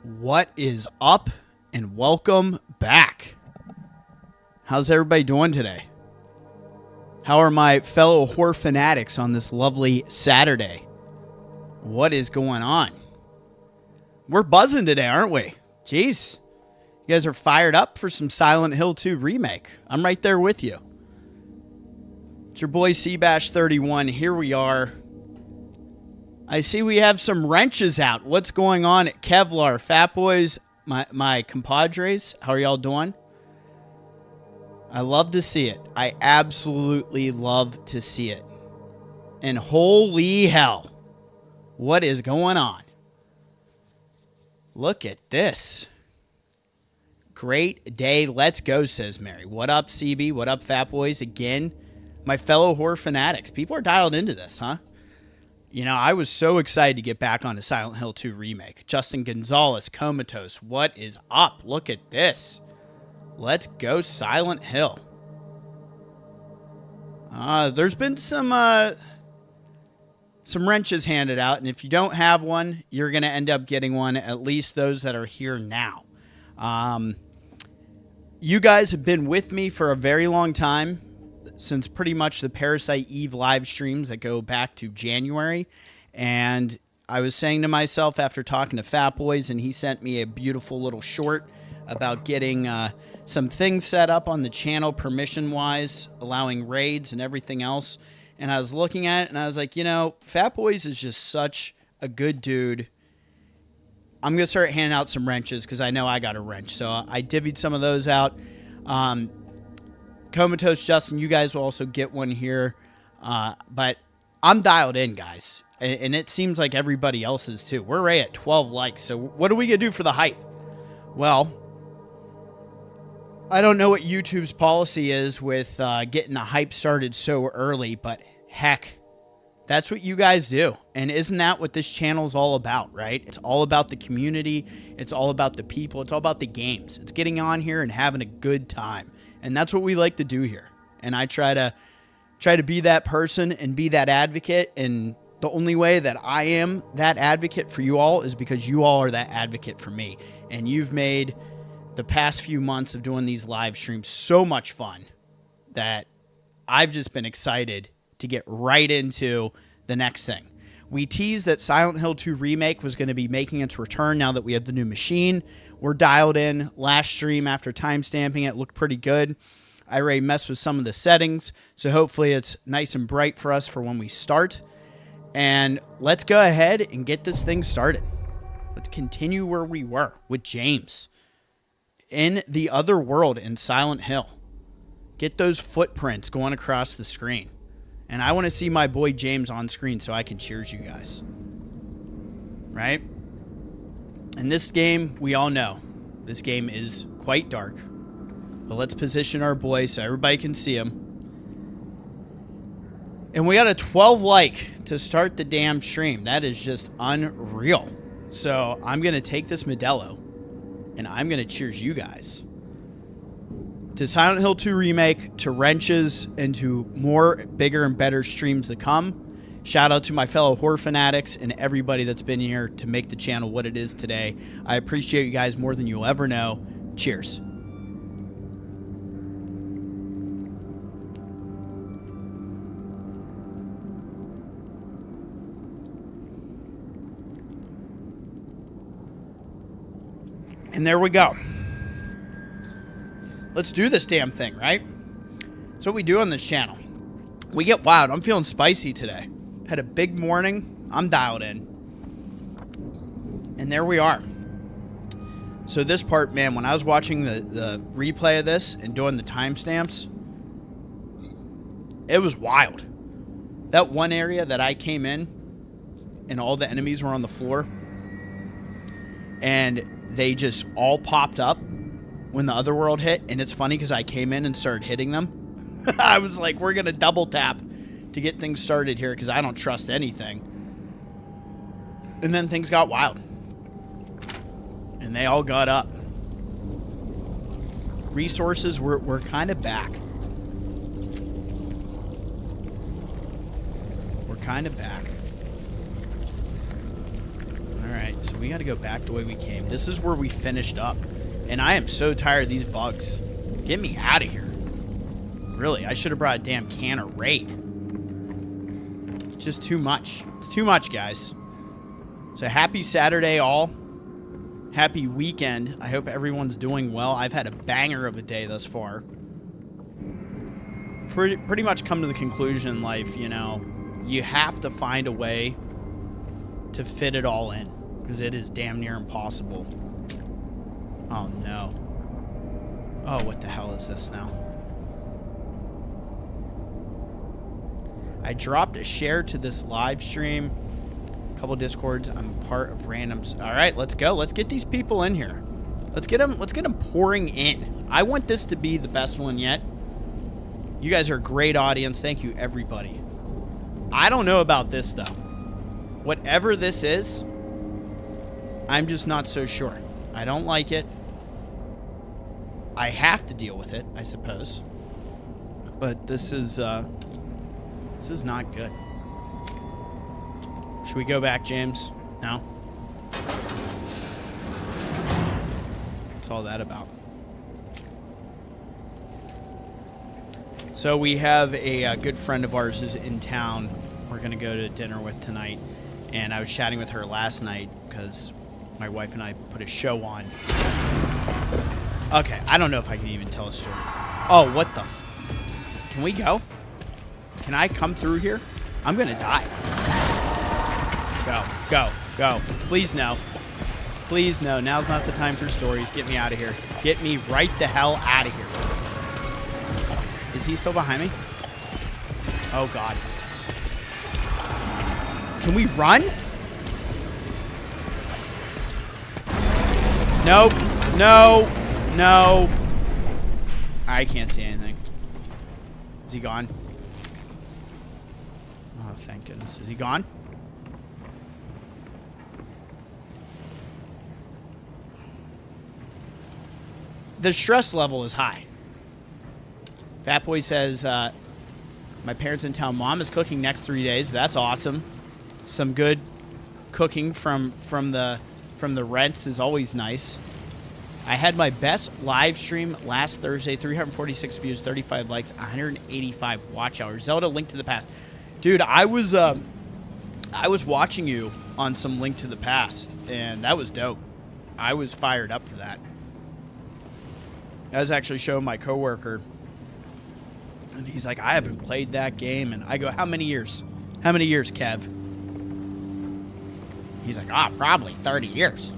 What is up, and welcome back. How's everybody doing today? How are my fellow horror fanatics on this lovely Saturday? What is going on? We're buzzing today, aren't we? Jeez. You guys are fired up for some Silent Hill 2 remake. I'm right there with you. It's your boy Seabash31. Here we are. I see we have some wrenches out. What's going on at Kevlar? Fat Boys, my compadres, how are y'all doing? I love to see it. I absolutely love to see it. And holy hell, what is going on? Look at this. Great day. Let's go, says Mary. What up, CB? What up, Fat Boys? Again, my fellow horror fanatics. People are dialed into this, huh? You know, I was so excited to get back on a Silent Hill 2 remake. Justin Gonzalez, Comatose, what is up? Look at this. Let's go Silent Hill. There's been some wrenches handed out, and if you don't have one, you're going to end up getting one, at least those that are here now. You guys have been with me for a very long time, since pretty much the Parasite Eve live streams that go back to January. And I was saying to myself after talking to Fat Boys, and he sent me a beautiful little short about getting some things set up on the channel permission-wise, allowing raids and everything else. And I was looking at it, and I was like, you know, Fat Boys is just such a good dude. I'm going to start handing out some wrenches because I know I got a wrench. So I divvied some of those out. Comatose, Justin, you guys will also get one here. But I'm dialed in, guys. And it seems like everybody else is too. We're right at 12 likes. So what are we going to do for the hype? Well, I don't know what YouTube's policy is with getting the hype started so early. But heck, that's what you guys do. And isn't that what this channel is all about, right? It's all about the community. It's all about the people. It's all about the games. It's getting on here and having a good time. And that's what we like to do here. And I try to be that person and be that advocate. And the only way that I am that advocate for you all is because you all are that advocate for me. And you've made the past few months of doing these live streams so much fun that I've just been excited to get right into the next thing. We teased that Silent Hill 2 Remake was going to be making its return now that we have the new machine. We're dialed in. Last stream, after timestamping it, looked pretty good. I already messed with some of the settings, so hopefully it's nice and bright for us for when we start. And let's go ahead and get this thing started. Let's continue where we were with James. In the other world in Silent Hill. Get those footprints going across the screen. And I want to see my boy James on screen so I can cheers you guys. Right? In this game, we all know, this game is quite dark. But let's position our boy so everybody can see him. And we got a 12 like to start the damn stream. That is just unreal. So I'm going to take this Modelo and I'm going to cheers you guys. To Silent Hill 2 Remake, to wrenches, and to more bigger and better streams to come. Shout out to my fellow horror fanatics and everybody that's been here to make the channel what it is today. I appreciate you guys more than you'll ever know. Cheers. And there we go. Let's do this damn thing, right? That's what we do on this channel. We get wild. I'm feeling spicy today. Had a big morning. I'm dialed in. And there we are. So this part, man, when I was watching the replay of this and doing the timestamps, it was wild. That one area that I came in and all the enemies were on the floor and they just all popped up when the other world hit. And it's funny because I came in and started hitting them. I was like, we're going to double tap to get things started here because I don't trust anything. And then things got wild. And they all got up. Resources were kind of back. We're kind of back. All right. Alright, so we gotta go back the way we came. This is where we finished up. And I am so tired of these bugs. Get me out of here. Really, I should have brought a damn can of Raid. It's just too much. It's too much, guys. So happy Saturday, all. Happy weekend. I hope everyone's doing well. I've had a banger of a day thus far. Pretty much come to the conclusion in life, you know, you have to find a way to fit it all in, because it is damn near impossible. Oh, no. Oh, what the hell is this now? I dropped a share to this live stream. A couple Discords. I'm part of randoms. All right, let's go. Let's get these people in here. Let's get them pouring in. I want this to be the best one yet. You guys are a great audience. Thank you, everybody. I don't know about this, though. Whatever this is, I'm just not so sure. I don't like it. I have to deal with it, I suppose. But this is not good. Should we go back, James? No? What's all that about? So we have a good friend of ours who's in town. We're going to go to dinner with tonight. And I was chatting with her last night because my wife and I put a show on. Okay, I don't know if I can even tell a story. Oh, what the f... Can we go? Can I come through here? I'm going to die. Go, go, go. Please no. Please no. Now's not the time for stories. Get me out of here. Get me right the hell out of here. Is he still behind me? Oh, God. Can we run? Nope. No. No. I can't see anything. Is he gone? Oh, thank goodness. Is he gone? The stress level is high. Fat Boy says, my parents in town. Mom is cooking next 3 days. That's awesome. Some good cooking from the rents is always nice. I had my best live stream last Thursday. 346 views, 35 likes, 185 watch hours. Zelda Link to the Past. Dude, I was watching you on some Link to the Past, and that was dope. I was fired up for that. I was actually showing my coworker, and he's like, I haven't played that game. And I go, how many years? How many years, Kev? He's like, probably 30 years.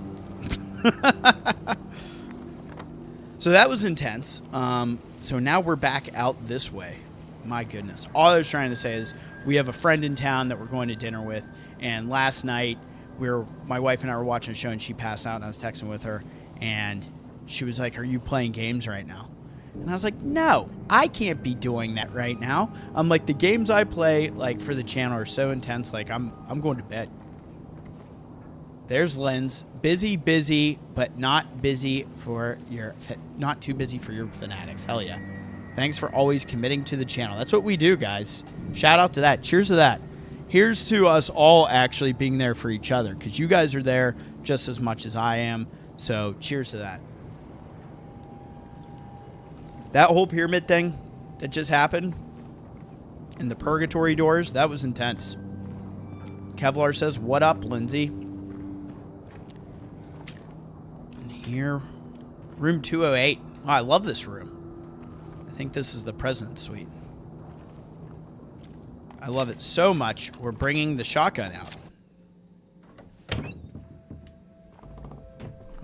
So that was intense. So now we're back out this way. My goodness. All I was trying to say is we have a friend in town that we're going to dinner with. And last night, my wife and I were watching a show, and she passed out, and I was texting with her. And she was like, are you playing games right now? And I was like, no, I can't be doing that right now. I'm like, the games I play, like, for the channel are so intense, like, I'm going to bed. There's Lens. Busy, but not busy for your... Not too busy for your fanatics. Hell yeah. Thanks for always committing to the channel. That's what we do, guys. Shout out to that. Cheers to that. Here's to us all actually being there for each other, because you guys are there just as much as I am. So, cheers to that. That whole pyramid thing that just happened in the purgatory doors, that was intense. Kevlar says, what up, Lindsay? And here, room 208. Oh, I love this room. I think this is the president's suite. I love it so much, we're bringing the shotgun out.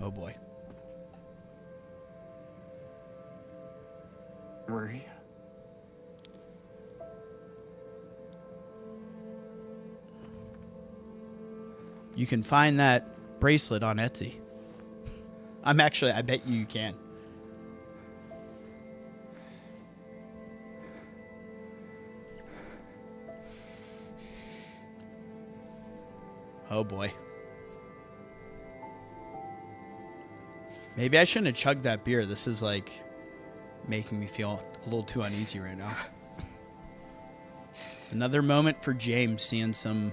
Oh, boy. Maria. You can find that bracelet on Etsy. I bet you can. Oh boy. Maybe I shouldn't have chugged that beer. This is like making me feel a little too uneasy right now. It's another moment for James seeing some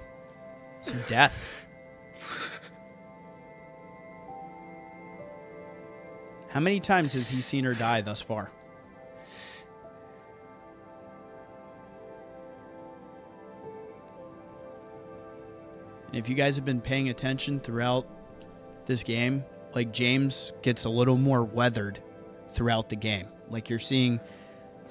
death. How many times has he seen her die thus far? And if you guys have been paying attention throughout this game, like James gets a little more weathered throughout the game. Like you're seeing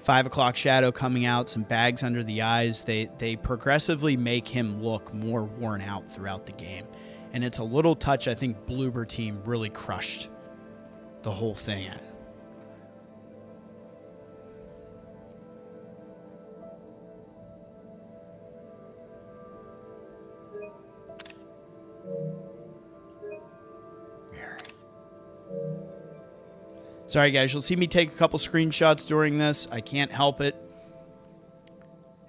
5 o'clock shadow coming out, some bags under the eyes. They progressively make him look more worn out throughout the game. And it's a little touch I think Bloober team really crushed the whole thing at. Sorry guys, you'll see me take a couple screenshots during this. I can't help it.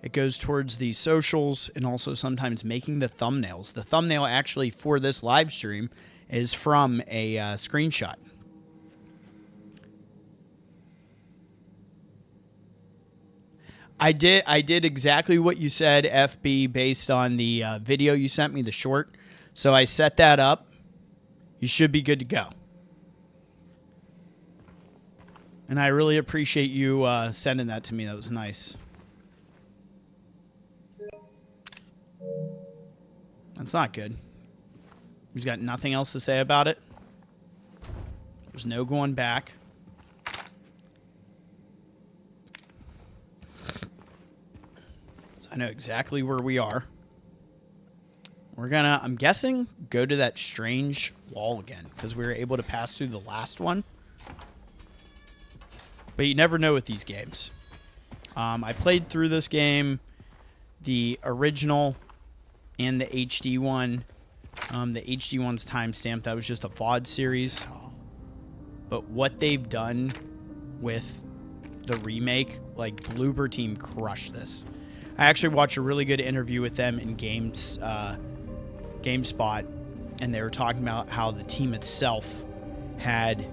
It goes towards the socials and also sometimes making the thumbnails. The thumbnail actually for this live stream is from a screenshot. I did exactly what you said, FB, based on the video you sent me, the short. So I set that up. You should be good to go. And I really appreciate you sending that to me. That was nice. That's not good. He's got nothing else to say about it. There's no going back. So I know exactly where we are. We're gonna, I'm guessing, go to that strange wall again, because we were able to pass through the last one. But you never know with these games. I played through this game, the original and the HD one. The HD one's timestamped. That was just a VOD series. But what they've done with the remake, like Bloober team crushed this. I actually watched a really good interview with them in GameSpot, and they were talking about how the team itself had,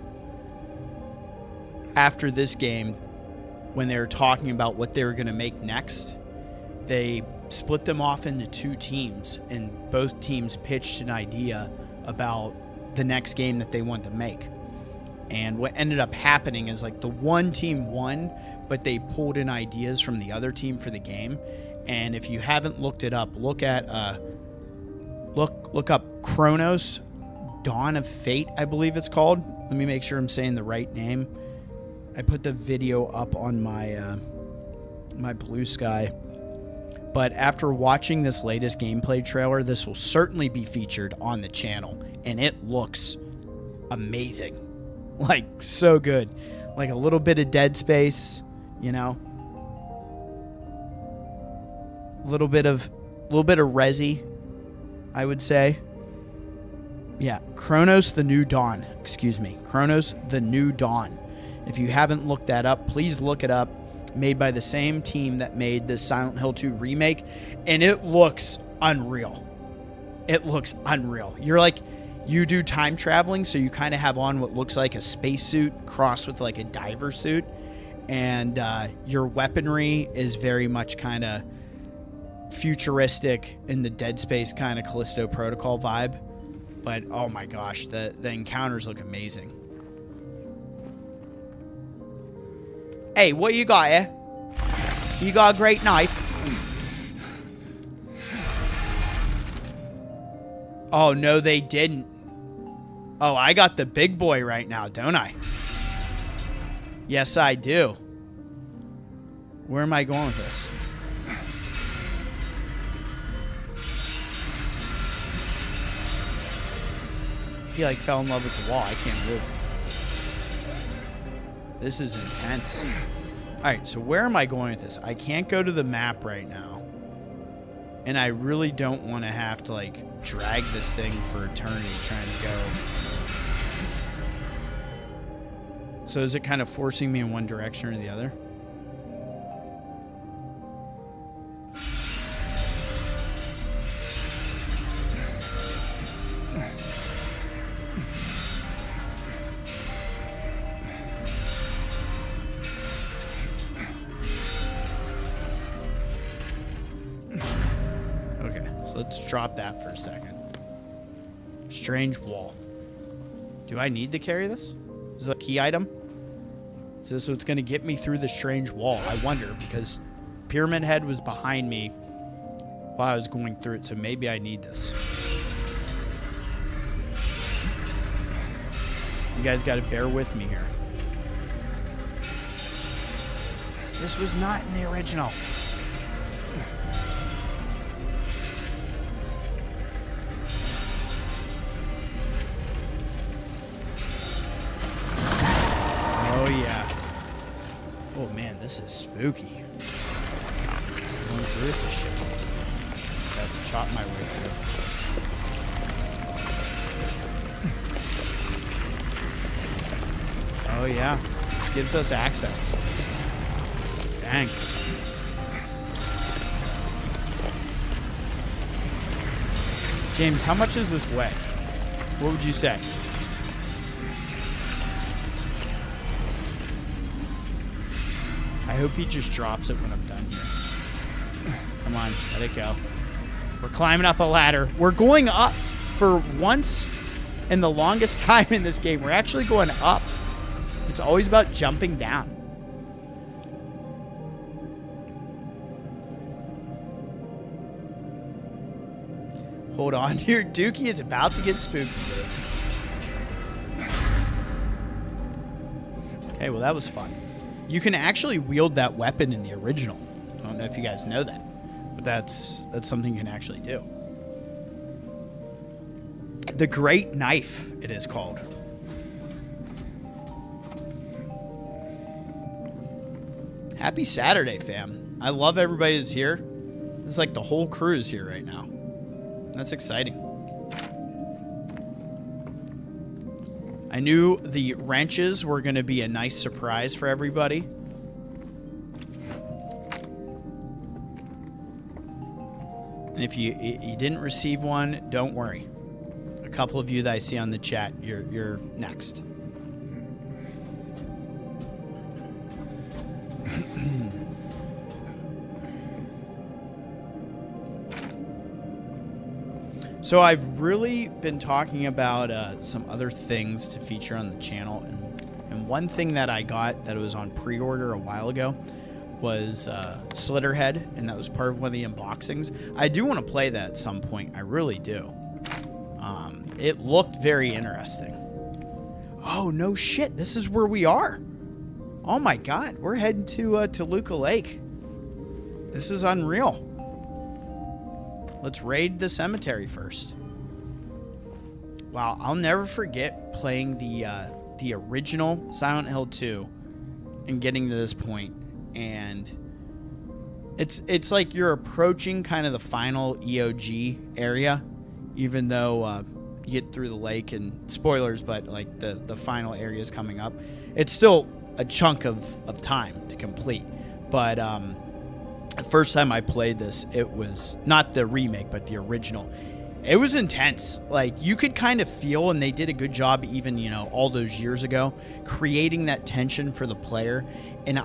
after this game, when they were talking about what they were going to make next, they split them off into 2 teams, and both teams pitched an idea about the next game that they wanted to make. And what ended up happening is, like, the one team won, but they pulled in ideas from the other team for the game. And if you haven't looked it up, look at look up Chronos Dawn of Fate, I believe it's called. Let me make sure I'm saying the right name. I put the video up on my my Bluesky. But after watching this latest gameplay trailer, this will certainly be featured on the channel, and it looks amazing. Like, so good. Like a little bit of Dead Space, you know. A little bit of Resi, I would say. Yeah, Chronos the New Dawn. Excuse me. Chronos the New Dawn. If you haven't looked that up, please look it up. Made by the same team that made the Silent Hill 2 remake, and it looks unreal. It looks unreal. You're like, you do time traveling, so you kind of have on what looks like a spacesuit crossed with like a diver suit, and your weaponry is very much kind of futuristic in the Dead Space kind of Callisto Protocol vibe. But oh my gosh, the encounters look amazing. Hey, what you got here? You got a great knife? Oh, no, they didn't. Oh, I got the big boy right now, don't I? Yes, I do. Where am I going with this? He like fell in love with the wall. I can't move. This is intense. Alright, so where am I going with this? I can't go to the map right now. And I really don't want to have to, like, drag this thing for eternity trying to go. So is it kind of forcing me in one direction or the other? Let's drop that for a second. Strange wall. Do I need to carry this? Is this a key item? Is this what's going to get me through the strange wall? I wonder, because Pyramid Head was behind me while I was going through it, so maybe I need this. You guys got to bear with me here. This was not in the original. Oh, yeah. Oh, man, this is spooky. Going through with this shit. Got to chop my way through. Oh, yeah. This gives us access. Dang. James, how much does this weigh? What would you say? I hope he just drops it when I'm done here. Come on, let it go. We're climbing up a ladder. We're going up for once in the longest time in this game. We're actually going up. It's always about jumping down. Hold on here. Dookie is about to get spooky. Okay, well, that was fun. You can actually wield that weapon in the original. I don't know if you guys know that, but that's something you can actually do. The Great Knife, it is called. Happy Saturday, fam. I love everybody who's here. It's like the whole crew is here right now. That's exciting. I knew the wrenches were going to be a nice surprise for everybody. And if you didn't receive one, don't worry. A couple of you that I see on the chat, you're next. So I've really been talking about some other things to feature on the channel, and one thing that I got that was on pre-order a while ago was Slitterhead, and that was part of one of the unboxings. I do want to play that at some point. I really do. It looked very interesting. Oh, no shit. This is where we are. Oh, my God. We're heading to Toluca Lake. This is unreal. Let's raid the cemetery first. Wow, I'll never forget playing the original Silent Hill 2 and getting to this point. And it's like you're approaching kind of the final EOG area, even though you get through the lake and spoilers, but like the final area is coming up. It's still a chunk of time to complete, but the first time I played this, it was not the remake, but the original. It was intense. Like, you could kind of feel, and they did a good job even, you know, all those years ago, creating that tension for the player. And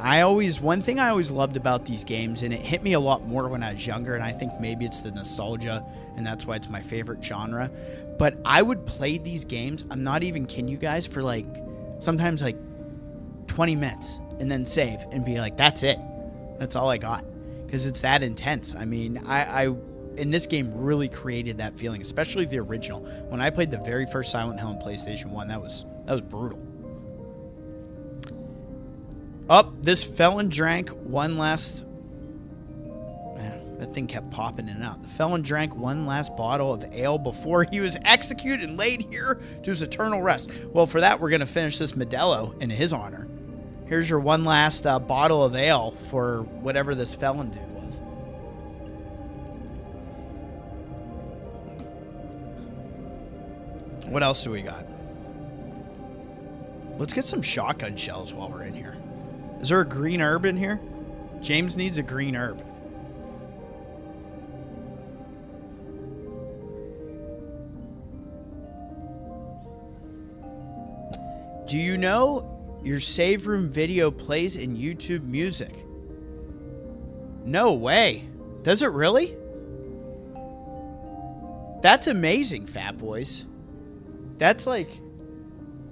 one thing I always loved about these games, and it hit me a lot more when I was younger, and I think maybe it's the nostalgia, and that's why it's my favorite genre. But I would play these games, I'm not even kidding you guys, for like, sometimes like 20 minutes, and then save, and be like, that's it. That's all I got. Because it's that intense. I mean, I in this game really created that feeling, especially the original. When I played the very first Silent Hill on PlayStation 1, that was brutal. This felon drank one last... Man, that thing kept popping in and out. The felon drank one last bottle of ale before he was executed and laid here to his eternal rest. Well, for that, we're going to finish this Modelo in his honor. Here's your one last bottle of ale for whatever this felon dude was. What else do we got? Let's get some shotgun shells while we're in here. Is there a green herb in here? James needs a green herb. Do you know your save room video plays in YouTube Music? No way. Does it really? That's amazing, Fat Boys. That's like...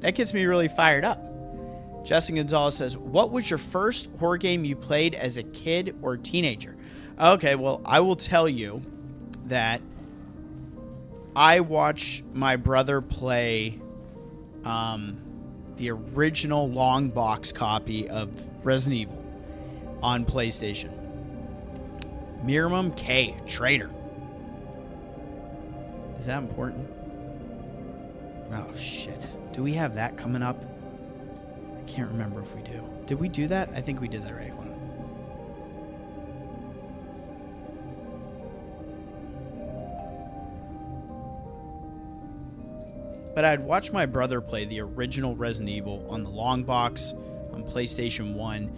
That gets me really fired up. Justin Gonzalez says, what was your first horror game you played as a kid or teenager? Okay, well, I will tell you that I watched my brother play the original long box copy of Resident Evil on PlayStation. Miriam K. Traitor. Is that important? Oh, shit. Do we have that coming up? I can't remember if we do. Did we do that? I think we did that right. Hold on. But I'd watch my brother play the original Resident Evil on the long box on PlayStation 1,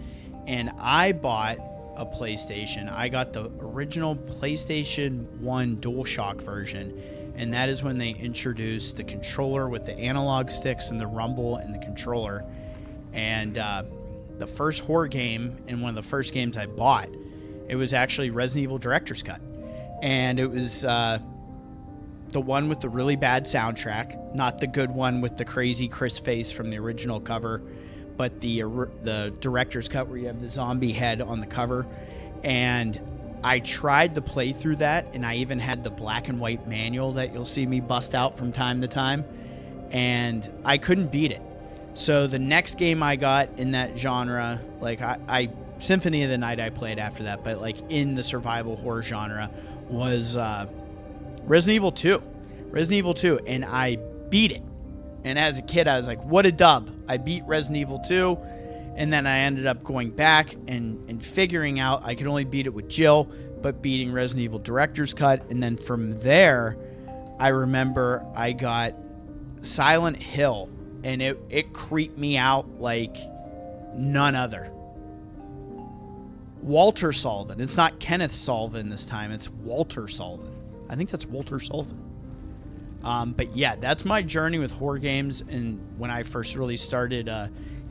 and I bought a PlayStation. I got the original PlayStation 1 DualShock version, and that is when they introduced the controller with the analog sticks and the rumble and the controller. And the first horror game, and one of the first games I bought, it was actually Resident Evil Director's Cut. And it was the one with the really bad soundtrack, not the good one with the crazy Chris face from the original cover, but the Director's Cut where you have the zombie head on the cover. And I tried to play through that, and I even had the black and white manual that you'll see me bust out from time to time, and I couldn't beat it. So the next game I got in that genre, like I Symphony of the Night I played after that, but like in the survival horror genre was Resident Evil 2. Resident Evil 2, and I beat it. And as a kid, I was like, what a dub. I beat Resident Evil 2, and then I ended up going back and figuring out I could only beat it with Jill, but beating Resident Evil Director's Cut. And then from there, I remember I got Silent Hill, and it creeped me out like none other. Walter Sullivan. It's not Kenneth Sullivan this time. It's Walter Sullivan. I think that's Walter Sullivan. But yeah, that's my journey with horror games, and when I first really started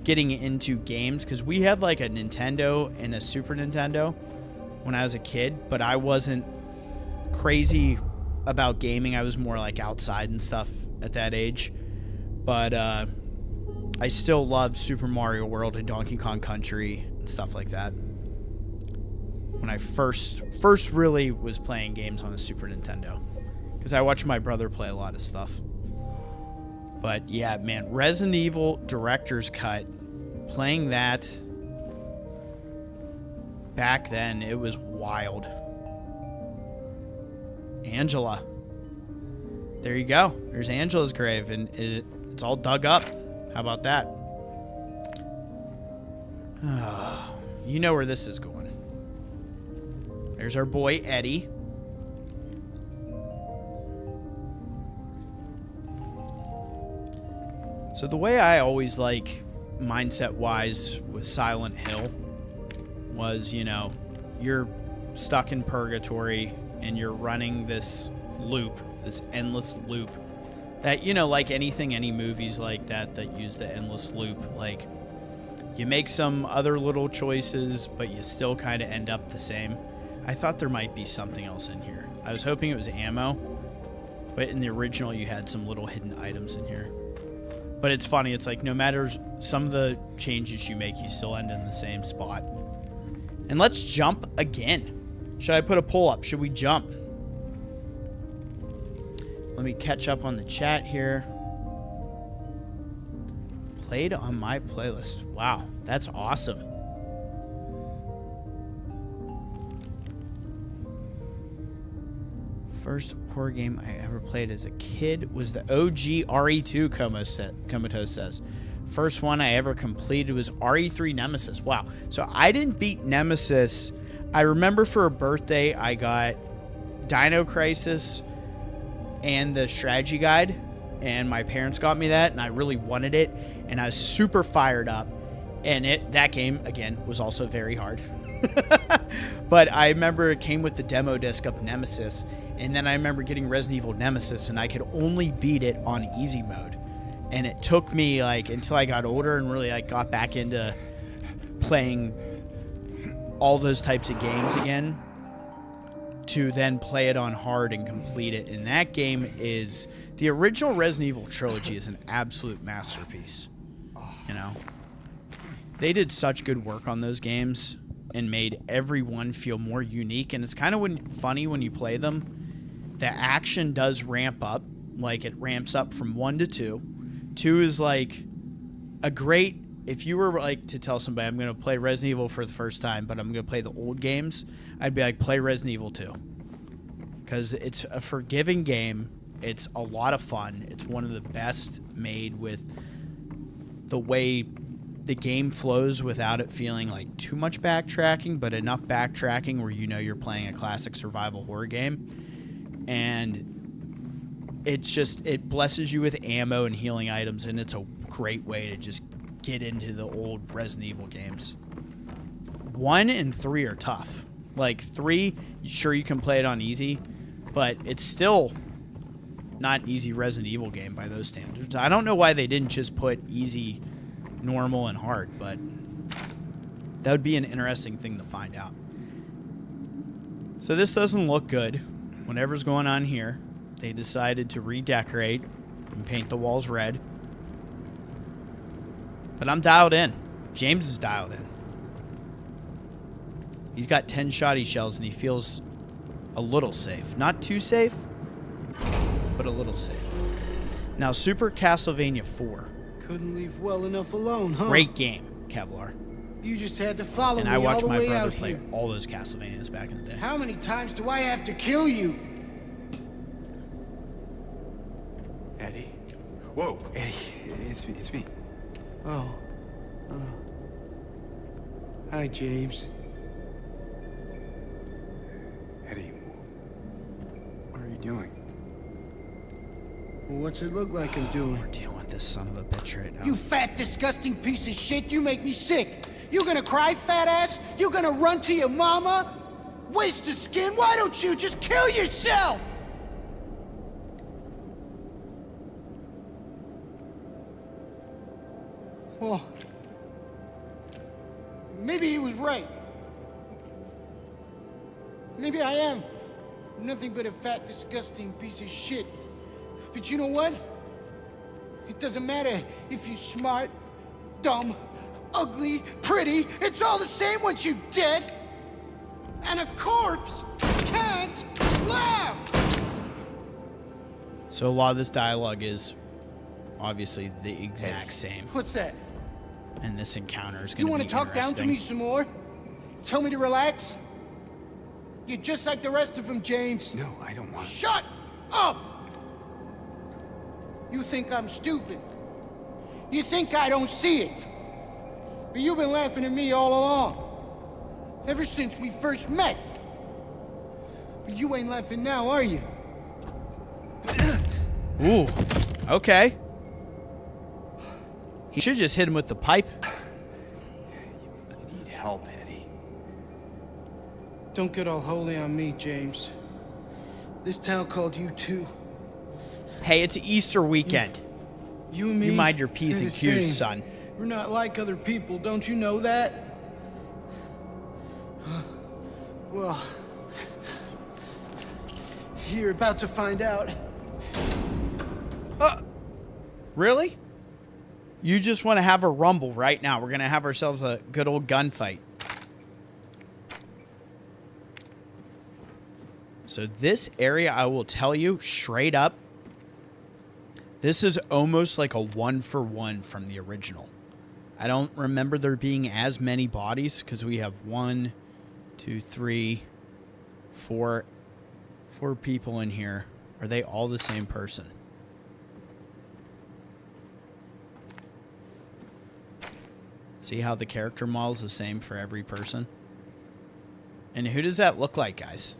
getting into games, because we had like a Nintendo and a Super Nintendo when I was a kid, but I wasn't crazy about gaming. I was more like outside and stuff at that age. But I still loved Super Mario World and Donkey Kong Country and stuff like that. When I first really was playing games on the Super Nintendo, because I watched my brother play a lot of stuff. But yeah, man, Resident Evil Director's Cut, playing that back then, it was wild. Angela. There you go. There's Angela's grave, and it's all dug up. How about that? You know where this is going. There's our boy Eddie. So the way I always like mindset-wise with Silent Hill was, you know, you're stuck in purgatory and you're running this loop, this endless loop that, you know, like anything, any movies like that use the endless loop, like you make some other little choices, but you still kind of end up the same. I thought there might be something else in here. I was hoping it was ammo, but in the original you had some little hidden items in here. But it's funny, it's like no matter some of the changes you make, you still end in the same spot. And let's jump again. Should I put a poll up? Should we jump? Let me catch up on the chat here. Played on my playlist. Wow, that's awesome. First horror game I ever played as a kid was the OG RE2, Comatose says. First one I ever completed was RE3 Nemesis. Wow. So I didn't beat Nemesis. I remember for a birthday I got Dino Crisis and the strategy guide, and my parents got me that, and I really wanted it, and I was super fired up. And that game, again, was also very hard. But I remember it came with the demo disc of Nemesis, and then I remember getting Resident Evil Nemesis, and I could only beat it on easy mode. And it took me like until I got older and really like got back into playing all those types of games again to then play it on hard and complete it. And that game is The original Resident Evil trilogy is an absolute masterpiece. You know? They did such good work on those games and made everyone feel more unique. And it's kind of funny when you play them. The action does ramp up. Like, it ramps up from 1 to 2. 2 is like a great... If you were like to tell somebody, I'm going to play Resident Evil for the first time, but I'm going to play the old games, I'd be like, play Resident Evil 2. Because it's a forgiving game. It's a lot of fun. It's one of the best made with the way the game flows without it feeling like too much backtracking, but enough backtracking where you know you're playing a classic survival horror game. And it's just, it blesses you with ammo and healing items, and it's a great way to just get into the old Resident Evil games. 1 and 3 are tough. Like 3, sure you can play it on easy, but it's still not an easy Resident Evil game by those standards. I don't know why they didn't just put easy, normal, and hard, but that would be an interesting thing to find out. So this doesn't look good. Whatever's going on here, they decided to redecorate and paint the walls red. But I'm dialed in. James is dialed in. He's got 10 shotty shells and he feels a little safe. Not too safe, but a little safe. Now, Super Castlevania 4. Couldn't leave well enough alone, huh? Great game, Kevlar. You just had to follow and me I watched all the my way brother out play here. all those Castlevanias back in the day. How many times do I have to kill you? Eddie. Whoa, Eddie. It's me. Oh. Hi, James. Eddie, what are you doing? Well, what's it look like I'm doing? We're dealing with this son of a bitch right now. You fat, disgusting piece of shit. You make me sick. You gonna cry, fat ass? You gonna run to your mama? Waste of skin? Why don't you just kill yourself? Well, maybe he was right. Maybe I am nothing but a fat, disgusting piece of shit. But you know what? It doesn't matter if you're smart, dumb, ugly, pretty. It's all the same once you're dead. And a corpse can't laugh. So a lot of this dialogue is obviously the exact same. What's that? And this encounter is You going want to to be talk down to interesting. me some more? Tell me to relax? You're just like the rest of them, James. No, I don't want... Shut up! You think I'm stupid. You think I don't see it. But you've been laughing at me all along. Ever since we first met. But you ain't laughing now, are you? Ooh, okay. He should just hit him with the pipe. I need help, Eddie. Don't get all holy on me, James. This town called you too. Hey, it's Easter weekend. You and me. You mind your P's are and the Q's, same. son. We're not like other people, don't you know that? Well, you're about to find out. Really? You just want to have a rumble right now. We're going to have ourselves a good old gunfight. So this area, I will tell you straight up, this is almost like a 1-for-1 from the original. I don't remember there being as many bodies because we have 1, 2, 3, 4 people in here. Are they all the same person? See how the character model is the same for every person? And who does that look like, guys?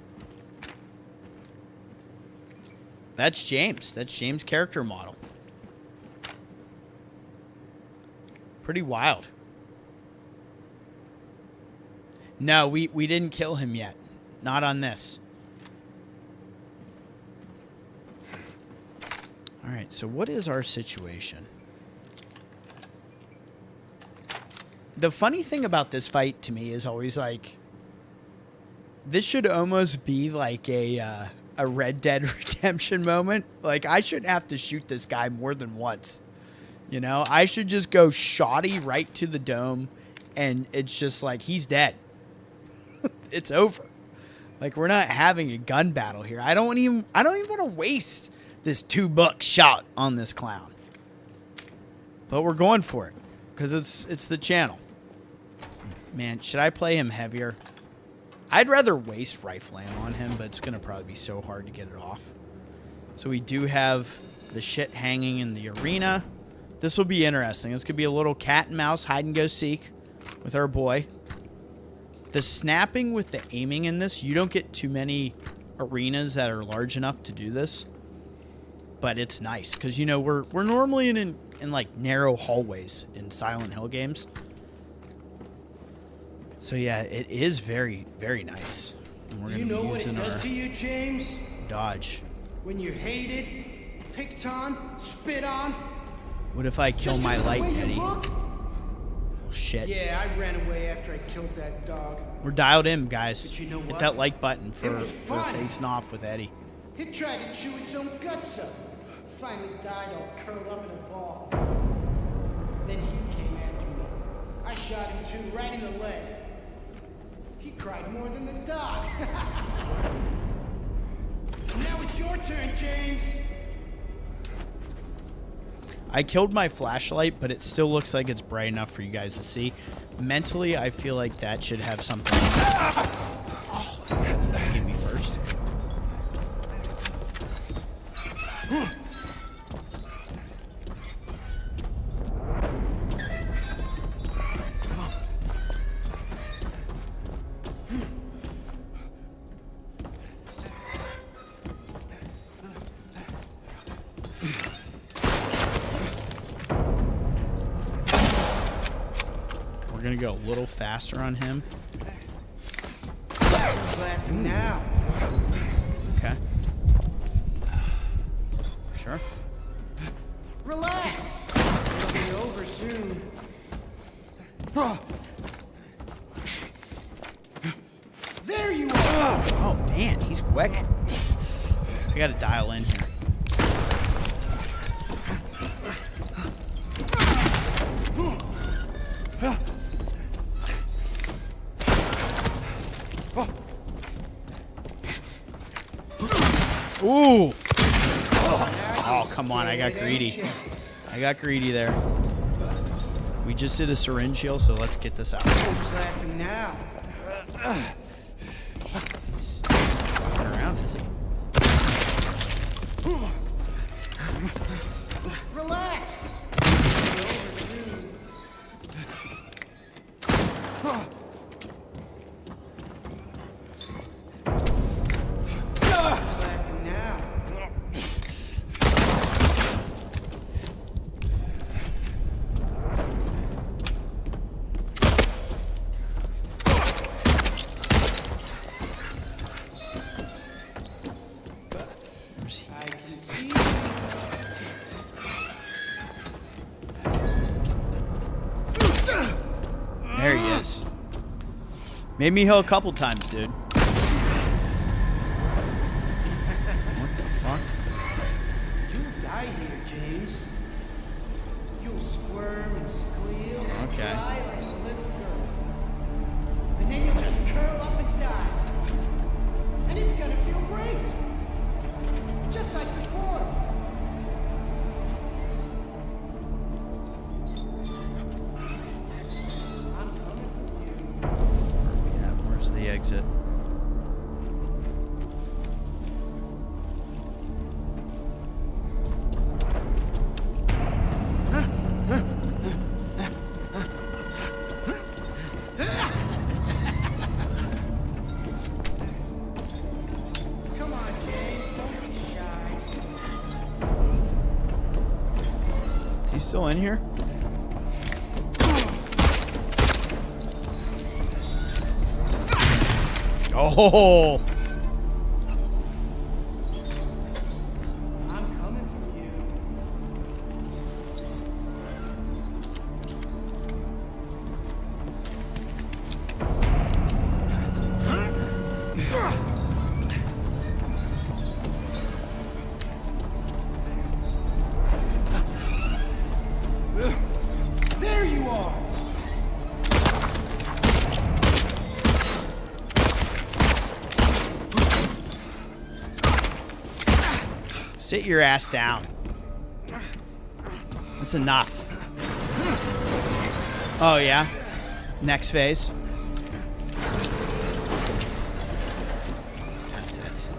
That's James. That's James' character model. Pretty wild. No, we didn't kill him yet. Not on this. All right, so what is our situation? The funny thing about this fight to me is always like, this should almost be like a a Red Dead Redemption moment. Like, I shouldn't have to shoot this guy more than once. You know, I should just go shoddy right to the dome, and it's just like, he's dead. It's over. Like, we're not having a gun battle here. I don't even want to waste this $2 shot on this clown. But we're going for it because it's the channel. Man, should I play him heavier? I'd rather waste rifle ammo on him, but it's going to probably be so hard to get it off. So we do have the shit hanging in the arena. This will be interesting. This could be a little cat and mouse hide and go seek with our boy. The snapping with the aiming in this, you don't get too many arenas that are large enough to do this. But it's nice because, you know, we're normally in like narrow hallways in Silent Hill games. So yeah, it is very, very nice. And we're Do you gonna know be what it using does our to you, James? dodge. When you're hated, picked on, spit on. What if I kill just my 'cause of the light, way you Eddie? look? Oh shit. Yeah, I ran away after I killed that dog. We're dialed in, guys. But you know Hit what? that like button for was fun. facing off with Eddie. It tried to chew its own guts up. Finally died all curled up in a ball. Then he came after me. I shot him too, right in the leg. He cried more than the dog. Now it's your turn, James. I killed my flashlight, but it still looks like it's bright enough for you guys to see. Mentally, I feel like that should have something. Oh, hit me first. We're gonna go a little faster on him. Who's laughing now? Okay. Sure. Relax. It'll be over soon. There you are. Oh man, he's quick. I gotta dial in here. Ooh! Oh, come on, I got greedy. I got greedy there. We just did a syringe heal, so let's get this out. Who's laughing now? He's fucking around, is he? Relax. Laughing now. Where's he? I can see. There he is. Made me heal a couple times, dude. What the fuck? You'll die here, James. You'll squirm and squeal and Okay. cry like a little girl. And then you'll just curl up and die. And it's gonna feel great. Just like before. I'm coming for you. Yeah, where's the exit? Come on, James. Don't be shy. Is he still in here? Oh! I'm coming for you. Sit your ass down. That's enough. Oh, yeah? Next phase. That's it.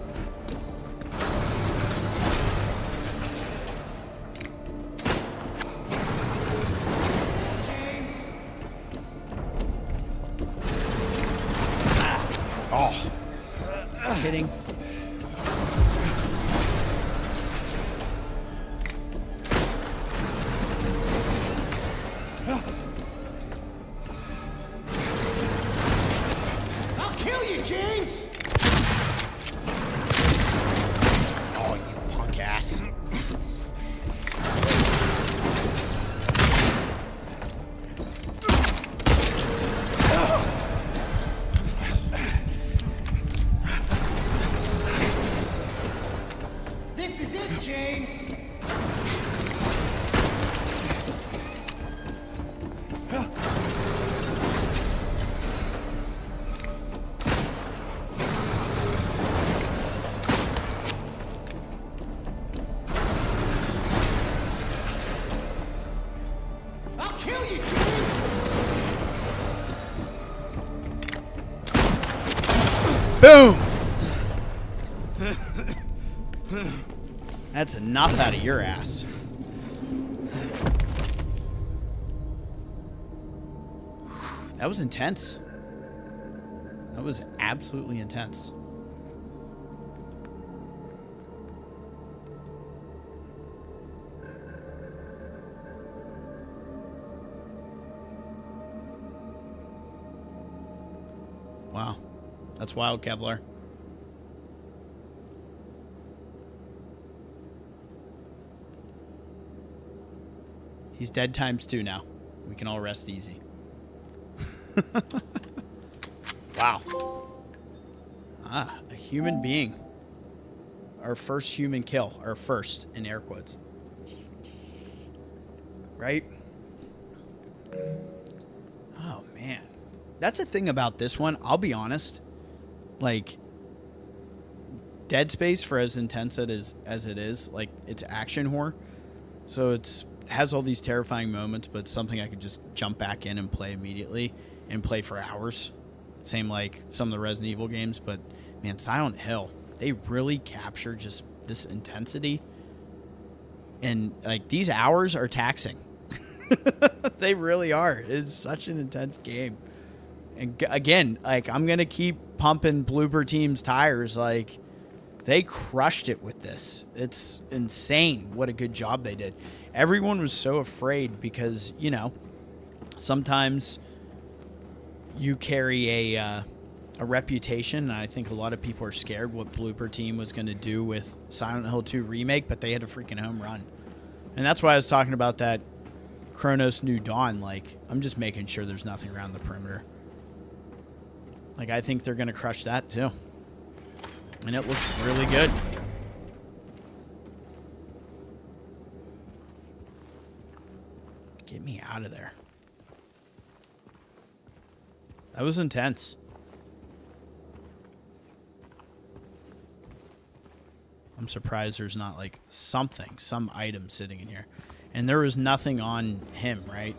Oh. Kidding. I'll kill you, James! Oh, you punk ass. This is it, James! I'll kill you, James! Boom! That's enough out of your ass. That was intense. That was absolutely intense. Wow. That's wild, Kevlar. He's dead ×2 now. We can all rest easy. Wow. Ah, a human being. Our first human kill. Our first, in air quotes. Right? Oh, man. That's the thing about this one. I'll be honest. Like, Dead Space, for as intense as it is, like, it's action horror. So it has all these terrifying moments, but it's something I could just jump back in and play immediately and play for hours. Same like some of the Resident Evil games, but man, Silent Hill, they really capture just this intensity. And like these hours are taxing. They really are. It's such an intense game. And again, like I'm going to keep pumping Bloober Team's tires. Like they crushed it with this. It's insane what a good job they did. Everyone was so afraid because, you know, sometimes you carry a reputation, and I think a lot of people are scared what Bloober Team was going to do with Silent Hill 2 Remake, but they had a freaking home run. And that's why I was talking about that Chronos New Dawn. Like, I'm just making sure there's nothing around the perimeter. Like, I think they're going to crush that, too. And it looks really good. Get me out of there. That was intense. I'm surprised there's not like some item sitting in here. And there was nothing on him, right?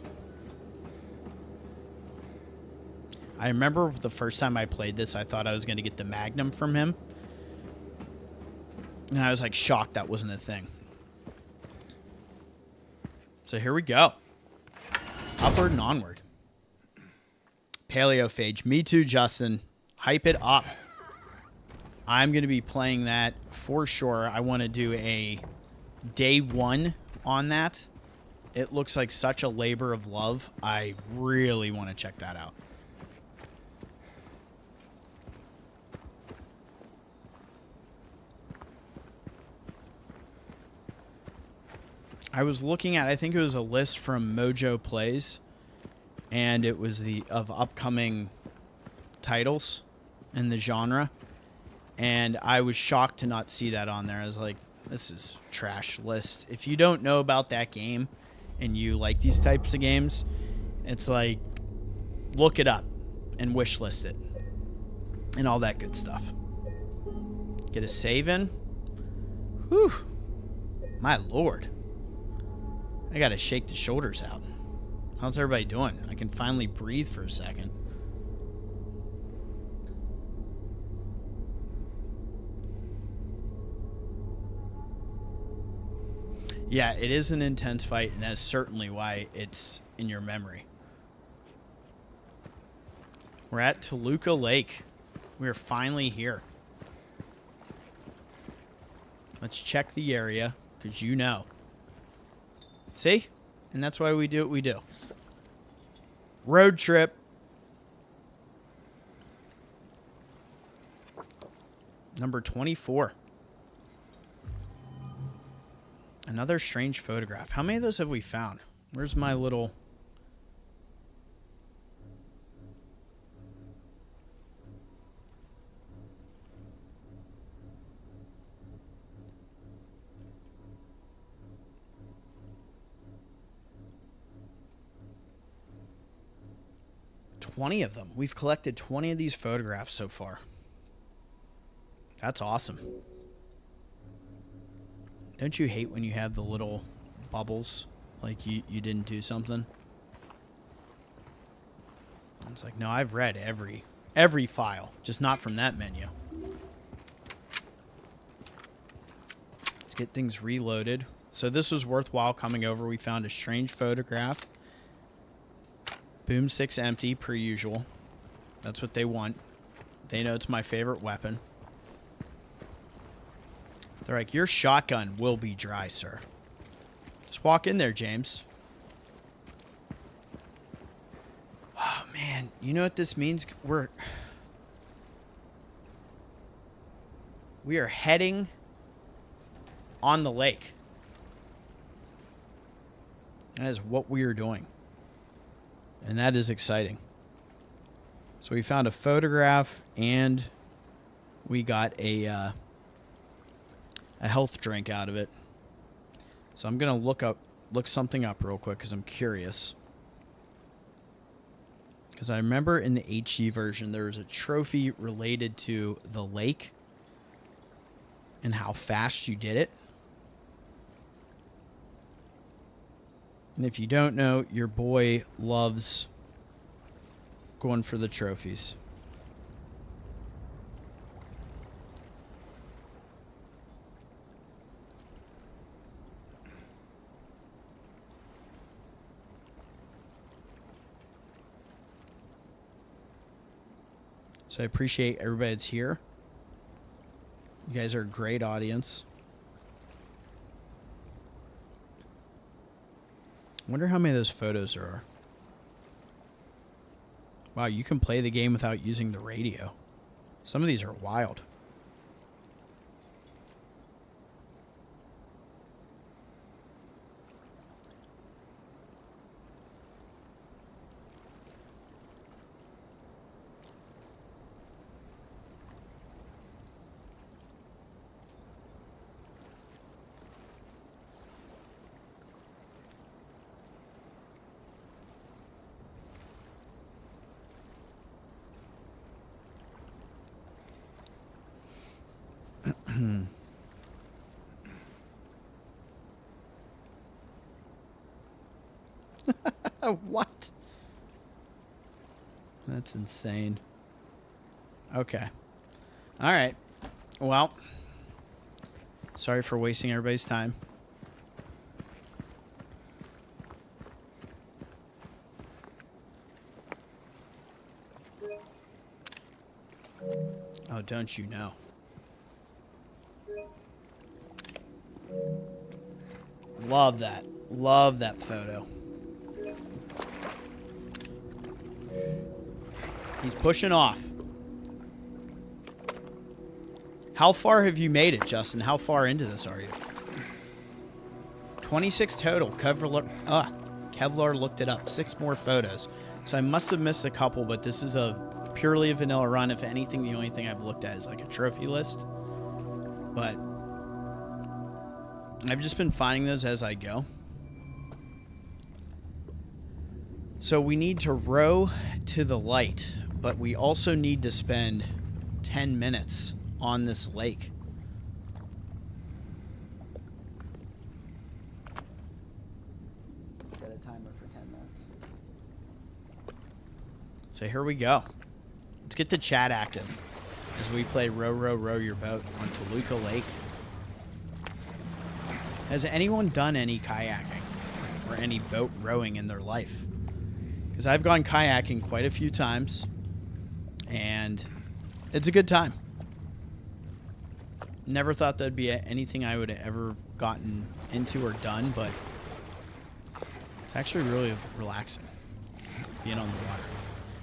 I remember the first time I played this, I thought I was going to get the Magnum from him. And I was like shocked that wasn't a thing. So here we go. Upward and onward. Paleophage. Me too, Justin. Hype it up. I'm going to be playing that for sure. I want to do a day one on that. It looks like such a labor of love. I really want to check that out. I was looking at, I think it was a list from Mojo Plays, and it was of upcoming titles in the genre, and I was shocked to not see that on there. I was like, this is trash list. If you don't know about that game and you like these types of games, it's like, look it up and wish list it and all that good stuff. Get a save in. Whew. My lord. I gotta shake the shoulders out. How's everybody doing? I can finally breathe for a second. Yeah, it is an intense fight, and that's certainly why it's in your memory. We're at Toluca Lake. We're finally here. Let's check the area, because you know. See? And that's why we do what we do. Road trip. Number 24. Another strange photograph. How many of those have we found? Where's my little... ...20 of them. We've collected 20 of these photographs so far. That's awesome. Don't you hate when you have the little bubbles, like you didn't do something? It's like, no, I've read every file, just not from that menu. Let's get things reloaded. So this was worthwhile coming over. We found a strange photograph. Boomstick's empty, per usual. That's what they want. They know it's my favorite weapon. They're like, your shotgun will be dry, sir. Just walk in there, James. Oh, man. You know what this means? We are heading on the lake. That is what we are doing. And that is exciting. So we found a photograph, and we got a health drink out of it. So I'm gonna look something up real quick because I'm curious. Because I remember in the HD version there was a trophy related to the lake and how fast you did it. And if you don't know, your boy loves going for the trophies. So I appreciate everybody that's here. You guys are a great audience. I wonder how many of those photos there are. Wow, you can play the game without using the radio. Some of these are wild. What? That's insane. Okay. All right. Well, sorry for wasting everybody's time. Oh, don't you know? Love that. Love that photo. He's pushing off. How far have you made it, Justin? How far into this are you? 26 total. Kevlar looked it up. 6 more photos. So I must have missed a couple, but this is purely a vanilla run. If anything, the only thing I've looked at is like a trophy list. But I've just been finding those as I go. So we need to row to the light, but we also need to spend 10 minutes on this lake. So here we go. Let's get the chat active as we play Row, Row, Row Your Boat on Toluca Lake. Has anyone done any kayaking or any boat rowing in their life? Because I've gone kayaking quite a few times, and it's a good time. Never thought that'd be anything I would have ever gotten into or done, but it's actually really relaxing being on the water.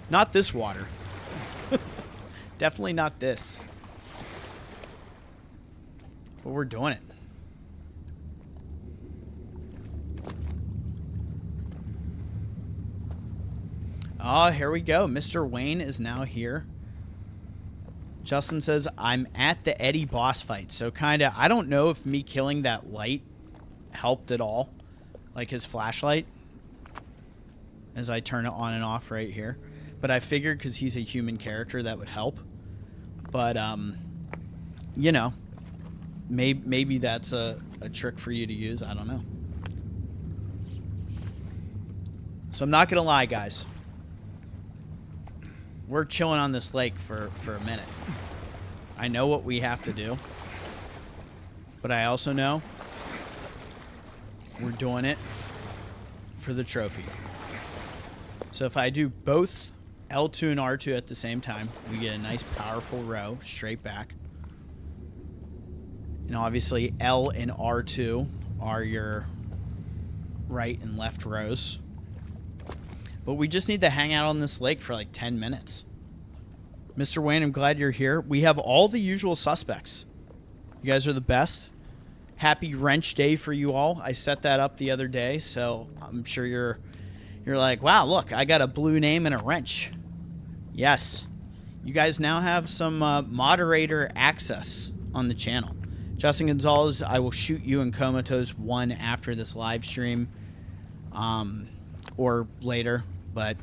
Not this water. Definitely not this. But we're doing it. Oh, here we go. Mr. Wayne is now here. Justin says, I'm at the Eddie boss fight. So kind of, I don't know if me killing that light helped at all. Like his flashlight. As I turn it on and off right here. But I figured because he's a human character that would help. But, you know, maybe that's a trick for you to use. I don't know. So I'm not going to lie, guys. We're chilling on this lake for a minute. I know what we have to do. But I also know we're doing it for the trophy. So if I do both L2 and R2 at the same time, we get a nice powerful row straight back. And obviously L and R2 are your right and left rows. But we just need to hang out on this lake for like 10 minutes. Mr. Wayne, I'm glad you're here. We have all the usual suspects. You guys are the best. Happy wrench day for you all. I set that up the other day, so I'm sure you're like, wow, look, I got a blue name and a wrench. Yes. You guys now have some moderator access on the channel. Justin Gonzalez, I will shoot you in Comatose 1 after this live stream. Or later, but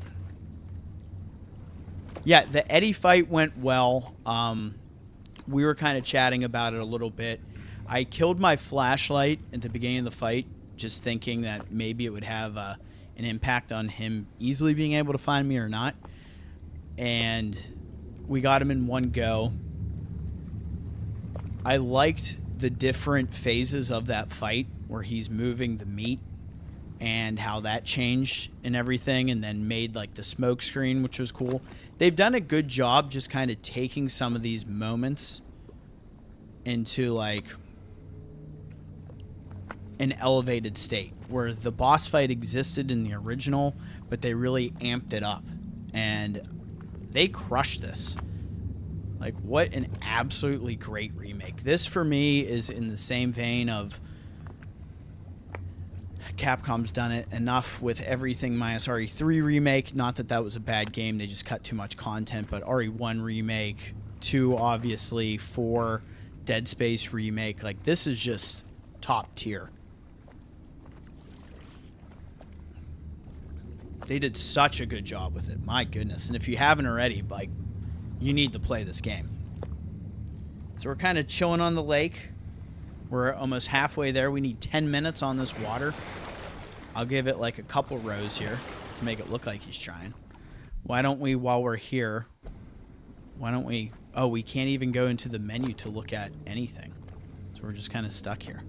yeah, the Eddie fight went well. We were kind of chatting about it a little bit. I killed my flashlight at the beginning of the fight, just thinking that maybe it would have an impact on him easily being able to find me or not. And we got him in one go. I liked the different phases of that fight where he's moving the meat and how that changed and everything, and then made like the smoke screen, which was cool. They've done a good job just kind of taking some of these moments into like an elevated state where the boss fight existed in the original, but they really amped it up and they crushed this. Like, what an absolutely great remake. This for me is in the same vein of Capcom's done it enough with everything minus RE3 Remake. Not that that was a bad game. They just cut too much content. But RE1 Remake, 2 obviously, 4 Dead Space Remake. Like, this is just top tier. They did such a good job with it. My goodness. And if you haven't already, like, you need to play this game. So we're kind of chilling on the lake. We're almost halfway there. We need 10 minutes on this water. I'll give it like a couple rows here to make it look like he's trying. Why don't we, while we're here, why don't we... Oh, we can't even go into the menu to look at anything. So we're just kind of stuck here.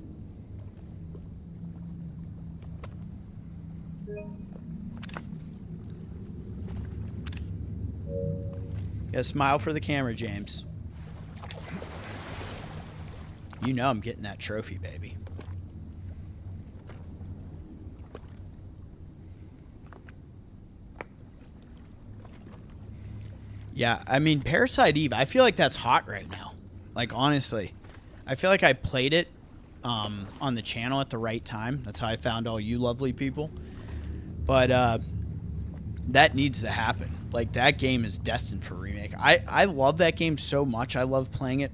Yeah, smile for the camera, James. You know I'm getting that trophy, baby. Yeah, I mean, Parasite Eve, I feel like that's hot right now. Like, honestly. I feel like I played it on the channel at the right time. That's how I found all you lovely people. But that needs to happen. Like, that game is destined for remake. I love that game so much. I love playing it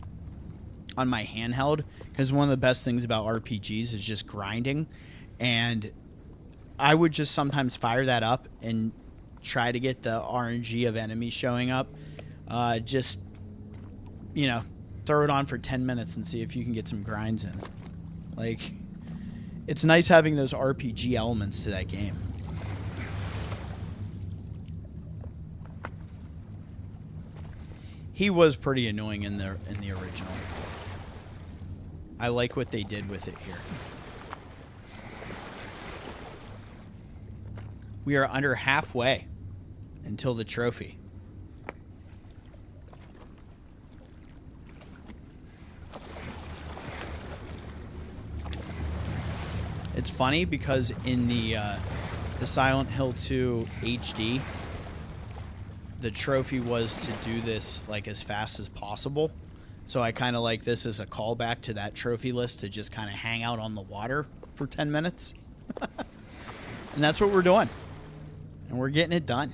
on my handheld, because one of the best things about RPGs is just grinding, and I would just sometimes fire that up and try to get the RNG of enemies showing up. Just, you know, throw it on for 10 minutes and see if you can get some grinds in. Like, it's nice having those RPG elements to that game. He was pretty annoying in the original. I like what they did with it here. We are under halfway until the trophy. It's funny because in the Silent Hill 2 HD, the trophy was to do this like as fast as possible. So I kind of like this as a callback to that trophy list to just kind of hang out on the water for 10 minutes. And that's what we're doing. And we're getting it done.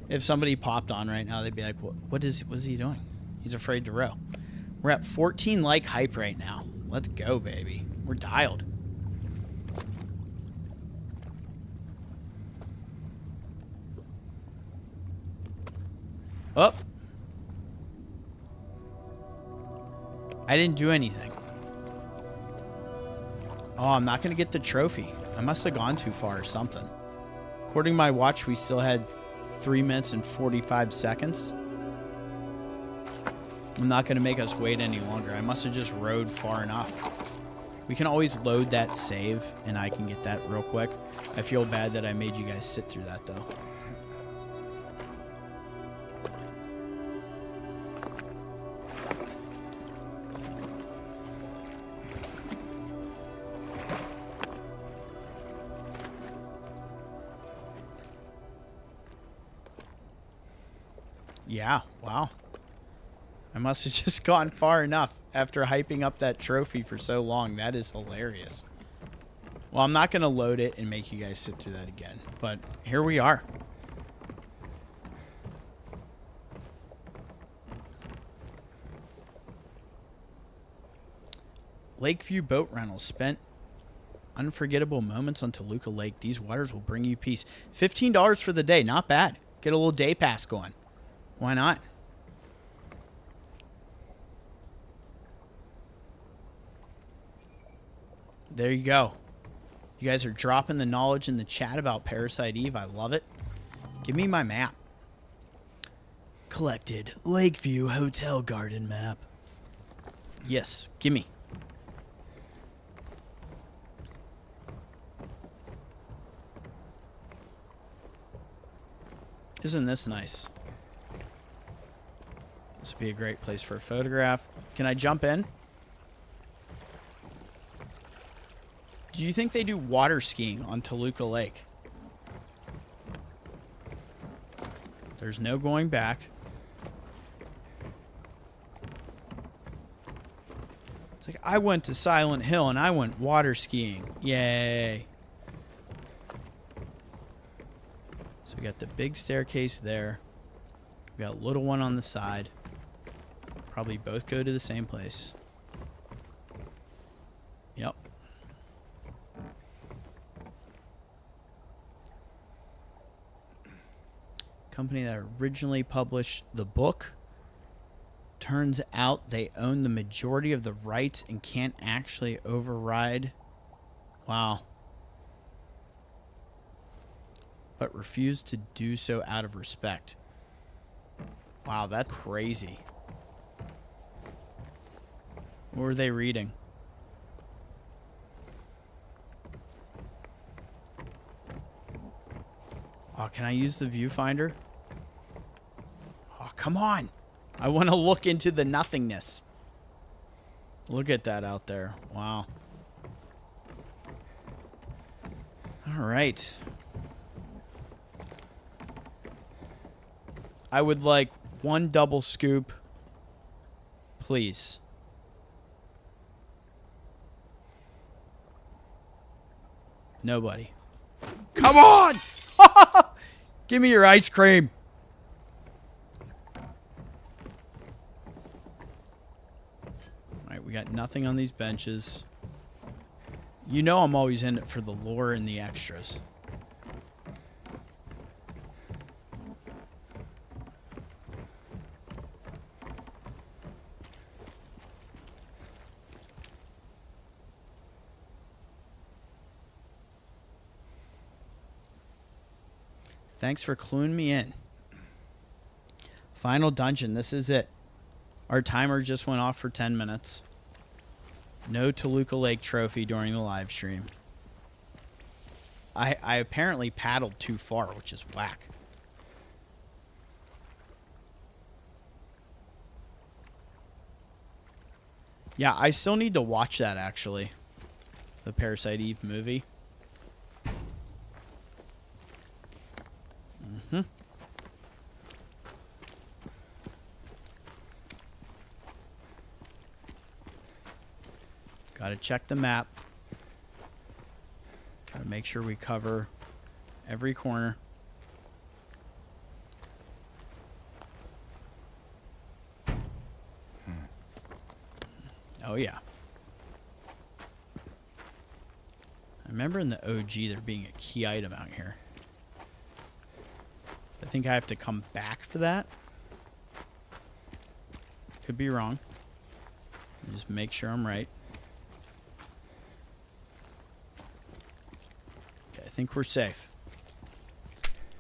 If somebody popped on right now, they'd be like, what is he doing? He's afraid to row. We're at 14 like hype right now. Let's go, baby. We're dialed. Oh. I didn't do anything. Oh, I'm not going to get the trophy. I must have gone too far or something. According to my watch, we still had 3 minutes and 45 seconds. I'm not going to make us wait any longer. I must have just rowed far enough. We can always load that save, and I can get that real quick. I feel bad that I made you guys sit through that, though. Yeah, wow. I must have just gone far enough after hyping up that trophy for so long. That is hilarious. Well, I'm not going to load it and make you guys sit through that again. But here we are. Lakeview Boat Rental. Spent unforgettable moments on Toluca Lake. These waters will bring you peace. $15 for the day. Not bad. Get a little day pass going. Why not? There you go. You guys are dropping the knowledge in the chat about Parasite Eve. I love it. Give me my map. Collected Lakeview Hotel Garden map. Yes, gimme. Isn't this nice? This would be a great place for a photograph. Can I jump in? Do you think they do water skiing on Toluca Lake? There's no going back. It's like, I went to Silent Hill and I went water skiing. Yay. So we got the big staircase there. We got a little one on the side. Probably both go to the same place. Yep. Company that originally published the book. Turns out they own the majority of the rights and can't actually override. Wow. But refused to do so out of respect. Wow, that's crazy. What were they reading? Oh, can I use the viewfinder? Oh, come on. I want to look into the nothingness. Look at that out there. Wow. All right. I would like one double scoop, please. Nobody. Come on! Give me your ice cream. Alright, we got nothing on these benches. You know I'm always in it for the lore and the extras. Thanks for cluing me in. Final dungeon. This is it. Our timer just went off for 10 minutes. No Toluca Lake trophy during the live stream. I apparently paddled too far, which is whack. Yeah, I still need to watch that, actually. The Parasite Eve movie. Mm-hmm. Gotta check the map. Gotta make sure we cover every corner. Oh, yeah. I remember in the OG there being a key item out here. I think I have to come back for that. Could be wrong. Just make sure I'm right. Okay, I think we're safe.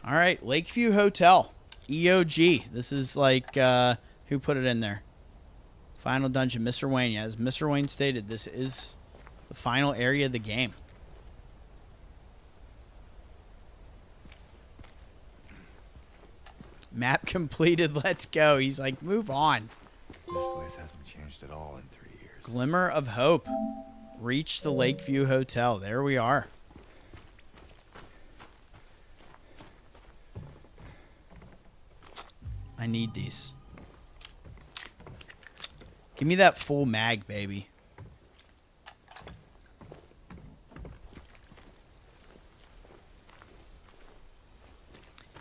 All right, Lakeview Hotel. EOG. This is like, who put it in there? Final dungeon, Mr. Wayne. Yeah, as Mr. Wayne stated, this is the final area of the game. Map completed. Let's go. He's like, move on. This place hasn't changed at all in 3 years. Glimmer of hope. Reach the Lakeview Hotel. There we are. I need these. Give me that full mag, baby.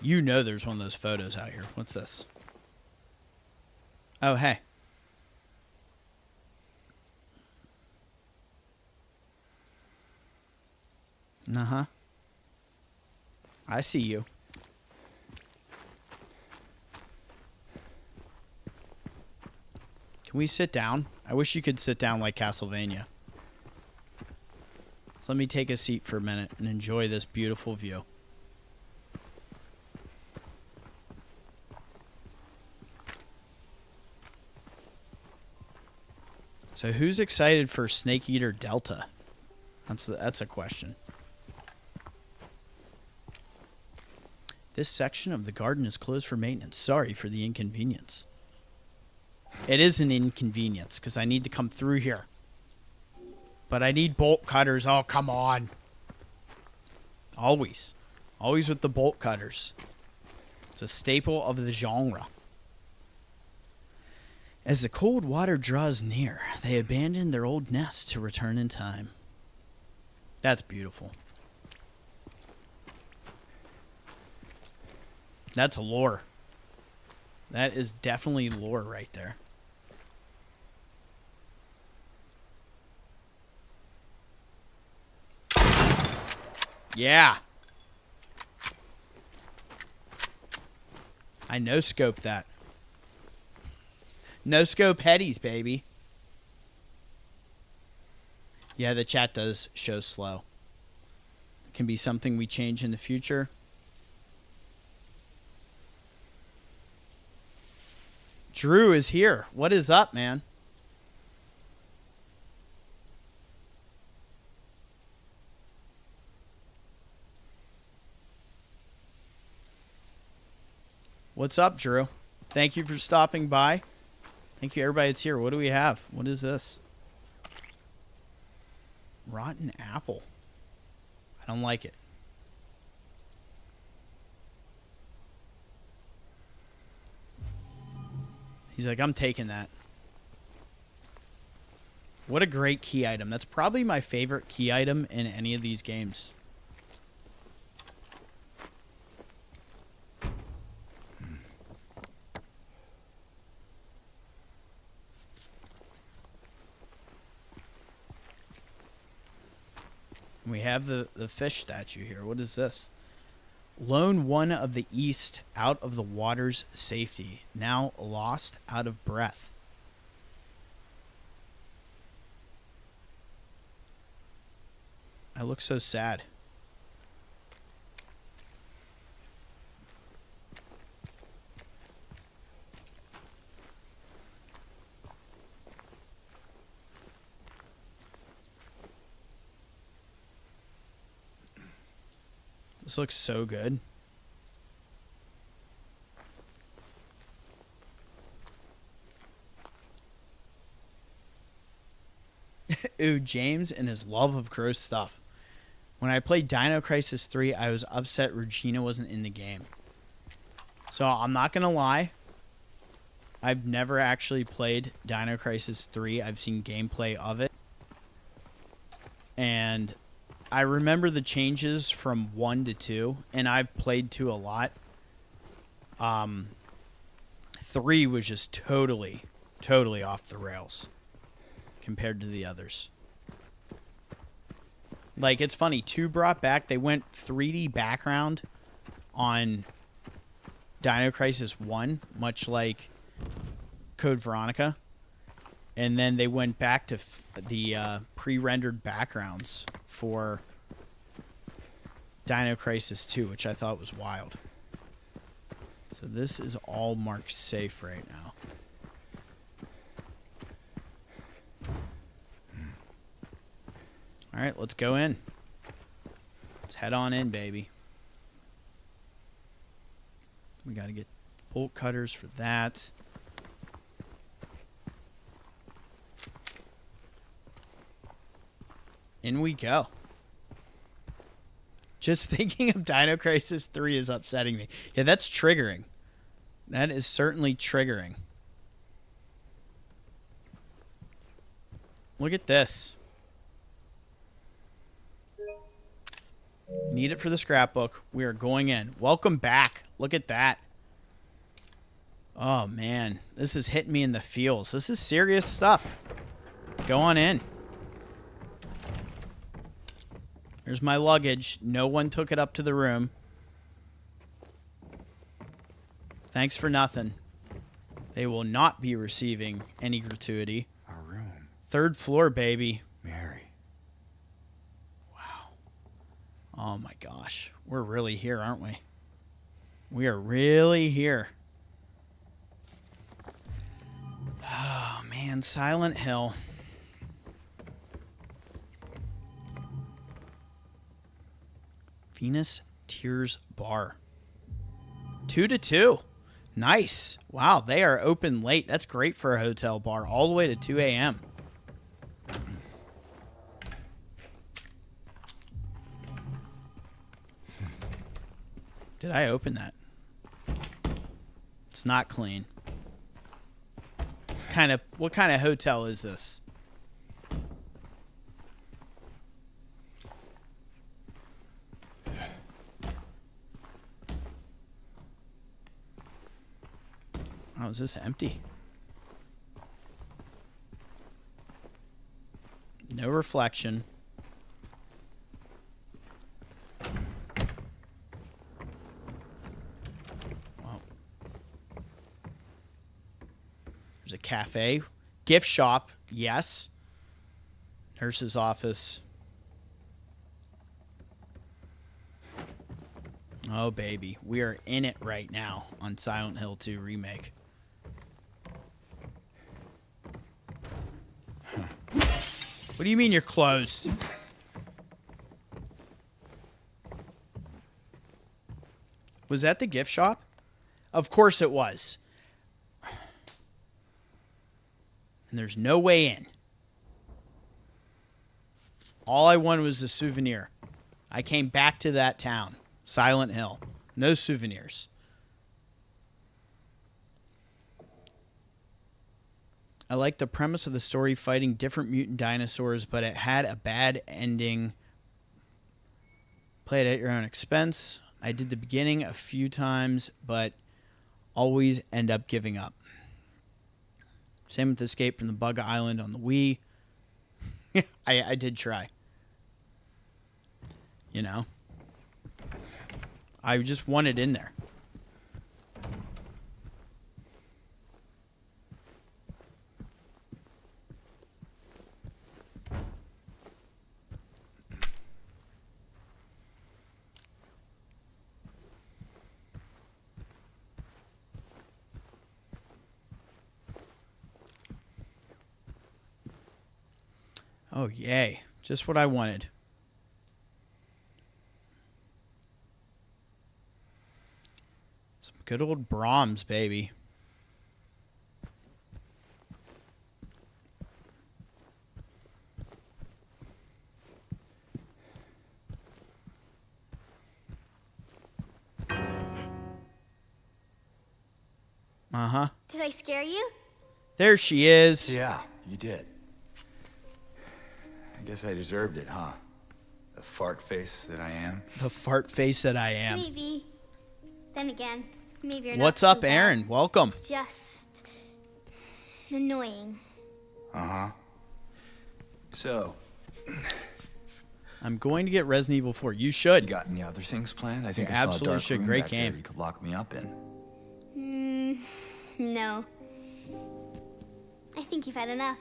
You know there's one of those photos out here. What's this? Oh, hey. Uh-huh. I see you. Can we sit down? I wish you could sit down like Castlevania. So let me take a seat for a minute and enjoy this beautiful view. So who's excited for Snake Eater Delta? That's a question. This section of the garden is closed for maintenance. Sorry for the inconvenience. It is an inconvenience because I need to come through here. But I need bolt cutters. Oh, come on. Always. Always with the bolt cutters. It's a staple of the genre. As the cold water draws near, they abandon their old nest to return in time. That's beautiful. That's lore. That is definitely lore right there. Yeah. I no-scope that. No-scope headies, baby. Yeah, the chat does show slow. It can be something we change in the future. Drew is here. What is up, man? What's up, Drew? Thank you for stopping by. Thank you, everybody that's here. What do we have? What is this? Rotten apple. I don't like it. He's like, I'm taking that. What a great key item. That's probably my favorite key item in any of these games. We have the fish statue here. What is this? Lone one of the east out of the water's safety, now lost out of breath. I look so sad. This looks so good. Ooh, James and his love of gross stuff. When I played Dino Crisis 3, I was upset Regina wasn't in the game. So I'm not going to lie. I've never actually played Dino Crisis 3. I've seen gameplay of it. And I remember the changes from 1 to 2. And I've played 2 a lot. 3 was just totally off the rails compared to the others. Like, it's funny. 2 brought back, they went 3D background on Dino Crisis 1, much like Code Veronica. And then they went back to the pre-rendered backgrounds for Dino Crisis 2, which I thought was wild. So this is all marked safe right now. All right, let's go in. Let's head on in, baby. We got to get Boltcutters for that. In we go. Just thinking of Dino Crisis 3 is upsetting me. Yeah, that's triggering. That is certainly triggering. Look at this. Need it for the scrapbook. We are going in. Welcome back. Look at that. Oh, man. This is hitting me in the feels. This is serious stuff. Let's go on in. Here's my luggage. No one took it up to the room. Thanks for nothing. They will not be receiving any gratuity. Our room. 3rd floor, baby. Mary. Oh my gosh. We're really here, aren't we? We are really here. Oh man, Silent Hill. Venus Tears Bar. 2 to 2. Nice. Wow, they are open late. That's great for a hotel bar. All the way to 2 a.m. Did I open that? It's not clean. What kind of hotel is this? Oh, is this empty? No reflection. There's a cafe. Gift shop. Yes. Nurse's office. Oh, baby. We are in it right now on Silent Hill 2 Remake. What do you mean you're closed? Was that the gift shop? Of course it was. And there's no way in. All I wanted was a souvenir. I came back to that town. Silent Hill. No souvenirs. I like the premise of the story, fighting different mutant dinosaurs, but it had a bad ending. Play it at your own expense. I did the beginning a few times, but always end up giving up. Same with Escape from the Bug Island on the Wii. I did try. You know? I just want it in there. Oh, yay. Just what I wanted. Good old Brahms, baby. Uh-huh. Did I scare you? There she is. Yeah, you did. I guess I deserved it, huh? The fart face that I am. The fart face that I am. Maybe. Then again, maybe you're What's not up, too bad. Aaron? Welcome. Just annoying. Uh-huh. So, I'm going to get Resident Evil 4. You should. you got any other things planned? I think You I saw absolutely a dark should. room Great back there game. you could lock me up in. No. I think you've had enough.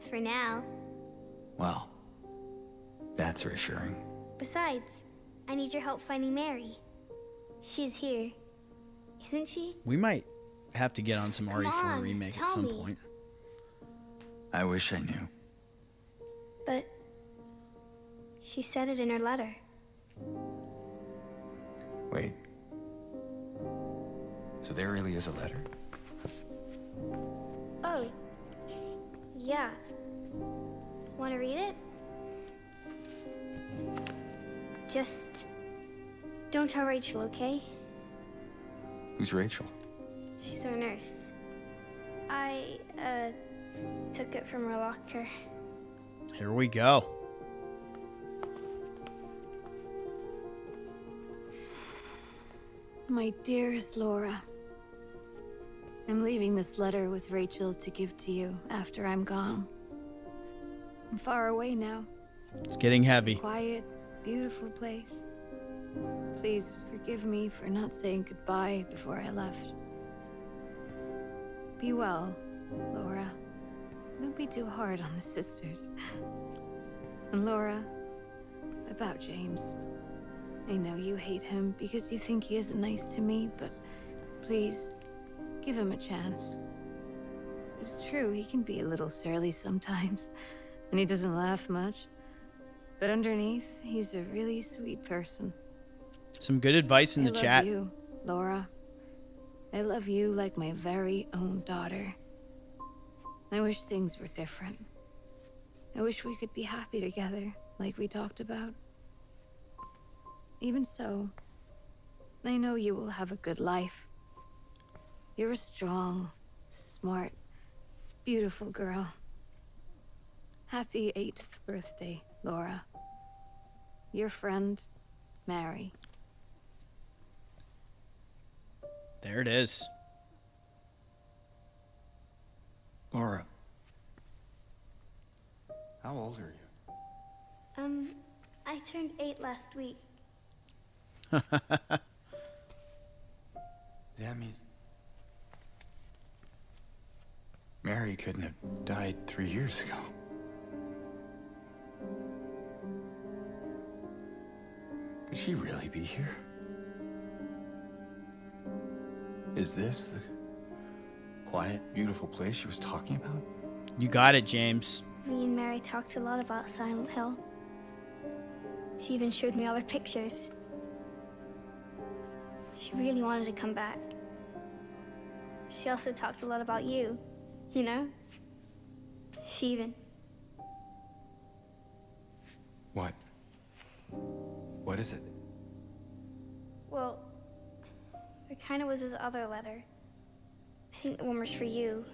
For now. Well, that's reassuring. Besides, I need your help finding Mary. She's here. Isn't she? We might have to get on some RE4 on, remake at tell some me. point. I wish I knew. But she said it in her letter. Wait. So there really is a letter? Oh. Yeah. Want to read it? Just don't tell Rachel, okay? Who's Rachel? She's our nurse. I, took it from her locker. Here we go. My dearest Laura, I'm leaving this letter with Rachel to give to you after I'm gone. I'm far away now. It's getting heavy. Quiet, beautiful place. Please forgive me for not saying goodbye before I left. Be well, Laura. Don't be too hard on the sisters. And Laura, about James. I know you hate him because you think he isn't nice to me, but please, give him a chance. It's true, he can be a little surly sometimes, and he doesn't laugh much. But underneath, he's a really sweet person. Some good advice in the chat. I love you, Laura. I love you like my very own daughter. I wish things were different. I wish we could be happy together, like we talked about. Even so, I know you will have a good life. You're a strong, smart, beautiful girl. Happy 8th birthday, Laura. Your friend, Mary. There it is. Laura. How old are you? I turned 8 last week. That means Mary couldn't have died 3 years ago. Could she really be here? Is this the quiet, beautiful place she was talking about? You got it, James. Me and Mary talked a lot about Silent Hill. She even showed me all her pictures. She really wanted to come back. She also talked a lot about you, you know? She even... What? What is it? Well, there kind of was this other letter. I think the one was for you.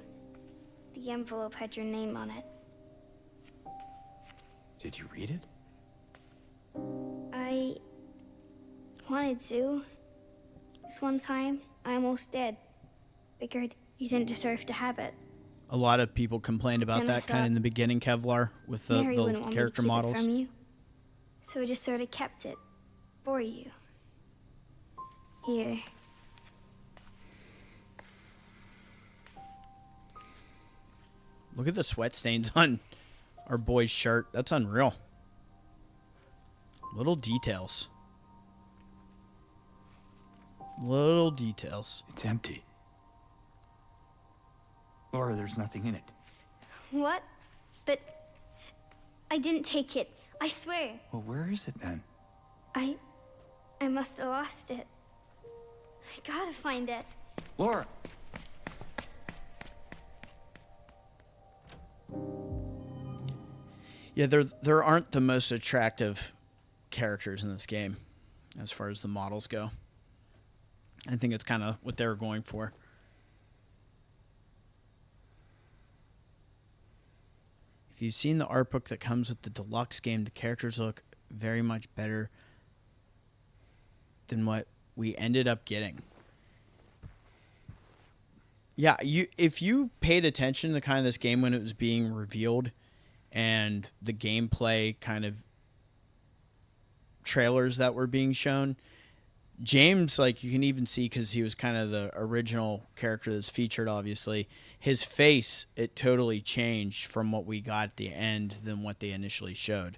The envelope had your name on it. Did you read it? I wanted to. This one time, I almost did. Figured you didn't deserve to have it. A lot of people complained about And I that kind of thought in the beginning, Kevlar, with the, Mary wouldn't want me to character keep models. it from you. So I just sort of kept it for you. Here. Look at the sweat stains on our boy's shirt. That's unreal. Little details. Little details. It's empty. Laura, there's nothing in it. What? But I didn't take it. I swear. Well, where is it then? I must have lost it. I gotta find it. Laura! Yeah, there aren't the most attractive characters in this game as far as the models go. I think it's kind of what they were going for. If you've seen the art book that comes with the deluxe game, the characters look very much better than what we ended up getting. Yeah, if you paid attention to kind of this game when it was being revealed and the gameplay kind of trailers that were being shown, James, like, you can even see, because he was kind of the original character that's featured, obviously, his face, it totally changed from what we got at the end than what they initially showed.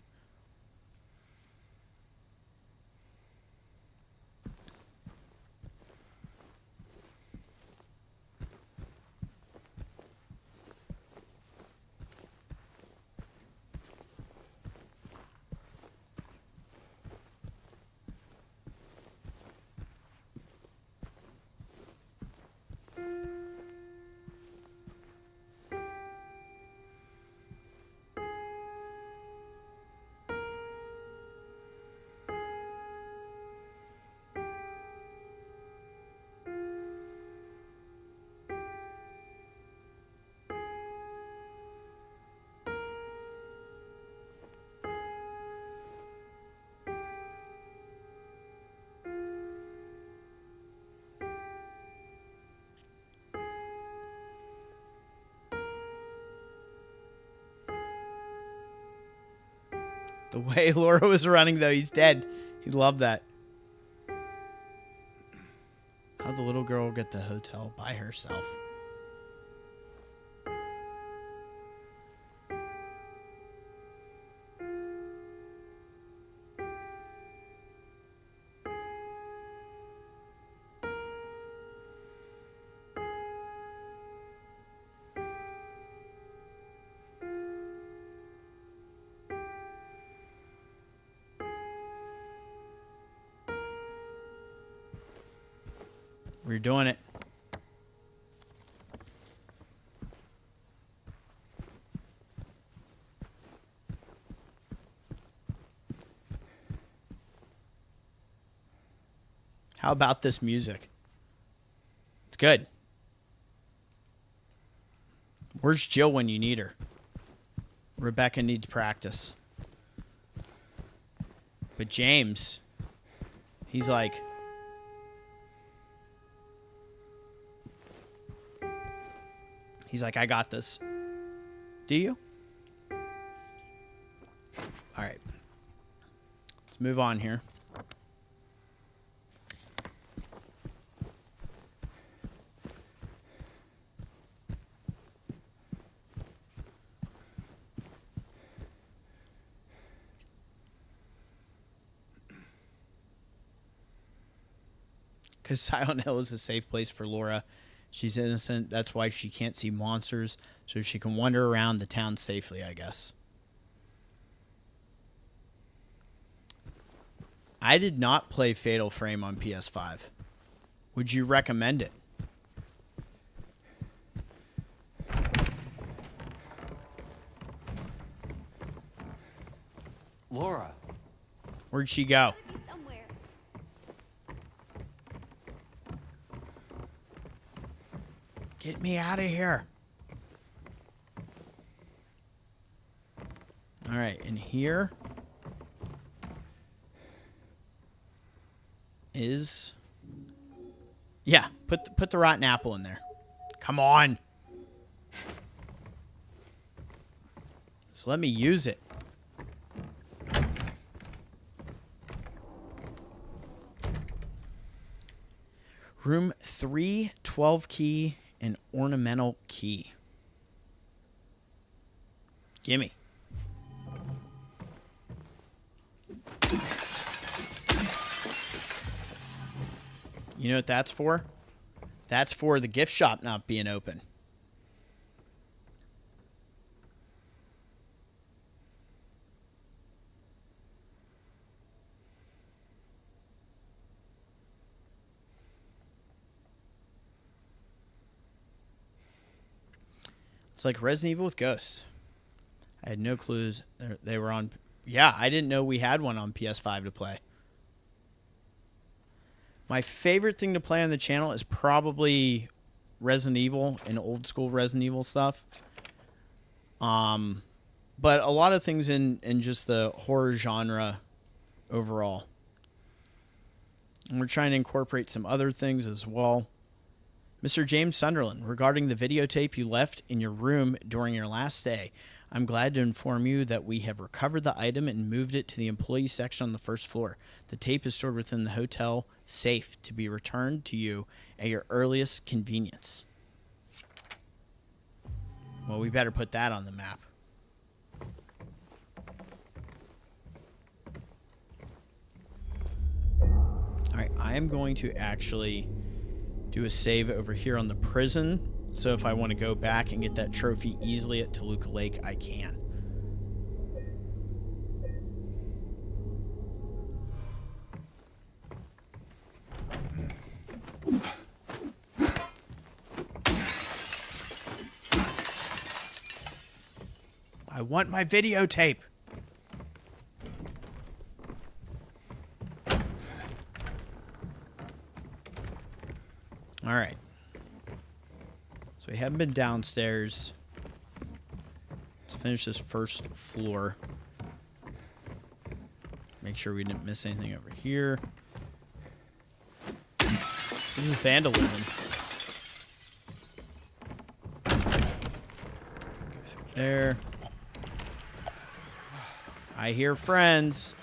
The way Laura was running, though, he's dead. He loved that. How'd the little girl get the hotel by herself? We're doing it. How about this music? It's good. Where's Jill when you need her? Rebecca needs practice. But James, he's like... He's like, I got this. Do you? All right. Let's move on here. Because Silent Hill is a safe place for Laura. She's innocent. That's why she can't see monsters, so she can wander around the town safely, I guess. I did not play Fatal Frame on PS5. Would you recommend it? Laura. Where'd she go? Somewhere. Get me out of here. All right, and here is... Yeah, put the rotten apple in there. Come on. So let me use it. Room 3, 12 key, and ornamental key. Gimme. You know what that's for? That's for the gift shop not being open. It's like Resident Evil with ghosts. I had no clues they were on. Yeah, I didn't know we had one on PS5 to play. My favorite thing to play on the channel is probably Resident Evil and old school Resident Evil stuff. But a lot of things in just the horror genre overall. And we're trying to incorporate some other things as well. Mr. James Sunderland, regarding the videotape you left in your room during your last stay, I'm glad to inform you that we have recovered the item and moved it to the employee section on the first floor. The tape is stored within the hotel safe to be returned to you at your earliest convenience. Well, we better put that on the map. All right, I am going to actually do a save over here on the prison. So if I want to go back and get that trophy easily at Toluca Lake, I can. I want my videotape. All right. So we haven't been downstairs. Let's finish this first floor. Make sure we didn't miss anything over here. This is vandalism. Go through there. I hear friends.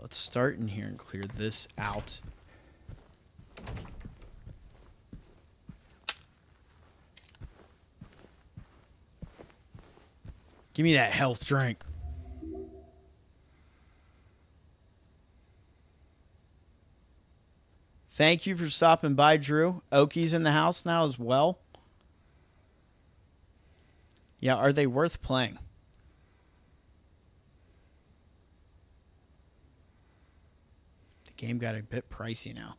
Let's start in here and clear this out. Give me that health drink. Thank you for stopping by, Drew. Oki's in the house now as well. Yeah, are they worth playing? Game got a bit pricey now.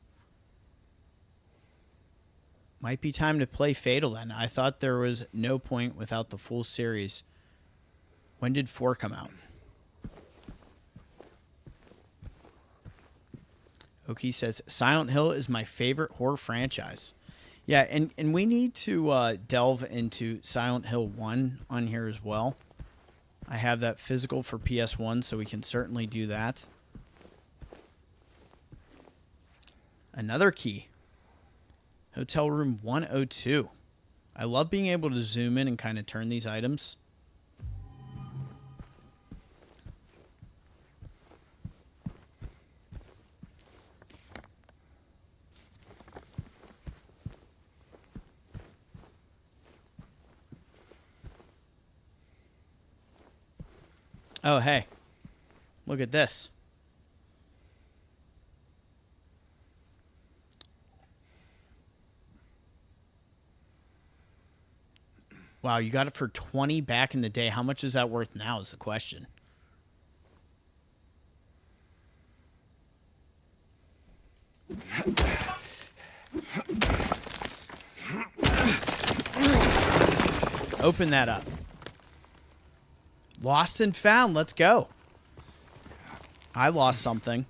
Might be time to play Fatal then. I thought there was no point without the full series. When did 4 come out? Oki says, Silent Hill is my favorite horror franchise. Yeah, and we need to delve into Silent Hill 1 on here as well. I have that physical for PS1, so we can certainly do that. Another key. Hotel room 102. I love being able to zoom in and kind of turn these items. Oh, hey. Look at this. Wow, you got it for 20 back in the day. How much is that worth now is the question. Open that up. Lost and found. Let's go. I lost something.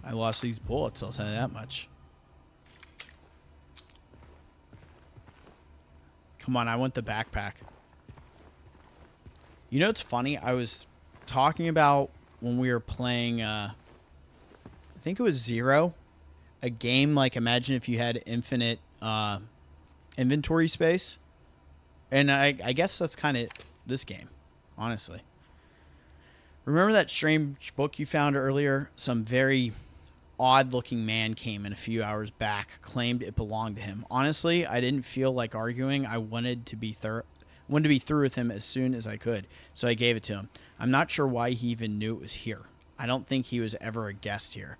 I lost these bullets, I'll tell you that much. Come on, I want the backpack. You know what's funny? I was talking about when we were playing, I think it was Zero. A game like, imagine if you had infinite inventory space. And I guess that's kind of this game, honestly. Remember that strange book you found earlier? Some very odd-looking man came in a few hours back, claimed it belonged to him. Honestly, I didn't feel like arguing. I wanted to be through with him as soon as I could, so I gave it to him. I'm not sure why he even knew it was here. I don't think he was ever a guest here.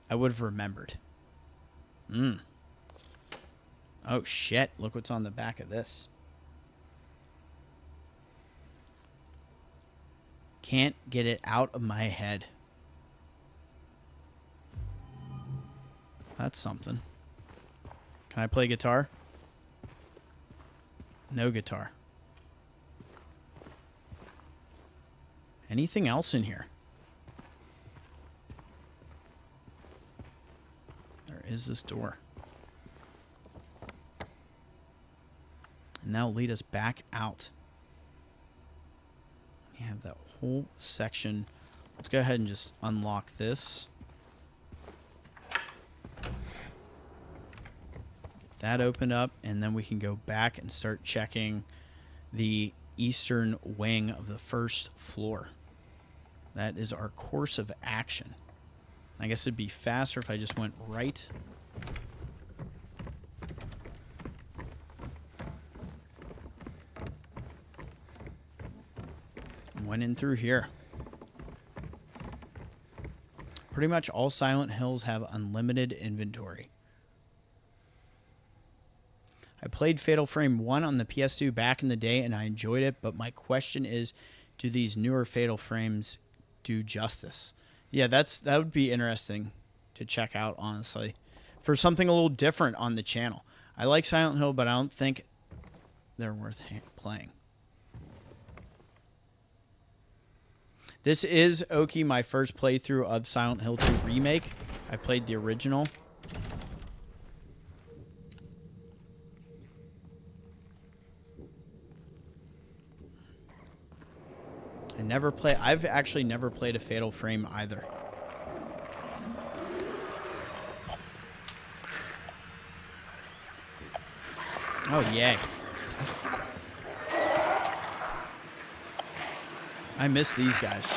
I would have remembered. Oh, shit. Look what's on the back of this. Can't get it out of my head. That's something. Can I play guitar? No guitar. Anything else in here? There is this door. And that'll lead us back out. We have that whole section. Let's go ahead and just unlock this. Get that opened up, and then we can go back and start checking the eastern wing of the first floor. That is our course of action. I guess it'd be faster if I just went right. Went in through here. Pretty much all Silent Hills have unlimited inventory. I played Fatal Frame 1 on the PS2 back in the day and I enjoyed it, but my question is, do these newer Fatal Frames do justice? Yeah, that would be interesting to check out, honestly, for something a little different on the channel. I like Silent Hill, but I don't think they're worth playing. This is, Oki, my first playthrough of Silent Hill 2 Remake. I played the original. I've actually never played a Fatal Frame either. Oh, yay. I miss these guys.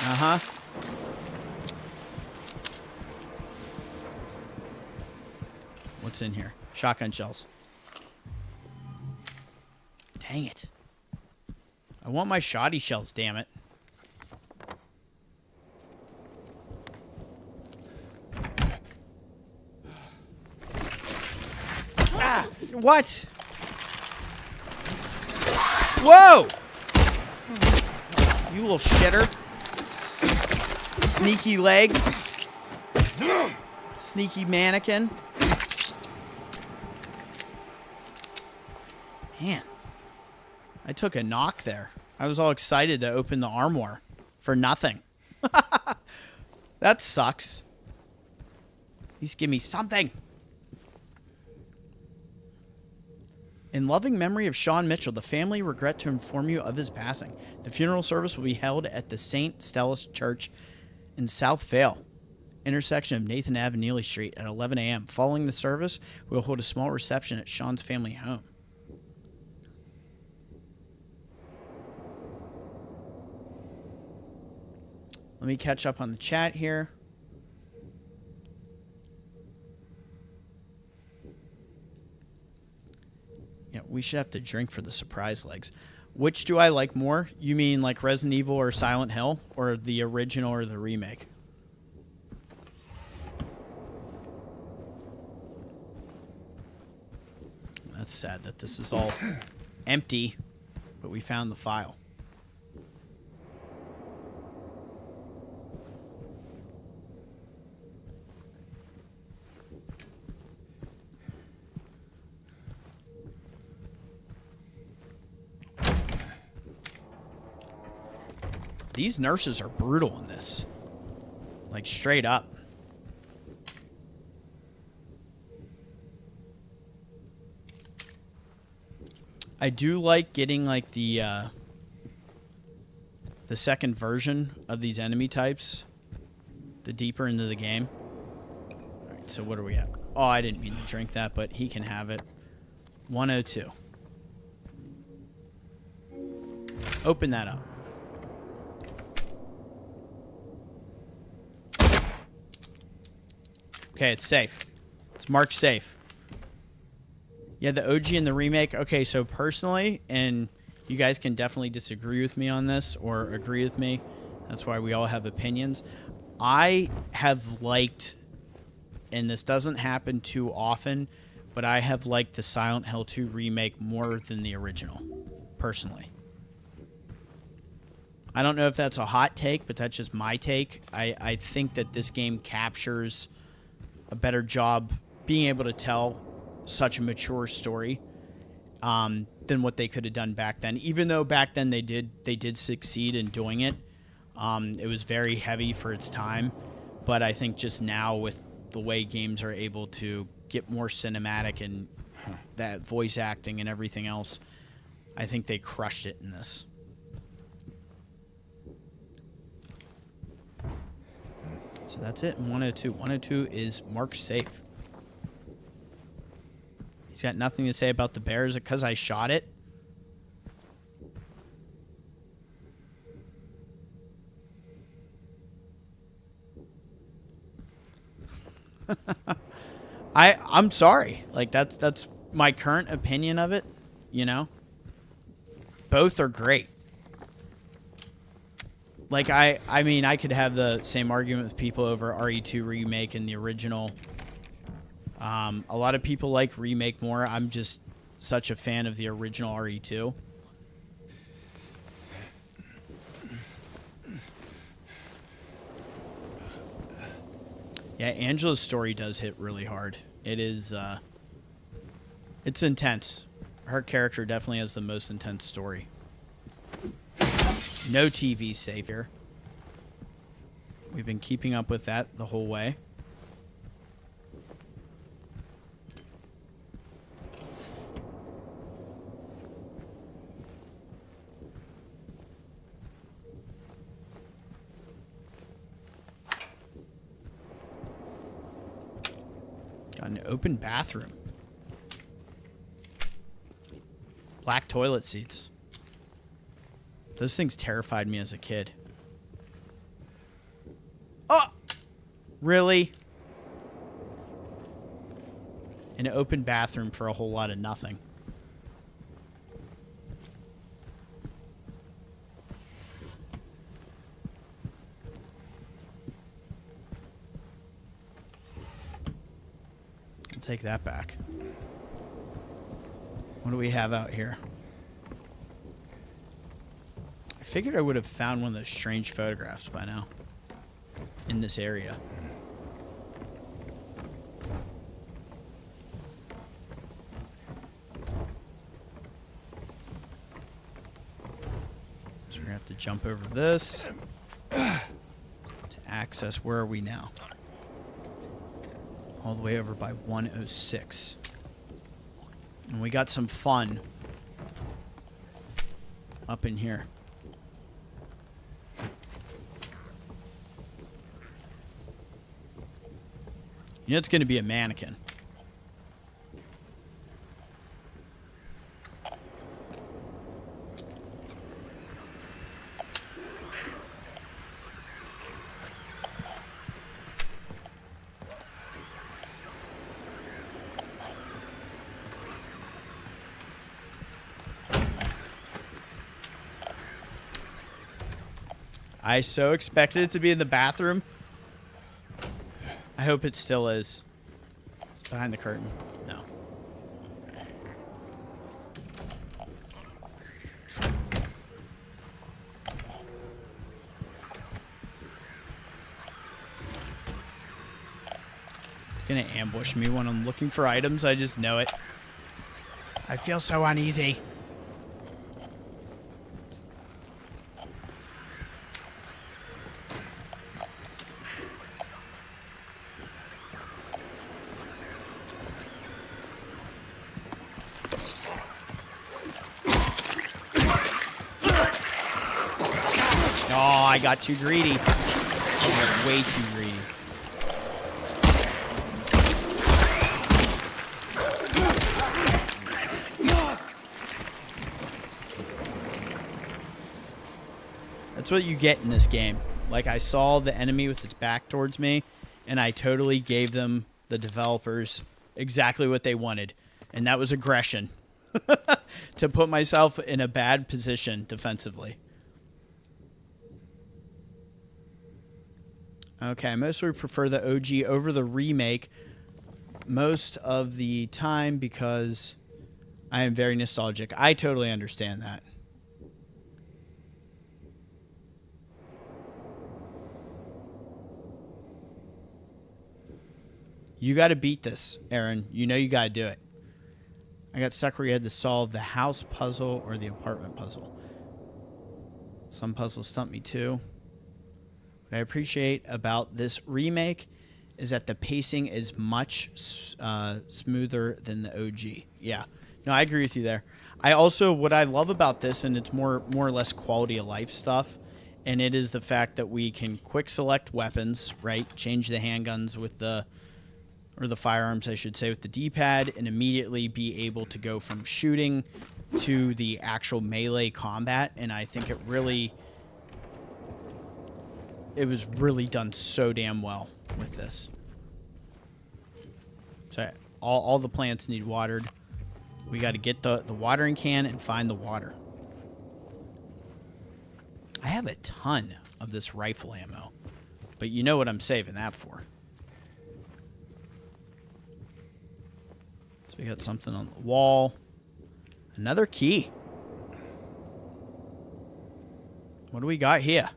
Uh-huh. What's in here? Shotgun shells. Dang it. I want my shoddy shells, damn it. Ah! What? Whoa! You little shitter. Sneaky legs. Sneaky mannequin. Man, I took a knock there. I was all excited to open the armoire for nothing. That sucks. At least give me something. In loving memory of Sean Mitchell, the family regret to inform you of his passing. The funeral service will be held at the St. Stella's Church in South Vale, intersection of Nathan Ave and Neely Street at 11 a.m. Following the service, we will hold a small reception at Sean's family home. Let me catch up on the chat here. Yeah, we should have to drink for the surprise legs. Which do I like more? You mean like Resident Evil or Silent Hill? Or the original or the remake? That's sad that this is all empty, but we found the file. These nurses are brutal in this. Like, straight up. I do like getting, like, the second version of these enemy types. The deeper into the game. Alright, so what are we at? Oh, I didn't mean to drink that, but he can have it. 102. Open that up. Okay, it's safe. It's marked safe. Yeah, the OG and the remake. Okay, so personally, and you guys can definitely disagree with me on this or agree with me. That's why we all have opinions. I have liked, and this doesn't happen too often, but I have liked the Silent Hill 2 remake more than the original, personally. I don't know if that's a hot take, but that's just my take. I think that this game captures a better job being able to tell such a mature story than what they could have done back then. Even though back then they did succeed in doing it. It was very heavy for its time, but I think just now with the way games are able to get more cinematic and that voice acting and everything else, I think they crushed it in this. So that's it in 102. 102 is marked safe. He's got nothing to say about the bear. Is it because I shot it? I'm sorry. Like that's my current opinion of it, you know? Both are great. Like I mean, I could have the same argument with people over RE2 Remake and the original. A lot of people like Remake more. I'm just such a fan of the original RE2. Yeah, Angela's story does hit really hard. It is, it's intense. Her character definitely has the most intense story. No TV safe here. We've been keeping up with that the whole way. Got an open bathroom. Black toilet seats. Those things terrified me as a kid. Oh! Really? An open bathroom for a whole lot of nothing. I'll take that back. What do we have out here? I figured I would have found one of those strange photographs by now in this area. So we're gonna have to jump over this to access. Where are we now? All the way over by 106. And we got some fun up in here. You know it's going to be a mannequin. I so expected it to be in the bathroom. I hope it still is. It's behind the curtain. No. It's gonna ambush me when I'm looking for items. I just know it. I feel so uneasy. I got too greedy. I got way too greedy. That's what you get in this game. Like, I saw the enemy with its back towards me, and I totally gave them, the developers, exactly what they wanted. And that was aggression. To put myself in a bad position defensively. Okay, I mostly prefer the OG over the remake. most of the time because I am very nostalgic. I totally understand that. You got to beat this, Aaron. You know you got to do it. I got stuck where you had to solve the house puzzle or the apartment puzzle. Some puzzles stump me too. What I appreciate about this remake is that the pacing is much smoother than the OG. Yeah. No, I agree with you there. I also, what I love about this, and it's more or less quality of life stuff, and it is the fact that we can quick select weapons, right? Change the handguns with the, or the firearms, I should say, with the D-pad, and immediately be able to go from shooting to the actual melee combat. And I think it was really done so damn well with this. So all the plants need watered. We got to get the watering can and find the water. I have a ton of this rifle ammo, but you know what I'm saving that for. So we got something on the wall. Another key. What do we got here?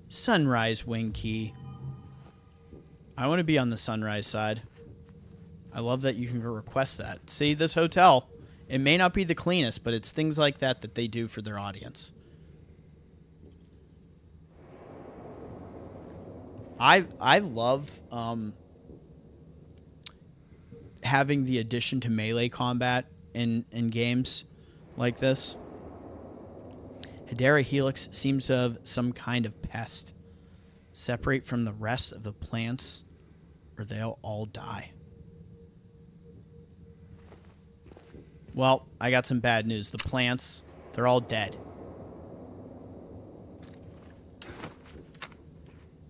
Sunrise wing key. I want to be on the sunrise side. I love that you can request that. See, this hotel, it may not be the cleanest, but it's things like that that they do for their audience. I love having the addition to melee combat in games like this. Hedera Helix seems to have some kind of pest. Separate from the rest of the plants or they'll all die. Well, I got some bad news. The plants, they're all dead.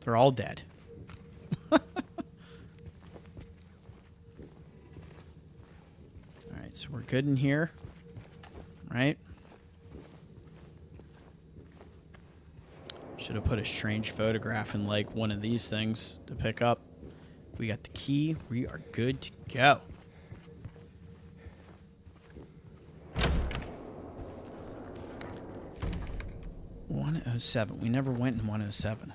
They're all dead. Alright, so we're good in here. Right? Should have put a strange photograph in like one of these things to pick up. We got the key. We are good to go. .107. We never went in 107.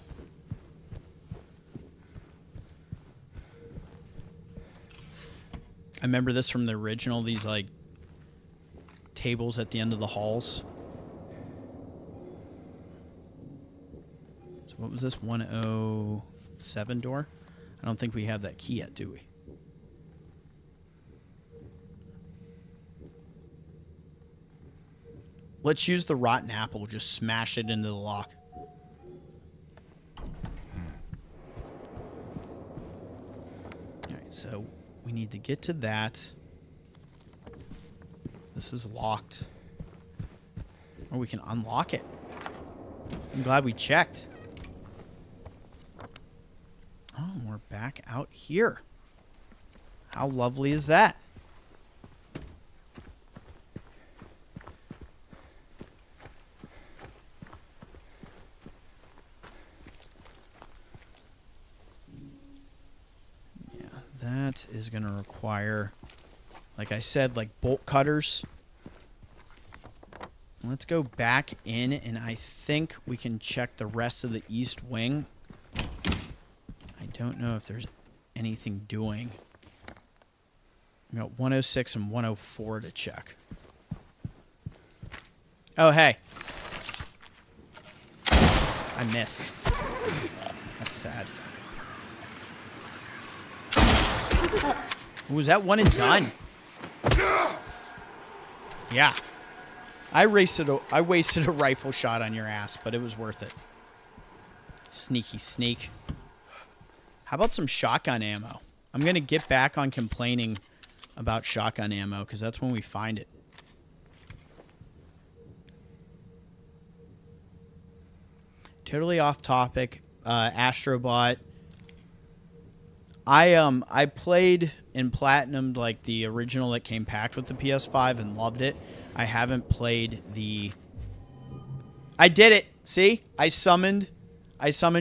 I remember this from the original. These like tables at the end of the halls. So what was this 107 door? I don't think we have that key yet, do we? Let's use the rotten apple. Just smash it into the lock. Alright, so we need to get to that. This is locked. Or we can unlock it. I'm glad we checked. Oh, we're back out here. How lovely is that? Yeah, that is going to require, like I said, like bolt cutters. Let's go back in, and I think we can check the rest of the east wing. I don't know if there's anything doing. We got 106 and 104 to check. Oh, hey. I missed. That's sad. Was that one and done? Yeah. I wasted a rifle shot on your ass, but it was worth it. Sneaky sneak. How about some shotgun ammo? I'm going to get back on complaining about shotgun ammo, because that's when we find it. Totally off topic. Astrobot. I played in Platinum like the original that came packed with the PS5 and loved it. I haven't played the... I did it! See? I summoned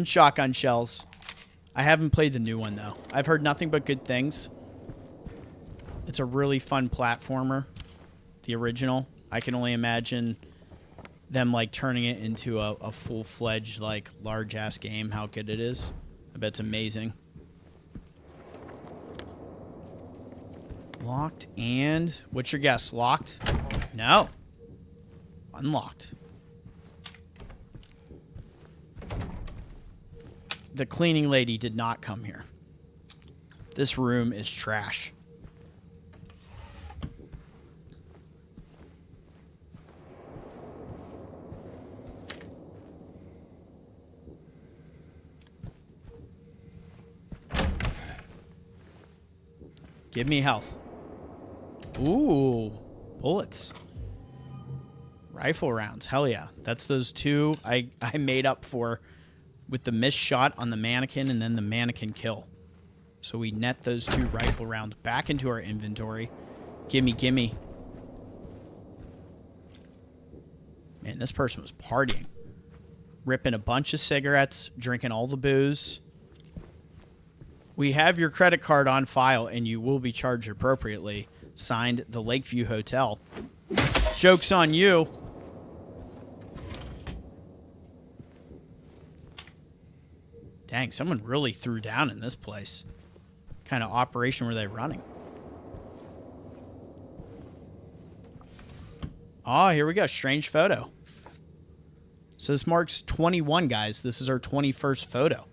shotgun shells. I haven't played the new one, though. I've heard nothing but good things. It's a really fun platformer. The original. I can only imagine them, like, turning it into a full-fledged, like, large-ass game, how good it is. I bet it's amazing. Locked and... What's your guess? Locked? No. Unlocked. The cleaning lady did not come here. This room is trash. Give me health. Ooh, bullets. Rifle rounds. Hell yeah. That's those two I made up for with the missed shot on the mannequin and then the mannequin kill. So we net those 2 rifle rounds back into our inventory. Gimme, gimme. Man, this person was partying. Ripping a bunch of cigarettes, drinking all the booze. We have your credit card on file and you will be charged appropriately. Signed, the Lakeview Hotel. Joke's on you. Dang, someone really threw down in this place. What kind of operation were they running? Oh, here we go. Strange photo. So this marks 21, guys. This is our 21st photo.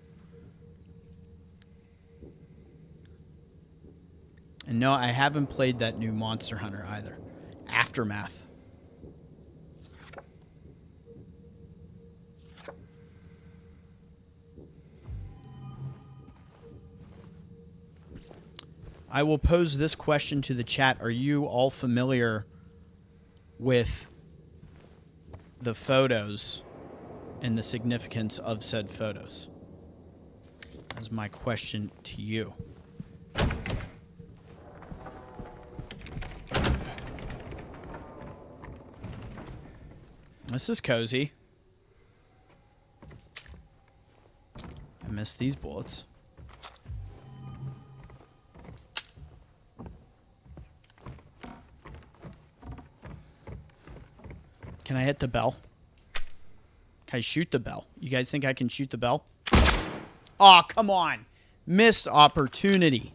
And no, I haven't played that new Monster Hunter either. Aftermath. I will pose this question to the chat. Are you all familiar with the photos and the significance of said photos? That's my question to you. This is cozy. I missed these bullets. Can I hit the bell? Can I shoot the bell? You guys think I can shoot the bell? Aw, oh, come on. Missed opportunity.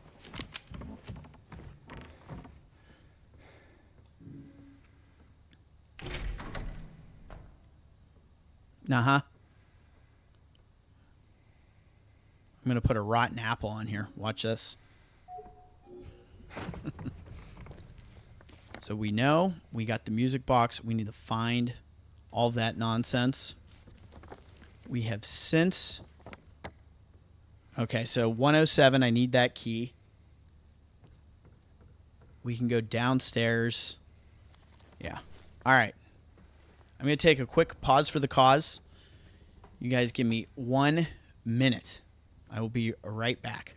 Uh-huh. I'm going to put a rotten apple on here. Watch this. So we know we got the music box. We need to find all of that nonsense. We have since... Okay, so 107, I need that key. We can go downstairs. Yeah. All right. I'm going to take a quick pause for the cause. You guys give me 1 minute. I will be right back.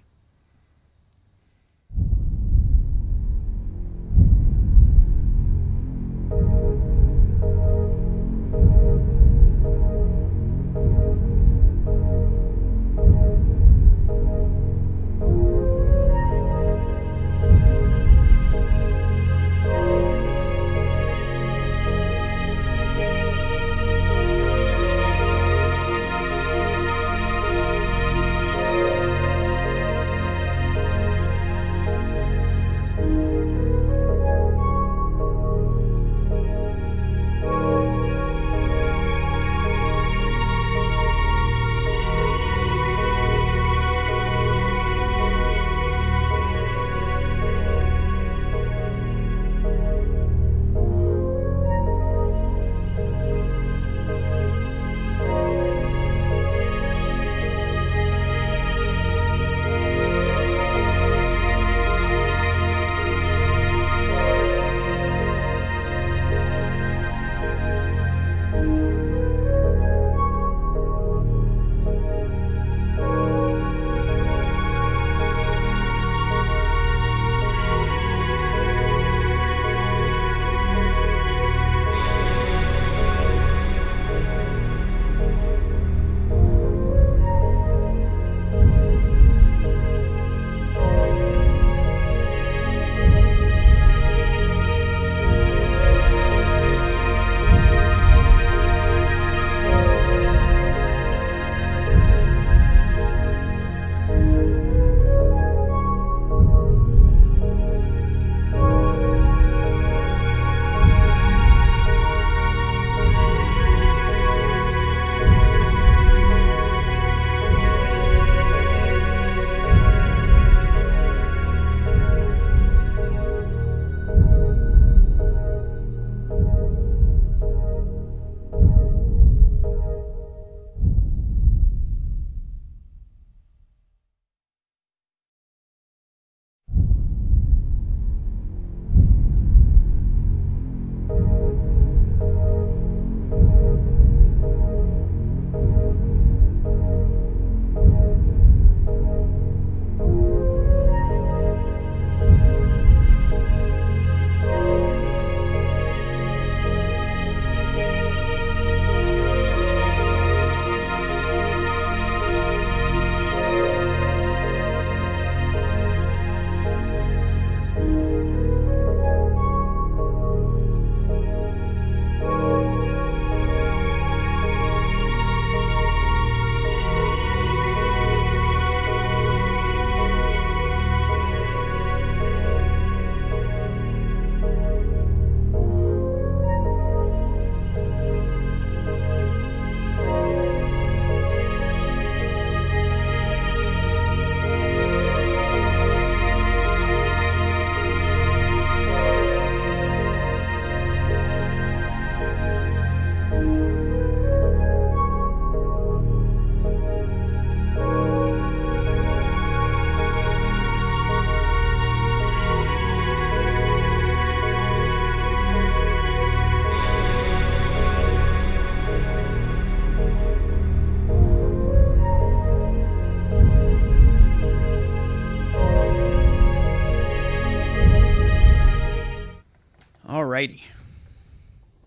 Alrighty.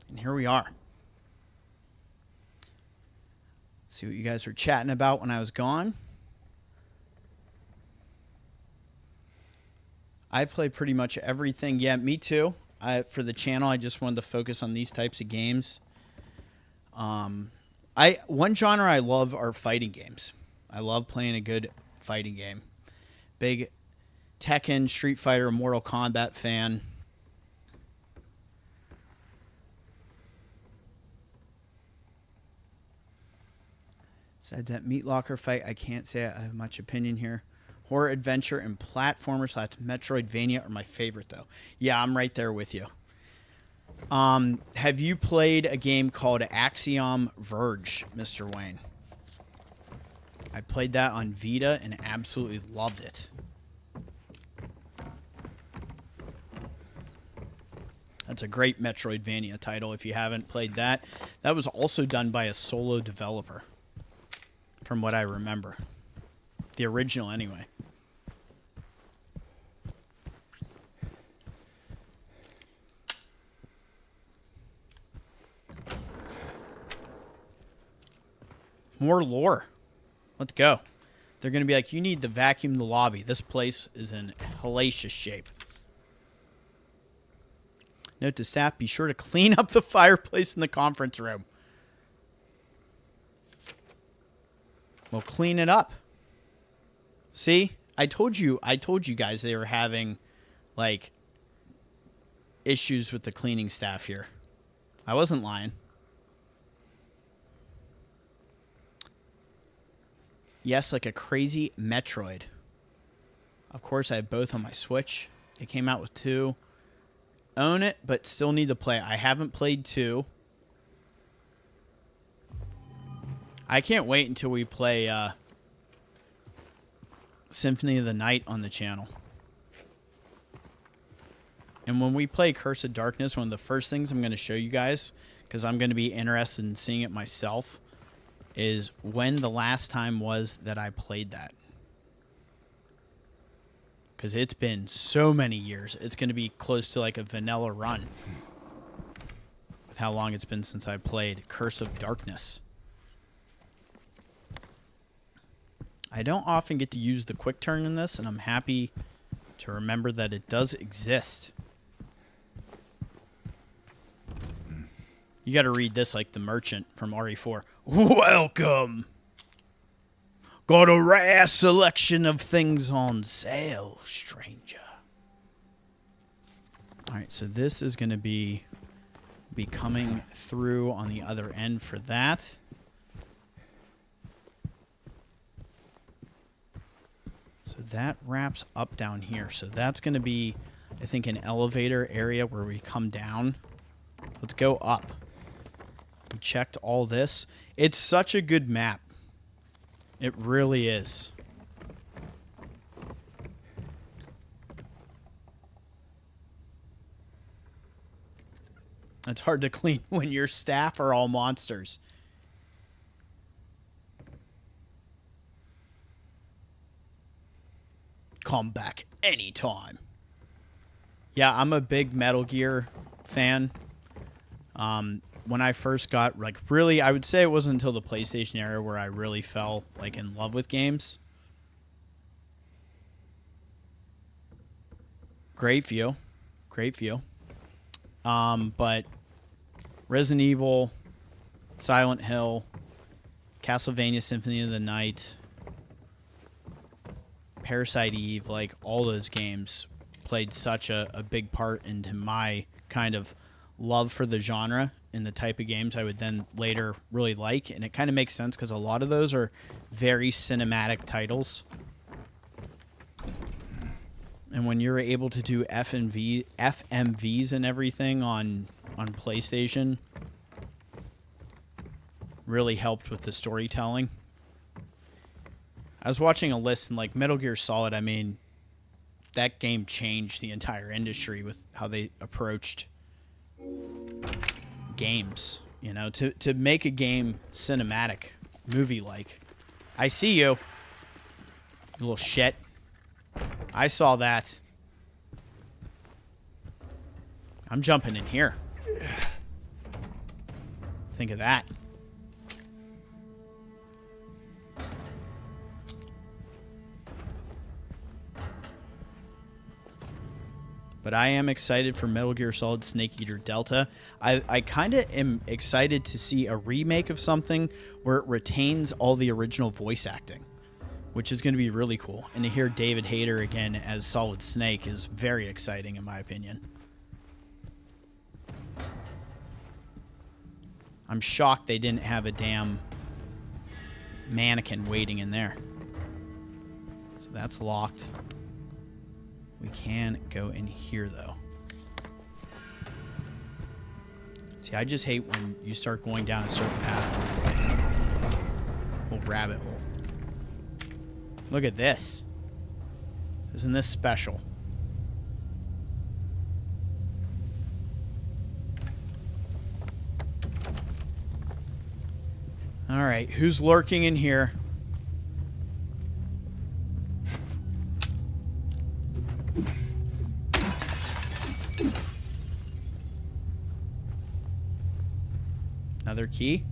And here we are. See what you guys were chatting about when I was gone. I play pretty much everything. Yeah, me too. For the channel, I just wanted to focus on these types of games. One genre I love are fighting games. I love playing a good fighting game. Big Tekken, Street Fighter, Mortal Kombat fan. Besides that Meat Locker fight, I can't say I have much opinion here. Horror, adventure, and platformer / Metroidvania are my favorite, though. Yeah, I'm right there with you. Have you played a game called Axiom Verge, Mr. Wayne? I played that on Vita and absolutely loved it. That's a great Metroidvania title if you haven't played that. That was also done by a solo developer, from what I remember. The original, anyway. More lore. Let's go. They're going to be like, you need to vacuum the lobby. This place is in hellacious shape. Note to staff, be sure to clean up the fireplace in the conference room. Well, clean it up. See? I told you guys they were having, like, issues with the cleaning staff here. I wasn't lying. Yes, like a crazy Metroid. Of course, I have both on my Switch. It came out with 2. Own it, but still need to play. I haven't played 2. I can't wait until we play Symphony of the Night on the channel. And when we play Curse of Darkness, one of the first things I'm going to show you guys, because I'm going to be interested in seeing it myself, is when the last time was that I played that. Because it's been so many years. It's going to be close to like a vanilla run with how long it's been since I played Curse of Darkness. I don't often get to use the quick turn in this, and I'm happy to remember that it does exist. You got to read this like the merchant from RE4. Welcome. Got a rare selection of things on sale, stranger. All right, so this is going to be coming through on the other end for that. So that wraps up down here. So that's going to be, I think, an elevator area where we come down. Let's go up. We checked all this. It's such a good map. It really is. It's hard to clean when your staff are all monsters. Come back anytime. Yeah, I'm a big Metal Gear fan. When I first got, like, really, I would say it wasn't until the PlayStation era where I really fell, like, in love with games. Great view. Great view. But Resident Evil, Silent Hill, Castlevania Symphony of the Night, Parasite Eve, like, all those games played such a big part into my kind of love for the genre and the type of games I would then later really like. And it kind of makes sense because a lot of those are very cinematic titles. And when you're able to do FMVs and everything on PlayStation, really helped with the storytelling. I was watching a list, and like Metal Gear Solid, I mean, that game changed the entire industry with how they approached games. You know, to make a game cinematic, movie-like. I see you, you little shit. I saw that. I'm jumping in here. Think of that. But I am excited for Metal Gear Solid Snake Eater Delta. I kind of am excited to see a remake of something where it retains all the original voice acting, which is going to be really cool. And to hear David Hayter again as Solid Snake is very exciting, in my opinion. I'm shocked they didn't have a damn mannequin waiting in there. So that's locked. We can go in here, though. See, I just hate when you start going down a certain path and it's like a whole rabbit hole. Look at this. Isn't this special? All right, who's lurking in here? Another key.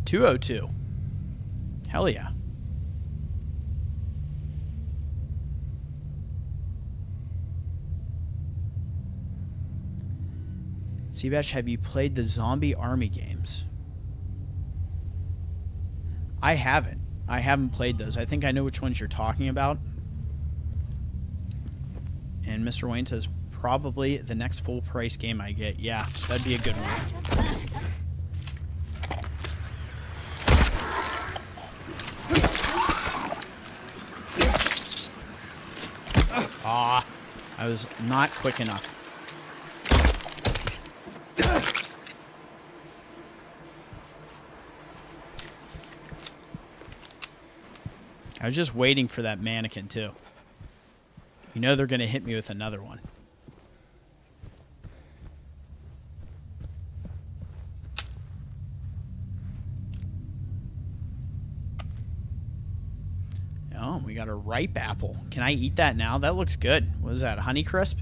202. Hell yeah. Seabash, have you played the Zombie Army games? I haven't. I haven't played those. I think I know which ones you're talking about. And Mr. Wayne says, probably the next full price game I get. Yeah, that'd be a good one. Ah, I was not quick enough. I was just waiting for that mannequin, too. You know they're going to hit me with another one. Oh, we got a ripe apple. Can I eat that now? That looks good. What is that, Honeycrisp?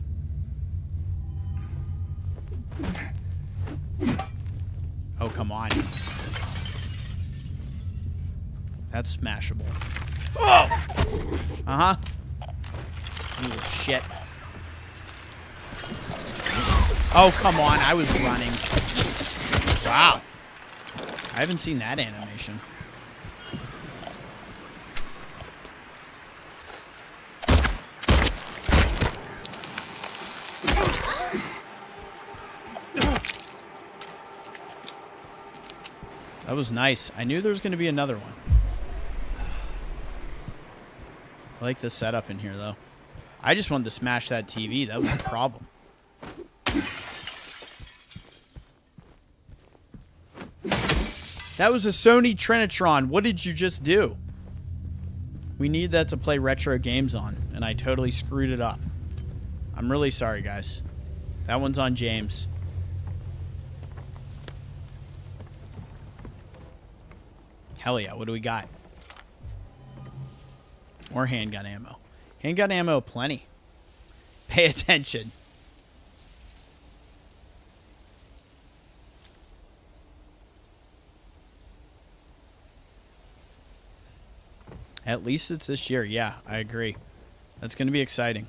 Oh, come on. That's smashable. Oh! Uh-huh. Oh, shit. Oh, come on. I was running. Wow. I haven't seen that animation. That was nice. I knew there was going to be another one. I like the setup in here, though. I just wanted to smash that TV. That was the problem. That was a Sony Trinitron. What did you just do? We need that to play retro games on, and I totally screwed it up. I'm really sorry, guys. That one's on James. Hell yeah, what do we got? More handgun ammo. Handgun ammo, plenty. Pay attention. At least it's this year. Yeah, I agree. That's going to be exciting.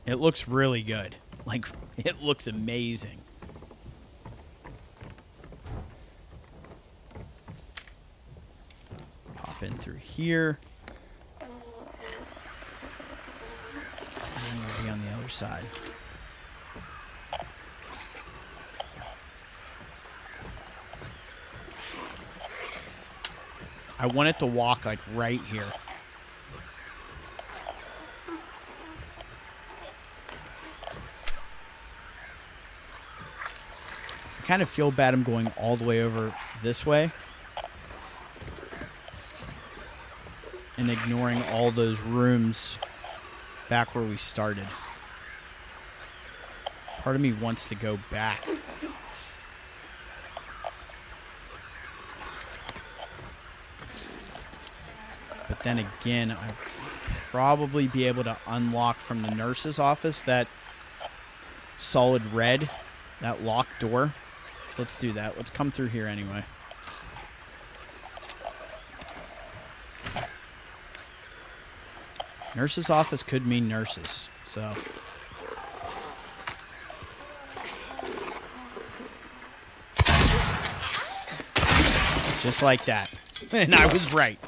It looks really good. Like, it looks amazing. Pop in through here. And then we'll be on the other side. I want it to walk like right here. I kind of feel bad I'm going all the way over this way and ignoring all those rooms back where we started. Part of me wants to go back. But then again, I'll probably be able to unlock from the nurse's office that solid red. That locked door. So let's do that. Let's come through here anyway. Nurse's office could mean nurses, so. Just like that. And I was right.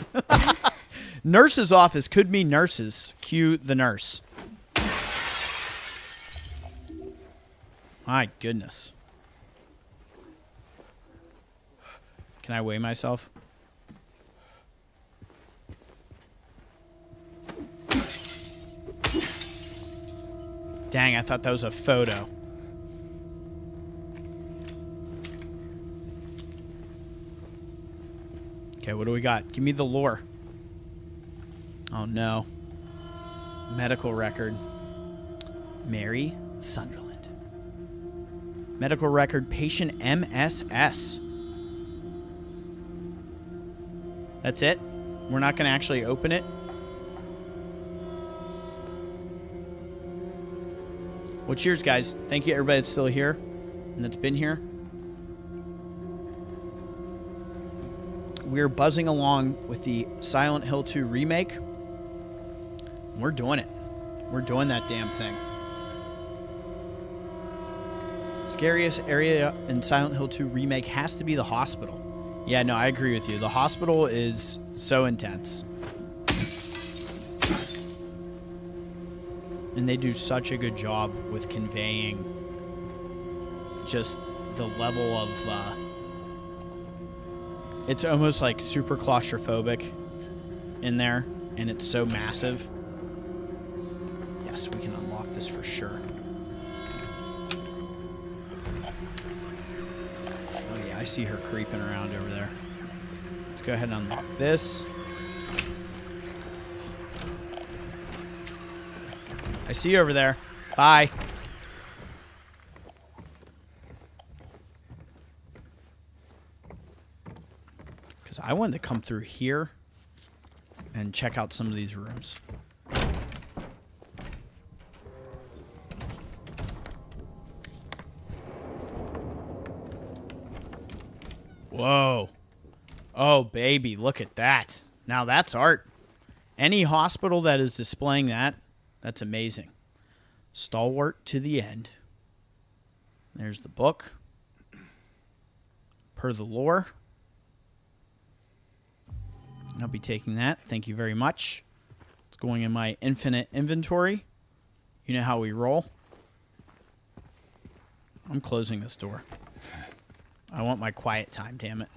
Nurse's office could mean nurses. Cue the nurse. My goodness. Can I weigh myself? Dang, I thought that was a photo. Okay, what do we got? Give me the lore. Oh, no. Medical record. Mary Sunderland. Medical record, patient MSS. That's it? We're not going to actually open it? Well, cheers, guys. Thank you, everybody that's still here and that's been here. We're buzzing along with the Silent Hill 2 remake. We're doing it. We're doing that damn thing. Scariest area in Silent Hill 2 remake has to be the hospital. Yeah, no, I agree with you. The hospital is so intense. And they do such a good job with conveying just the level of... it's almost like super claustrophobic in there, and it's so massive. Yes, we can unlock this for sure. Oh yeah, I see her creeping around over there. Let's go ahead and unlock this. I see you over there. Bye. Because I wanted to come through here and check out some of these rooms. Whoa. Oh, baby, look at that. Now that's art. Any hospital that is displaying that, that's amazing. Stalwart to the end. There's the book. Per the lore. I'll be taking that. Thank you very much. It's going in my infinite inventory. You know how we roll. I'm closing this door. I want my quiet time, damn it.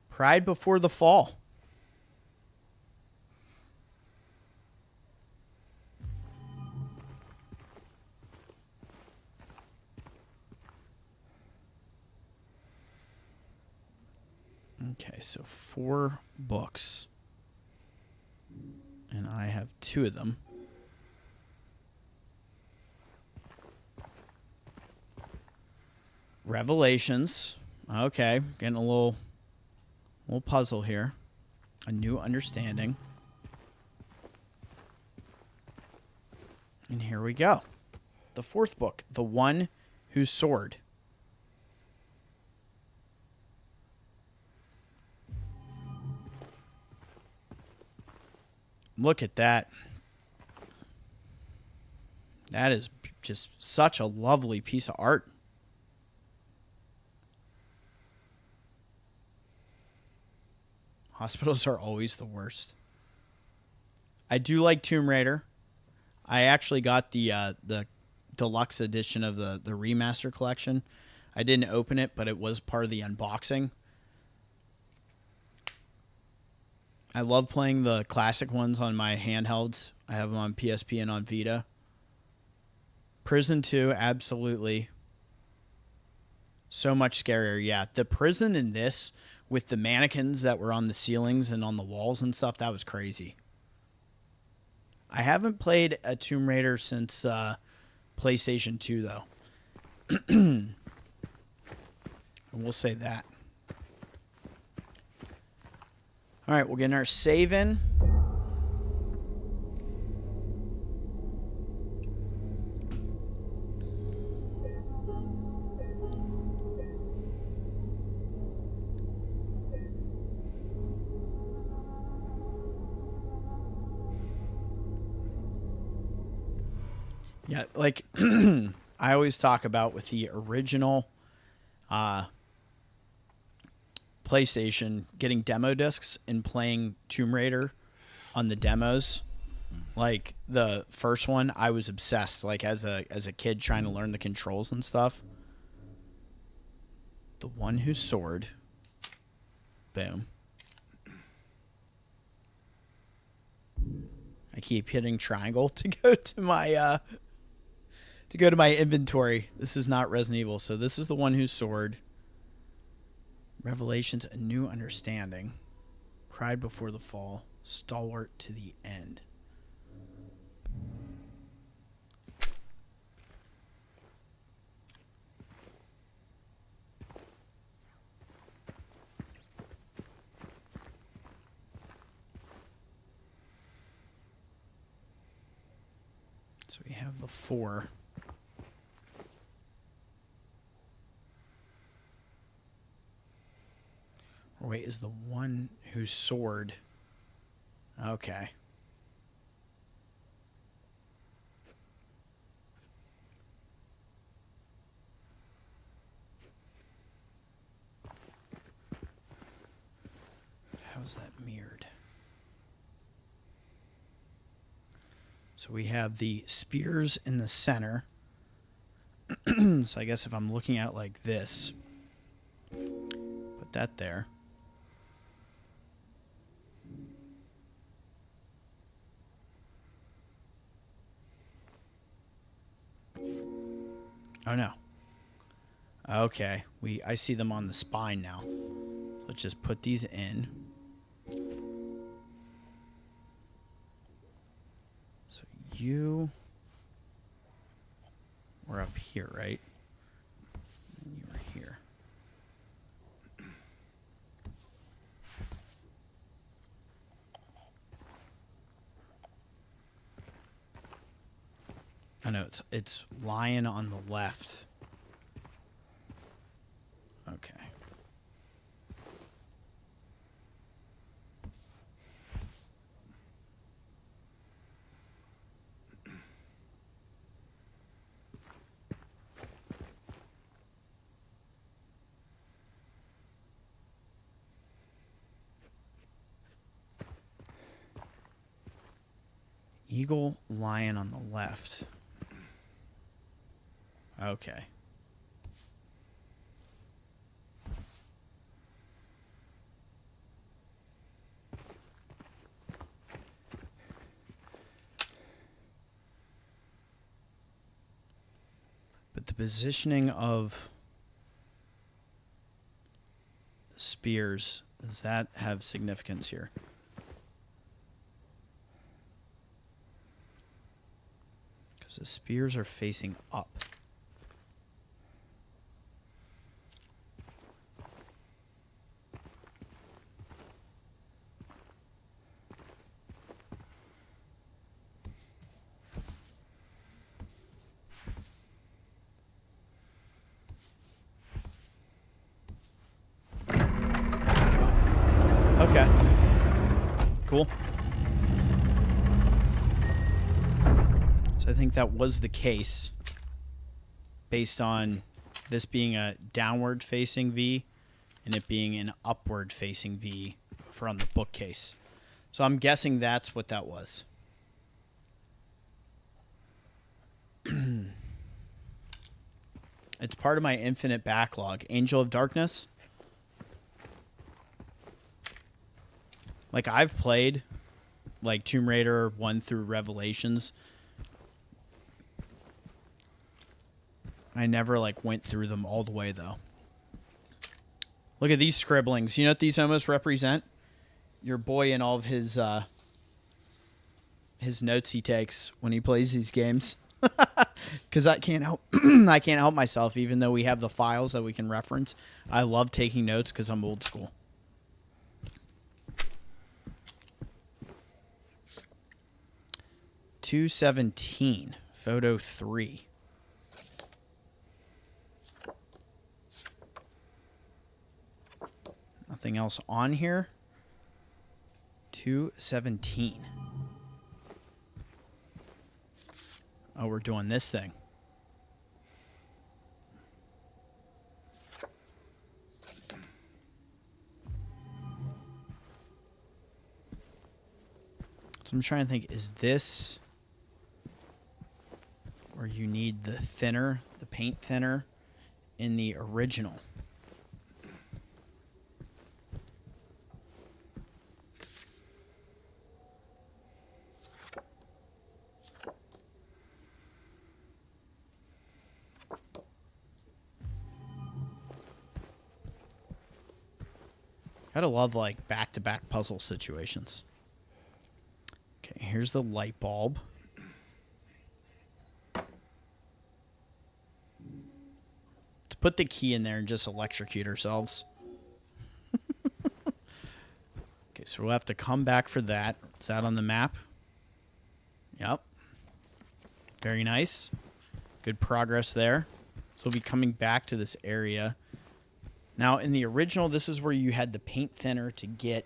Pride before the fall. Okay, so 4 books. And I have 2 of them. Revelations. Okay, getting a little puzzle here. A new understanding. And here we go. The 4th book, The One Whose Sword. Look at that. That is just such a lovely piece of art. Hospitals are always the worst. I do like Tomb Raider. I actually got the deluxe edition of the remaster collection. I didn't open it, but it was part of the unboxing. I love playing the classic ones on my handhelds. I have them on PSP and on Vita. Prison 2, absolutely. So much scarier. Yeah, the prison in this with the mannequins that were on the ceilings and on the walls and stuff, that was crazy. I haven't played a Tomb Raider since PlayStation 2, though. I will say that. All right, we'll get our save in. Yeah, like I always talk about with the original PlayStation, getting demo discs and playing Tomb Raider on the demos. Like the first one, I was obsessed. Like as a kid trying to learn the controls and stuff. The One Who Soared. Boom. I keep hitting triangle to go to my inventory. This is not Resident Evil, so this is The One Who Soared. Revelations: A New Understanding. Pride Before the Fall. Stalwart to the End. So we have the 4. Or wait, is the One Who Soared? Okay. How's that mirrored? So we have the spears in the center. So I guess if I'm looking at it like this, put that there. Oh no. Okay, I see them on the spine now. So let's just put these in. So you were up here, right? And you were here. I know it's lion on the left. Okay. Eagle, lion on the left. Okay. But the positioning of the spears, does that have significance here? Because the spears are facing up. Okay. Cool. So I think that was the case based on this being a downward facing V and it being an upward facing V from the bookcase. So I'm guessing that's what that was. It's part of my infinite backlog. Angel of Darkness. Like, I've played, like, Tomb Raider 1 through Revelations. I never, like, went through them all the way, though. Look at these scribblings. You know what these almost represent? Your boy and all of his notes he takes when he plays these games. Because I can't help I can't help myself, even though we have the files that we can reference. I love taking notes because I'm old school. $217, photo 3. Nothing else on here. 217. Oh, we're doing this thing. So I'm trying to think, is this where you need the thinner, the paint thinner in the original? Gotta love, like, back-to-back puzzle situations. Okay, here's the light bulb. Let's put the key in there and just electrocute ourselves. Okay, so we'll have to come back for that. Is that on the map? Yep. Very nice. Good progress there. So we'll be coming back to this area. Now, in the original, this is where you had the paint thinner to get...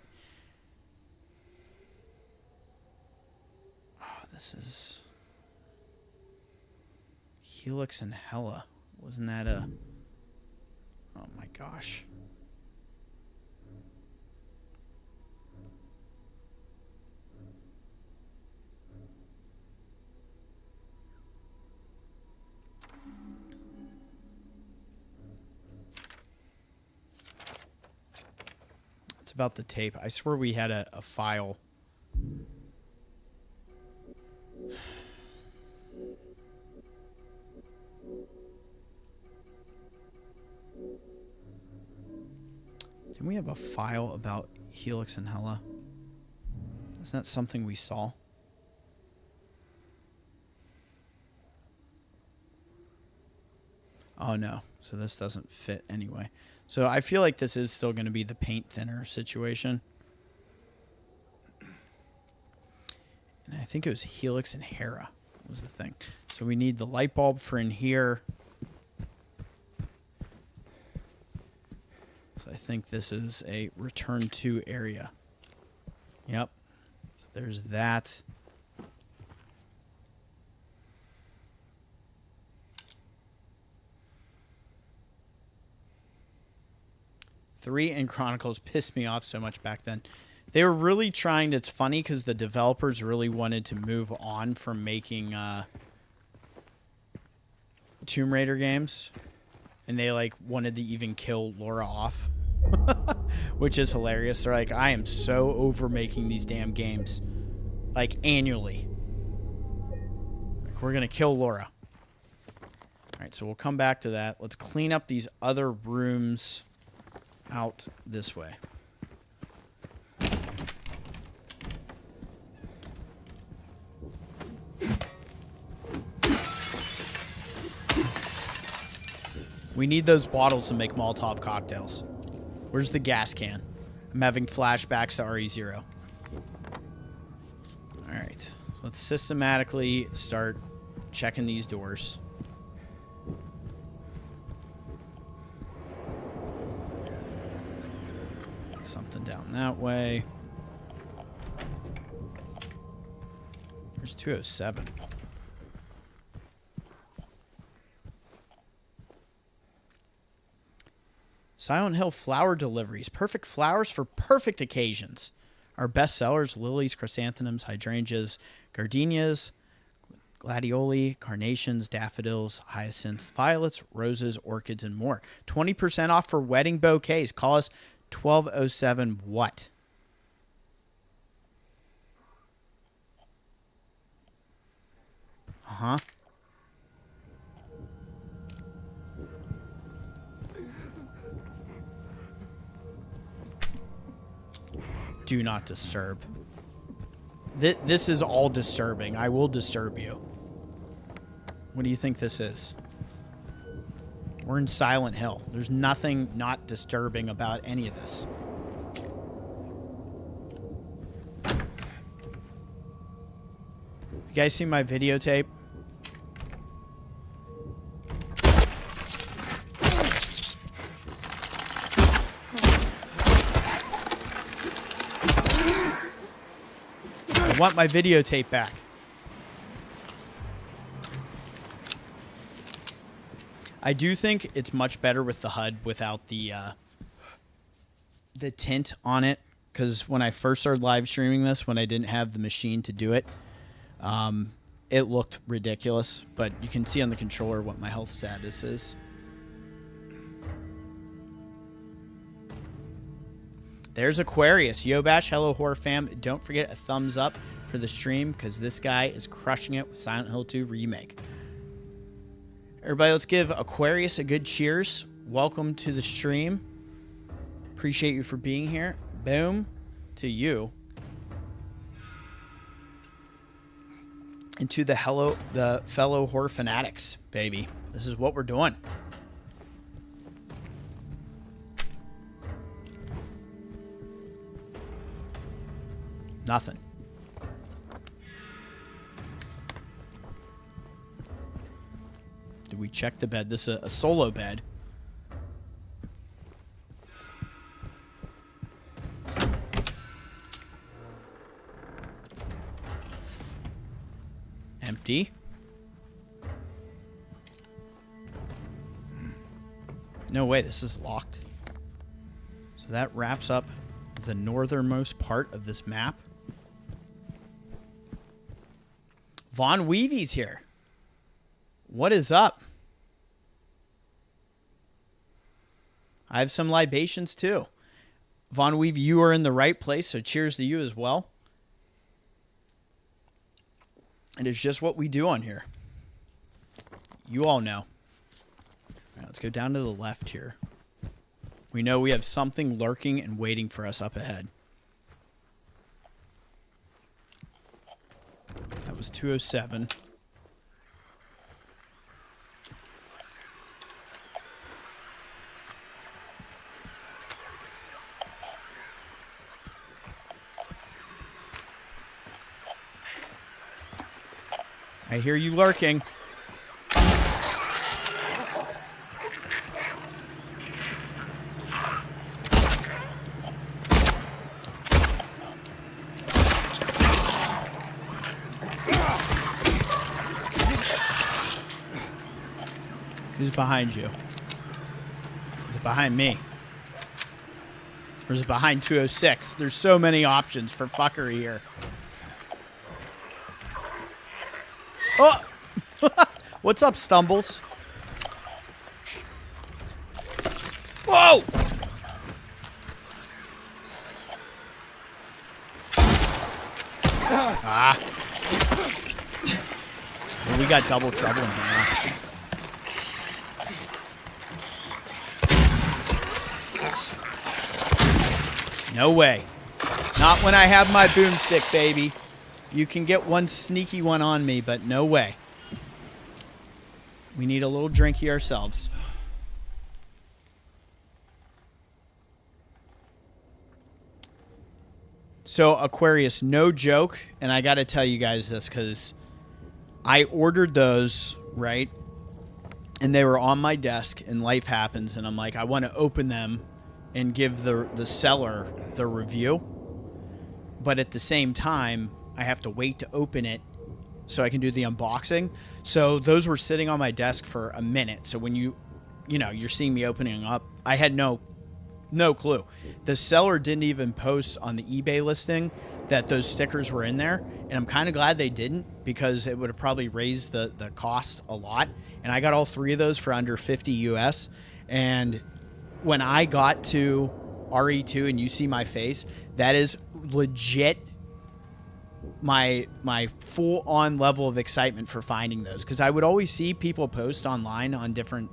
Oh, this is... Helix and Hella. Wasn't that a... Oh, my gosh. About the tape. I swear we had a file. Didn't we have a file about Helix and Hella? Isn't that something we saw? Oh no, so this doesn't fit anyway. So I feel like this is still going to be the paint thinner situation. And I think it was Helix and Hera was the thing. So we need the light bulb for in here. So I think this is a return to area. Yep. So there's that. Three and Chronicles pissed me off so much back then. They were really trying. It's funny because the developers really wanted to move on from making Tomb Raider games, and they like wanted to even kill Laura off, which is hilarious. They're like, I am so over making these damn games, like annually. Like, we're gonna kill Laura. All right, so we'll come back to that. Let's clean up these other rooms out this way. We need those bottles to make Molotov cocktails. Where's the gas can? I'm having flashbacks to RE0. Alright, so let's systematically start checking these doors. Something down that way. There's 207. Silent Hill flower deliveries. Perfect flowers for perfect occasions. Our best sellers: lilies, chrysanthemums, hydrangeas, gardenias, gladioli, carnations, daffodils, hyacinths, violets, roses, orchids, and more. 20% off for wedding bouquets. Call us 1207 what? Uh-huh. Do not disturb. This is all disturbing. I will disturb you. What do you think this is? We're in Silent Hill. There's nothing not disturbing about any of this. You guys see my videotape? I want my videotape back. I do think it's much better with the HUD without the tint on it, because when I first started live streaming this, when I didn't have the machine to do it, it looked ridiculous. But you can see on the controller what my health status is. There's Aquarius. Yo, Bash. Hello, horror fam. Don't forget a thumbs up for the stream, because this guy is crushing it with Silent Hill 2 Remake. Everybody, let's give Aquarius a good cheers. Welcome to the stream. Appreciate you for being here. Boom to you. And to the fellow horror fanatics, baby. This is what we're doing. Nothing. Did we check the bed? This is a solo bed. Empty. No way, this is locked. So that wraps up the northernmost part of this map. Von Weevy's here. What is up? I have some libations too. Von Weevy, you are in the right place, so cheers to you as well. It is just what we do on here. You all know. All right, let's go down to the left here. We know we have something lurking and waiting for us up ahead. That was 207. I hear you lurking. Who's behind you? Is it behind me? Or is it behind 206? There's so many options for fuckery here. Oh! What's up, Stumbles? Whoa! Ah. Well, we got double trouble in here. No way. Not when I have my boomstick, baby. You can get one sneaky one on me, but no way. We need a little drinky ourselves. So, Aquarius, no joke, and I got to tell you guys this because I ordered those, right? And they were on my desk, and life happens, and I'm like, I want to open them and give the seller the review. But at the same time, I have to wait to open it so I can do the unboxing. So those were sitting on my desk for a minute. So when you're seeing me opening up, I had no clue. The seller didn't even post on the eBay listing that those stickers were in there. And I'm kind of glad they didn't, because it would have probably raised the cost a lot. And I got all three of those for under 50 US. And when I got to RE2 and you see my face, that is legit my full-on level of excitement for finding those, because I would always see people post online on different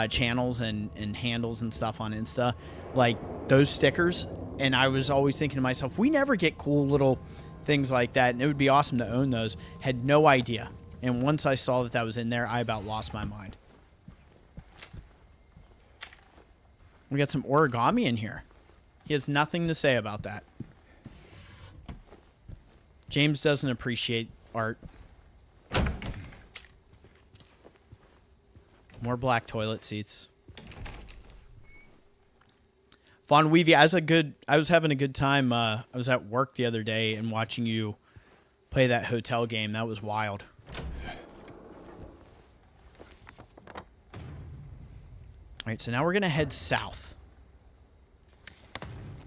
channels and handles and stuff on Insta, like those stickers, and I was always thinking to myself, we never get cool little things like that, and it would be awesome to own those. Had no idea, and once I saw that was in there, I about lost my mind. We got some origami in here. He has nothing to say about that. James doesn't appreciate art. More black toilet seats. Von Weevy, I was having a good time. I was at work the other day and watching you play that hotel game. That was wild. Alright, so now we're going to head south.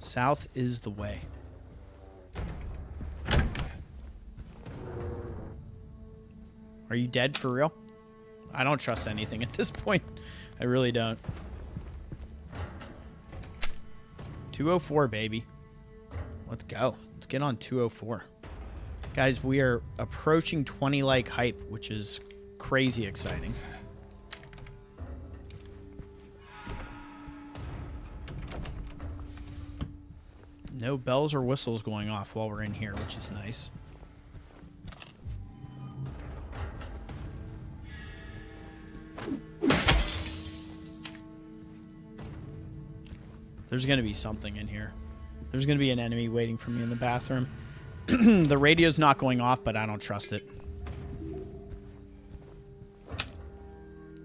South is the way. Are you dead for real? I don't trust anything at this point. I really don't. 204, baby. Let's go. Let's get on 204. Guys, we are approaching 20 like hype, which is crazy exciting. No bells or whistles going off while we're in here, which is nice. There's going to be something in here. There's going to be an enemy waiting for me in the bathroom. The radio's not going off, but I don't trust it.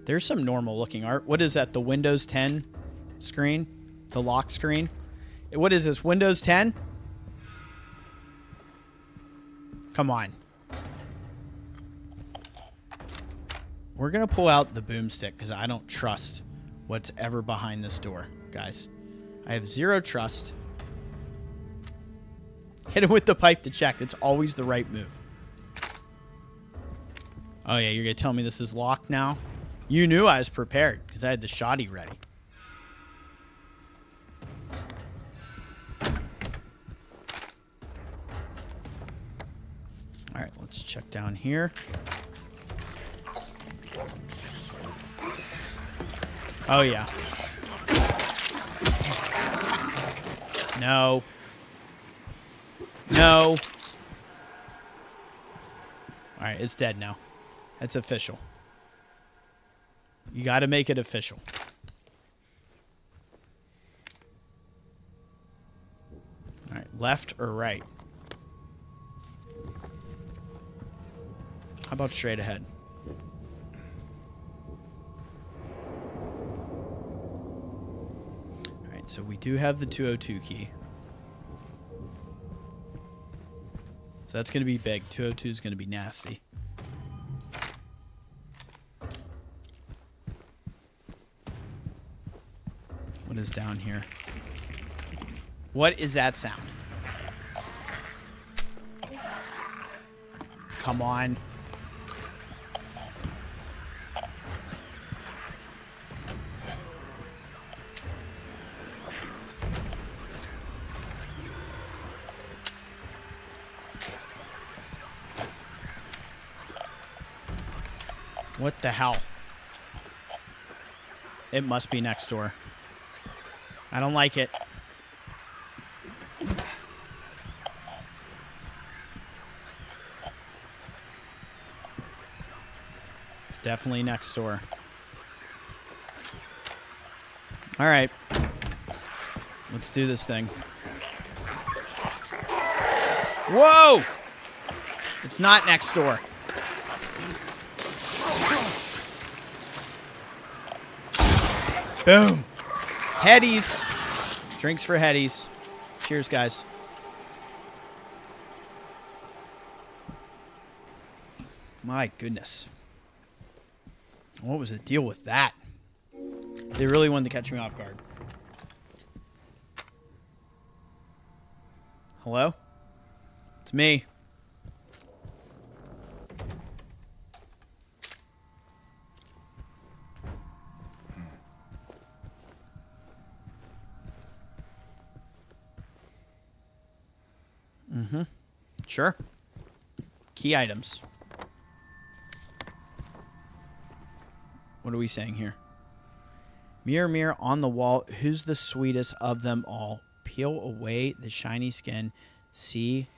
There's some normal looking art. What is that? The Windows 10 screen? The lock screen? What is this? Windows 10? Come on. We're going to pull out the boomstick because I don't trust what's ever behind this door, guys. I have zero trust. Hit him with the pipe to check. It's always the right move. Oh, yeah, you're going to tell me this is locked now? You knew I was prepared because I had the shotty ready. All right, let's check down here. Oh, yeah. No. No. All right, it's dead now. It's official. You got to make it official. All right, left or right? How about straight ahead? All right, so we do have the 202 key. So that's going to be big. 202 is going to be nasty. What is down here? What is that sound? Come on. What the hell? It must be next door. I don't like it. It's definitely next door. All right. Let's do this thing. Whoa! It's not next door. Boom. Headies. Drinks for headies. Cheers, guys. My goodness. What was the deal with that? They really wanted to catch me off guard. Hello? It's me. Mm-hmm. Sure. Key items. What are we saying here? Mirror, mirror on the wall, who's the sweetest of them all? Peel away the shiny skin. See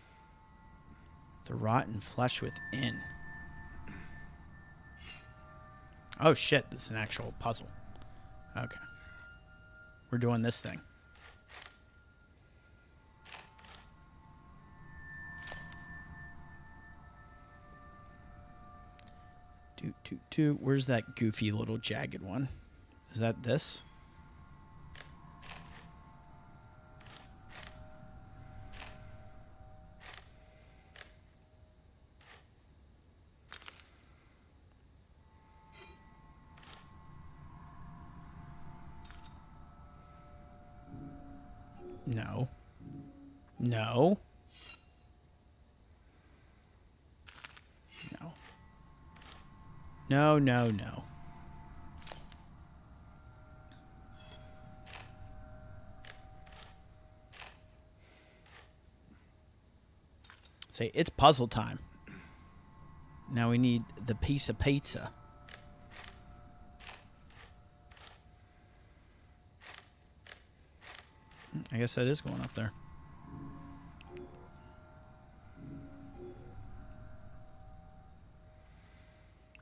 the rotten flesh within. Oh, shit. This is an actual puzzle. Okay. We're doing this thing. Where's that goofy little jagged one? Is that this? No. No. No. No, no, no. Say, it's puzzle time. Now we need the piece of pizza. I guess that is going up there.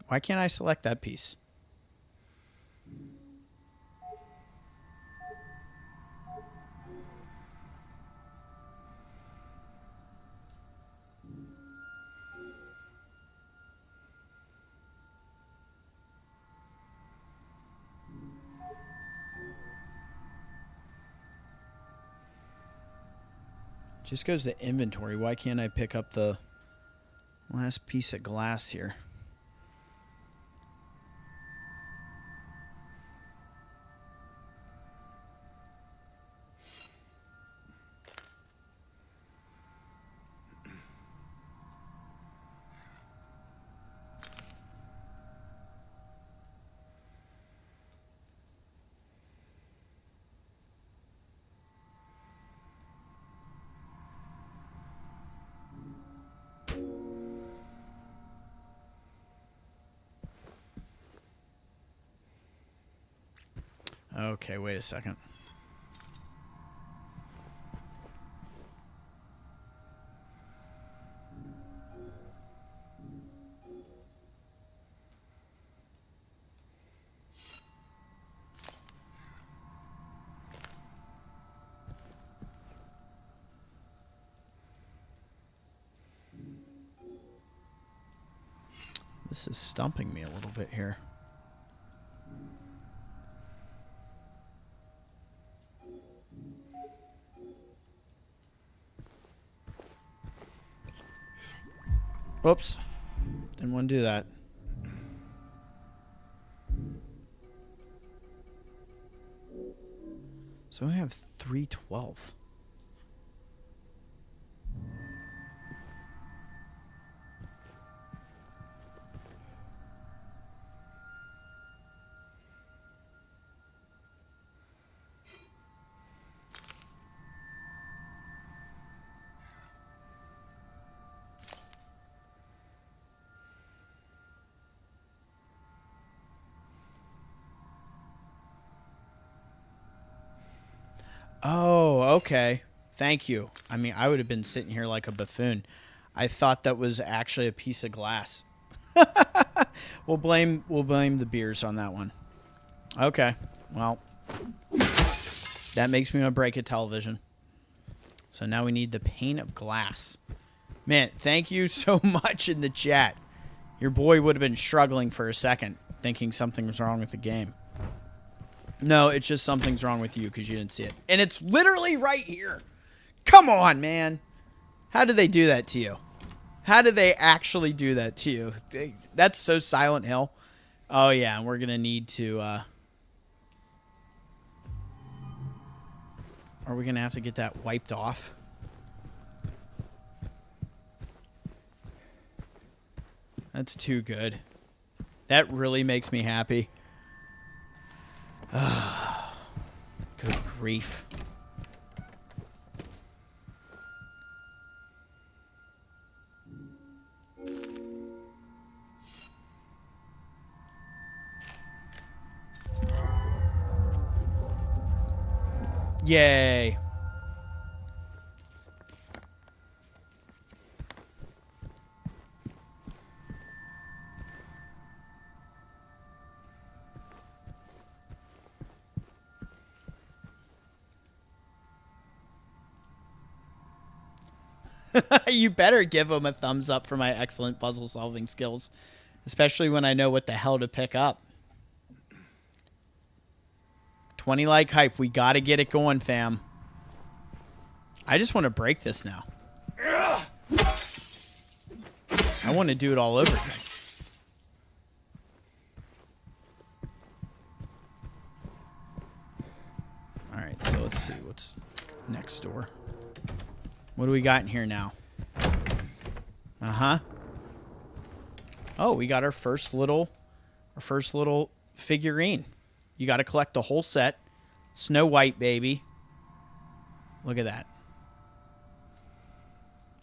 Why can't I select that piece? Just goes to inventory. Why can't I pick up the last piece of glass here? Okay, wait a second. This is stumping me a little bit here. Whoops. Didn't want to do that. So I have 312. Oh, okay. Thank you. I mean, I would have been sitting here like a buffoon. I thought that was actually a piece of glass. We'll blame the beers on that one. Okay. Well, that makes me want to break a television. So now we need the pane of glass. Man, thank you so much in the chat. Your boy would have been struggling for a second, thinking something was wrong with the game. No, it's just something's wrong with you because you didn't see it. And it's literally right here. Come on, man. How did they do that to you? How did they actually do that to you? That's so Silent Hill. Oh, yeah, and we're going to need to... Are we going to have to get that wiped off? That's too good. That really makes me happy. Good grief. Yay. You better give him a thumbs up for my excellent puzzle solving skills, especially when I know what the hell to pick up. 20 like hype. We got to get it going, fam. I just want to break this now. I want to do it all over again. All right, so let's see what's next door. What do we got in here now? Uh-huh. Oh, we got our first little figurine. You got to collect the whole set. Snow White, baby. Look at that.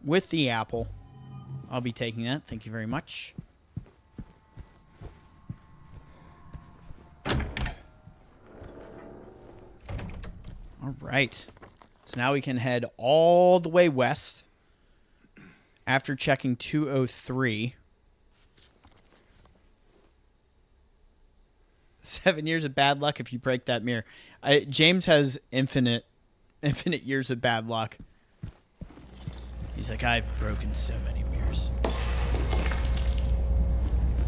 With the apple. I'll be taking that. Thank you very much. All right. So now we can head all the way west after checking 203. 7 years of bad luck if you break that mirror. James has infinite years of bad luck. He's like, I've broken so many mirrors.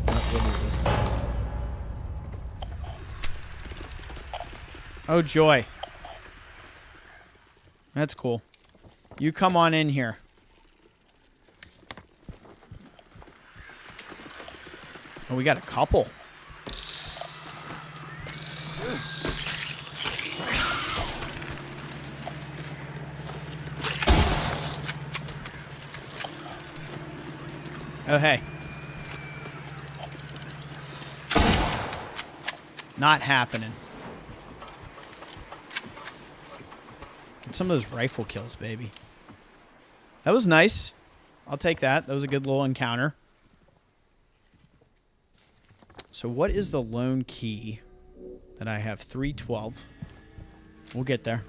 What is this thing? Oh, joy. That's cool. You come on in here. Oh, we got a couple. Oh, hey. Not happening. Get some of those rifle kills, baby. That was nice. I'll take that. That was a good little encounter. So what is the lone key that I have? 312. We'll get there.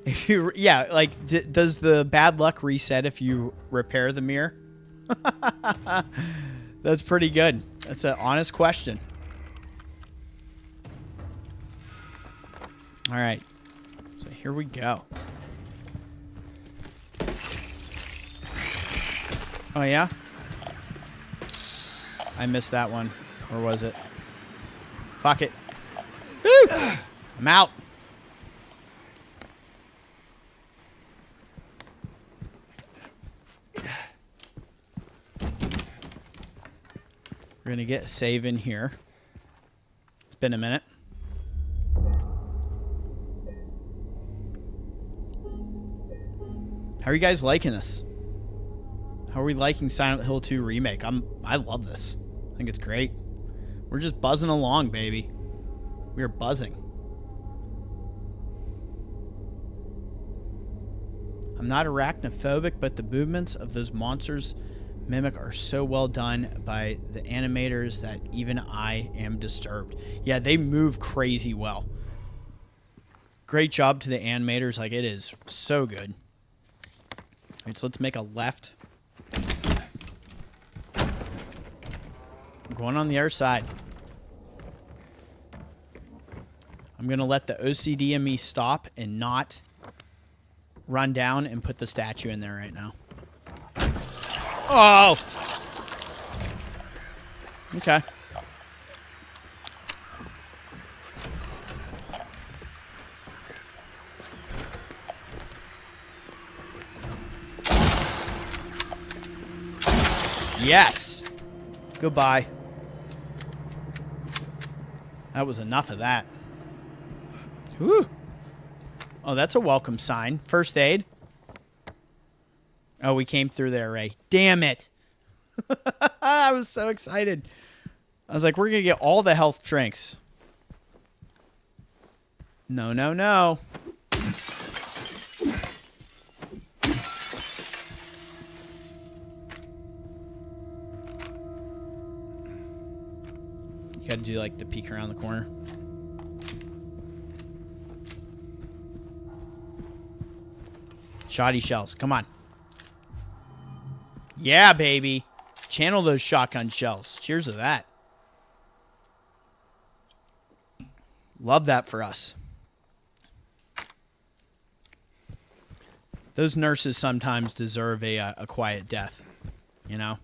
If you, yeah, like, does the bad luck reset if you repair the mirror? That's pretty good. That's an honest question. All right. So here we go. Oh, yeah? I missed that one. Or was it? Fuck it. Woo! I'm out. We're going to get a save in here. It's been a minute. How are you guys liking this? How are we liking Silent Hill 2 Remake? I love this. I think it's great. We're just buzzing along, baby. We are buzzing. I'm not arachnophobic, but the movements of those monsters mimic are so well done by the animators that even I am disturbed. Yeah, they move crazy well. Great job to the animators. Like, it is so good. All right, so let's make a left. I'm going on the other side. I'm going to let the OCD in me stop and not run down and put the statue in there right now. Oh! Okay. Yes! Goodbye. That was enough of that. Whew. Oh, that's a welcome sign. First aid. Oh, we came through there, Ray. Damn it. I was so excited. I was like, we're going to get all the health drinks. No, no, no. You got to do like the peek around the corner. Shoddy shells. Come on. Yeah, baby. Channel those shotgun shells. Cheers to that. Love that for us. Those nurses sometimes deserve a quiet death, you know?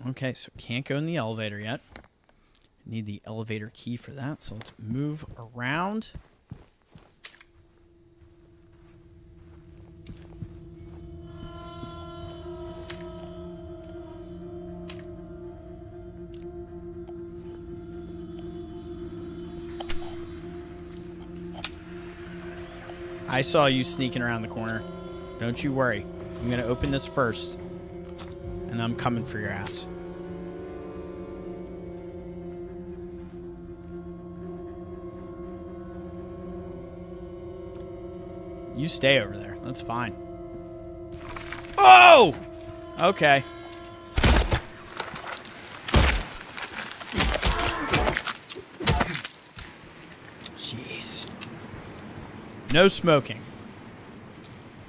Okay, so can't go in the elevator yet. Need the elevator key for that, so let's move around. I saw you sneaking around the corner. Don't you worry. I'm going to open this first. And I'm coming for your ass. You stay over there. That's fine. Oh! Okay. Jeez. No smoking.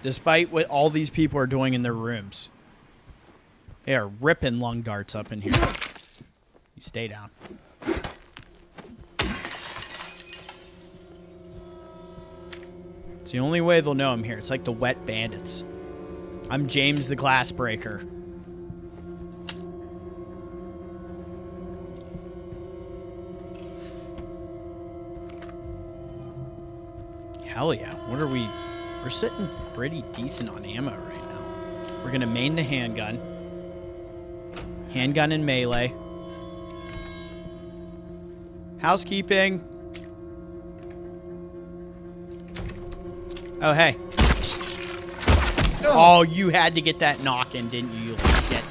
Despite what all these people are doing in their rooms. They are ripping lung darts up in here. You stay down. It's the only way they'll know I'm here. It's like the wet bandits. I'm James the Glassbreaker. Hell yeah. What are we... We're sitting pretty decent on ammo right now. We're going to main the handgun. Handgun and melee. Housekeeping. Oh, hey. Oh, you had to get that knock in, didn't you, you little shit?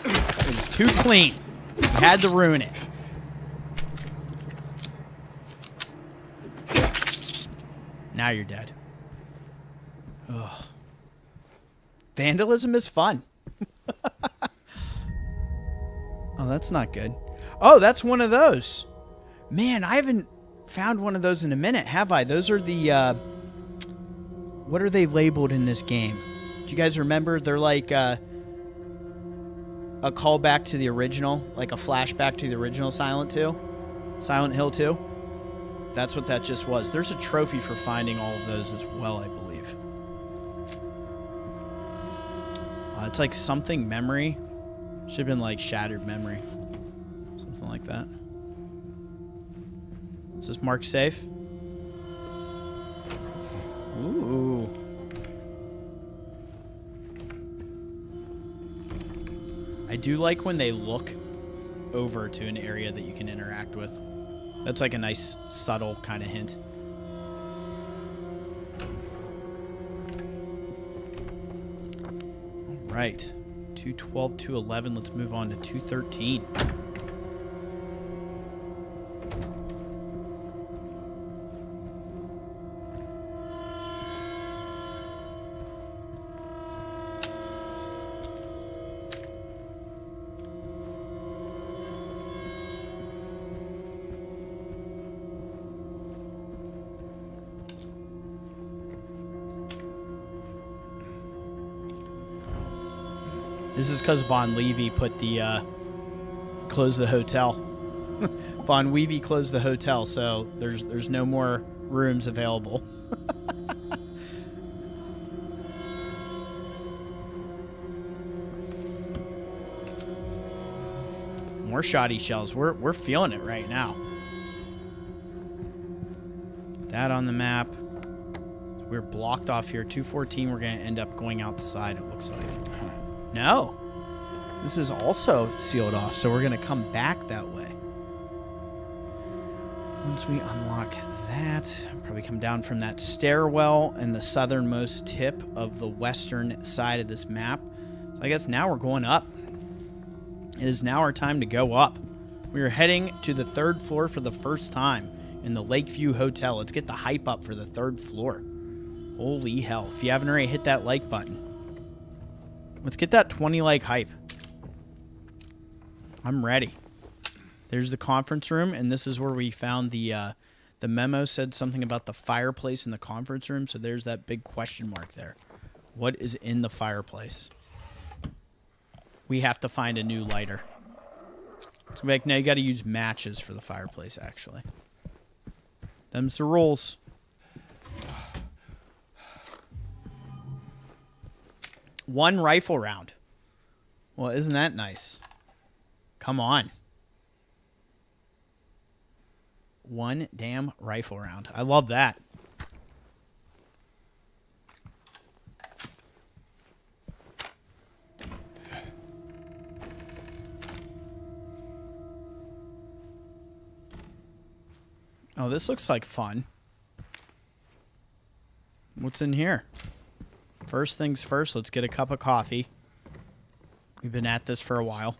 It was too clean. You had to ruin it. Now you're dead. Ugh. Vandalism is fun. Oh, that's not good. Oh, that's one of those. Man, I haven't found one of those in a minute, have I? Those are the, what are they labeled in this game? Do you guys remember? They're like a callback to the original, like a flashback to the original Silent Hill 2. That's what that just was. There's a trophy for finding all of those as well, I believe. It's like something memory. Should have been like shattered memory. Something like that. Is this marked safe? Ooh. I do like when they look over to an area that you can interact with. That's like a nice, subtle kind of hint. All right. 212, 211. Let's move on to 213. This is because Von Levy put the, closed the hotel. Von Weavy closed the hotel, so there's no more rooms available. More shoddy shells. We're feeling it right now. That on the map. We're blocked off here. 214, we're going to end up going outside, it looks like. No. This is also sealed off, so we're going to come back that way. Once we unlock that, probably come down from that stairwell in the southernmost tip of the western side of this map. So I guess now we're going up. It is now our time to go up. We are heading to the 3rd floor for the first time in the Lakeview Hotel. Let's get the hype up for the 3rd floor. Holy hell. If you haven't already hit that like button. Let's get that 20 like hype. I'm ready. There's the conference room, and this is where we found the memo said something about the fireplace in the conference room, so there's that big question mark there. What is in the fireplace? We have to find a new lighter. So like, now you got to use matches for the fireplace, actually. Them's the rules. One rifle round. Well, isn't that nice? Come on. One damn rifle round. I love that. Oh, this looks like fun. What's in here? First things first, let's get a cup of coffee. We've been at this for a while.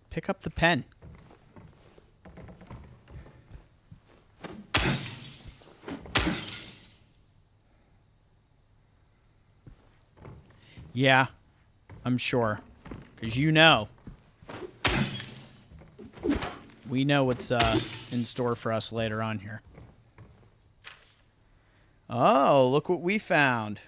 Pick up the pen. Yeah, I'm sure. Because you know. We know what's in store for us later on here. Oh, look what we found.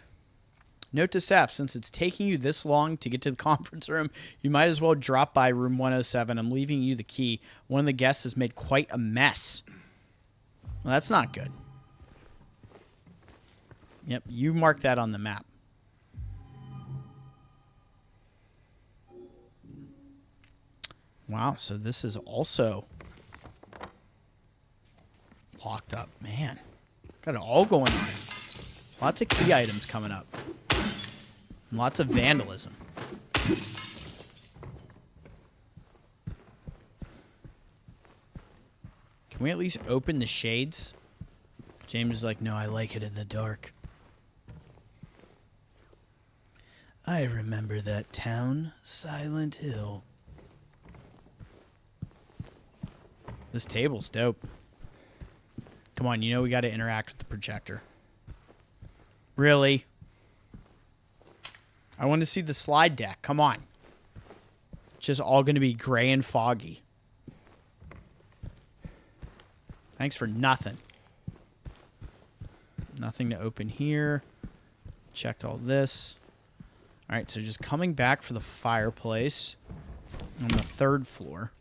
Note to staff, since it's taking you this long to get to the conference room, you might as well drop by room 107. I'm leaving you the key. One of the guests has made quite a mess. Well, that's not good. Yep, you mark that on the map. Wow, so this is also locked up. Man, got it all going on. Lots of key items coming up. Lots of vandalism. Can we at least open the shades? James is like, no, I like it in the dark. I remember that town, Silent Hill. This table's dope. Come on, you know we got to interact with the projector. Really? I want to see the slide deck. Come on. It's just all going to be gray and foggy. Thanks for nothing. Nothing to open here. Checked all this. All right, so just coming back for the fireplace on the 3rd floor.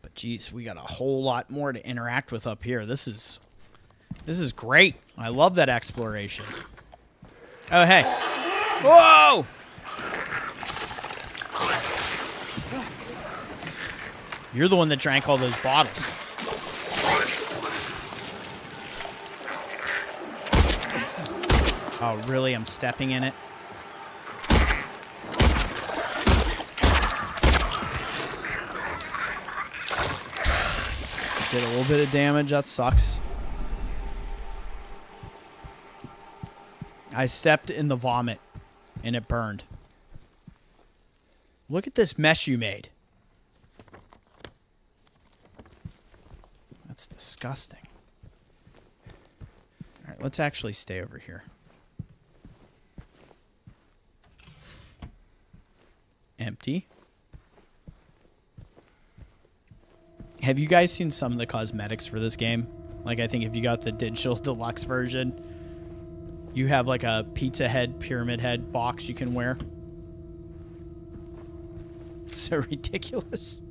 But geez, we got a whole lot more to interact with up here. This is great. I love that exploration. Oh, hey. Whoa! You're the one that drank all those bottles. Oh, really? I'm stepping in it? Did a little bit of damage. That sucks. I stepped in the vomit, and it burned. Look at this mess you made. That's disgusting. All right, let's actually stay over here. Empty. Have you guys seen some of the cosmetics for this game? Like, I think if you got the digital deluxe version, you have like a pizza head, pyramid head box you can wear. It's so ridiculous.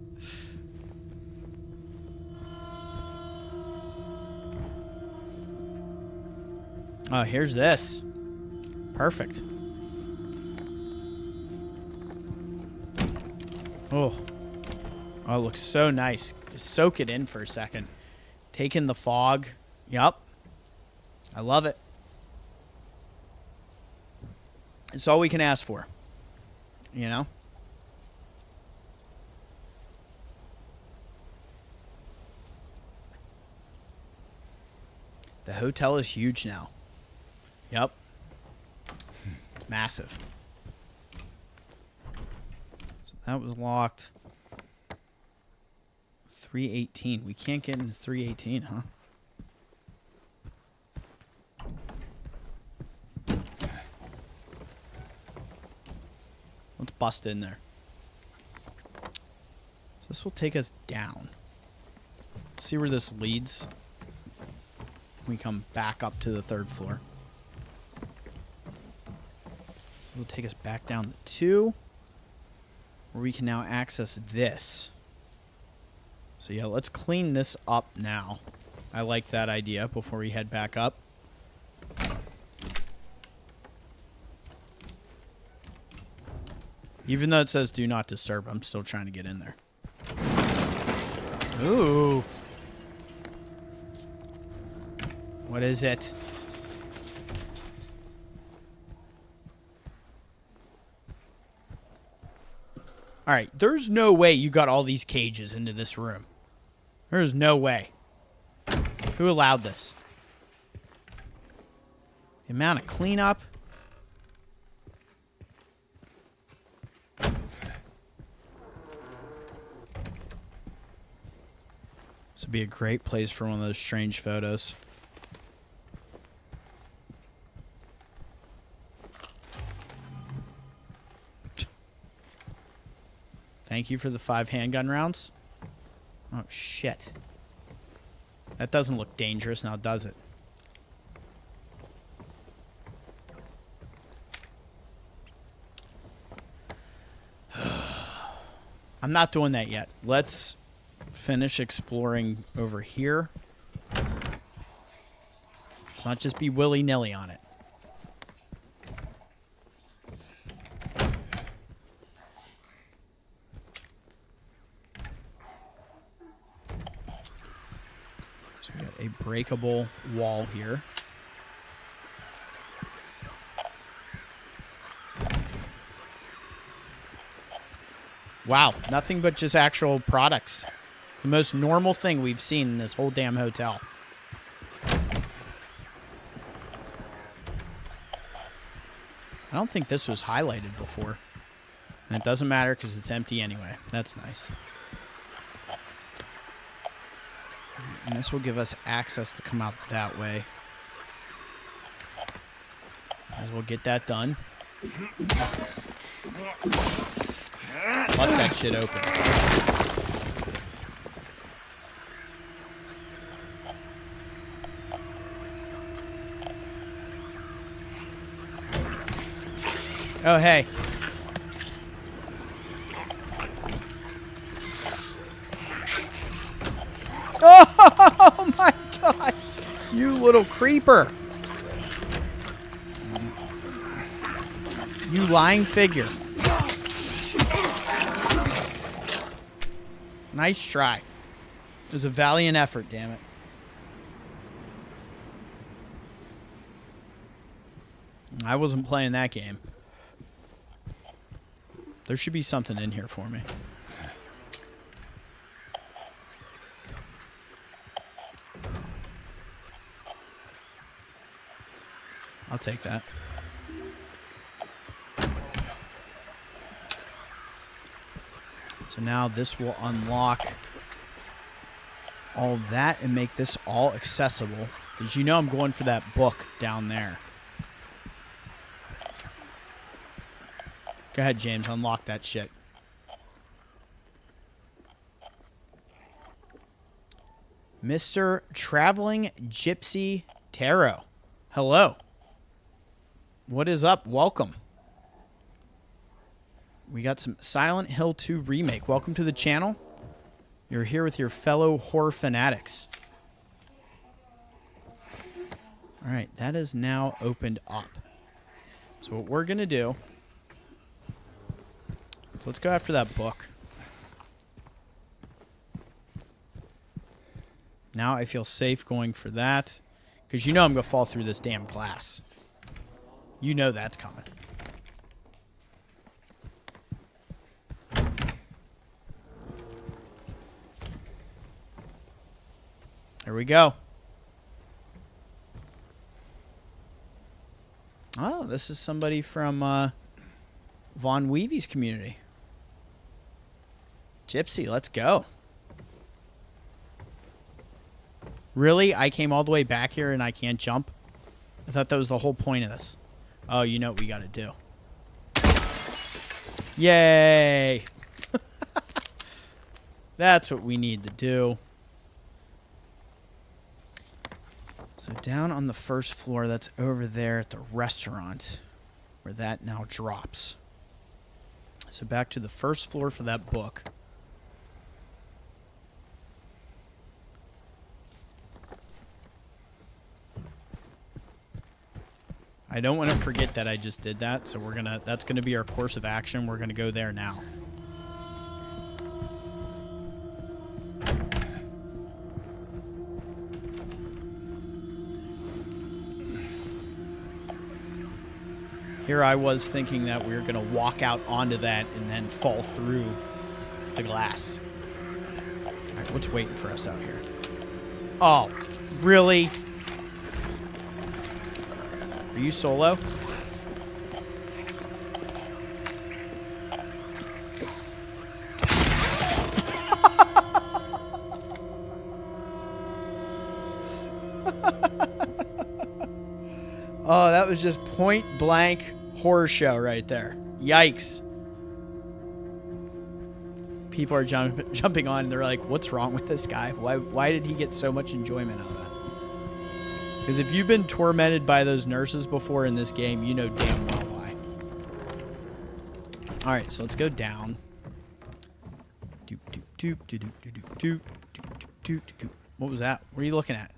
Oh, here's this. Perfect. Oh. Oh, it looks so nice. Just soak it in for a second. Take in the fog. Yup. I love it. It's all we can ask for. You know? The hotel is huge now. Yep. It's massive. So that was locked. 318. We can't get into 318, huh? Let's bust in there. So this will take us down. Let's see where this leads. We come back up to the 3rd floor. So it'll take us back down to 2, where we can now access this. So yeah, let's clean this up now. I like that idea before we head back up. Even though it says do not disturb, I'm still trying to get in there. Ooh. What is it? All right, there's no way you got all these cages into this room. There's no way. Who allowed this? The amount of cleanup. This would be a great place for one of those strange photos. Thank you for the 5 handgun rounds. Oh, shit. That doesn't look dangerous now, does it? I'm not doing that yet. Let's finish exploring over here. Let's not just be willy-nilly on it. So we got a breakable wall here. Wow, nothing but just actual products. It's the most normal thing we've seen in this whole damn hotel. I don't think this was highlighted before. And it doesn't matter because it's empty anyway. That's nice. And this will give us access to come out that way. Might as well get that done. Bust that shit open. Oh, hey. Oh, my God. You little creeper. You lying figure. Nice try. It was a valiant effort, damn it. I wasn't playing that game. There should be something in here for me. I'll take that. So now this will unlock all of that and make this all accessible. Because you know I'm going for that book down there. Go ahead, James. Unlock that shit. Mr. Traveling Gypsy Tarot. Hello. What is up? Welcome. We got some Silent Hill 2 Remake. Welcome to the channel. You're here with your fellow horror fanatics. Alright, that is now opened up. So what we're going to do... So let's go after that book. Now I feel safe going for that. Because you know I'm going to fall through this damn glass. You know that's coming. There we go. Oh, this is somebody from Von Weevy's community. Gypsy, let's go. Really? I came all the way back here and I can't jump? I thought that was the whole point of this. Oh, you know what we gotta do. Yay! That's what we need to do. So down on the first floor, that's over there at the restaurant, where that now drops. So back to the first floor for that book. I don't want to forget that I just did that, so we're gonna. That's gonna be our course of action. We're gonna go there now. Here I was thinking that we were going to walk out onto that and then fall through the glass. Alright, what's waiting for us out here? Oh, really? Are you solo? Oh, that was just point blank horror show right there. Yikes. People are jumping on and they're like, what's wrong with this guy? Why did he get so much enjoyment out of that? Because if you've been tormented by those nurses before in this game, you know damn well why. Alright, so let's go down. What was that? What are you looking at?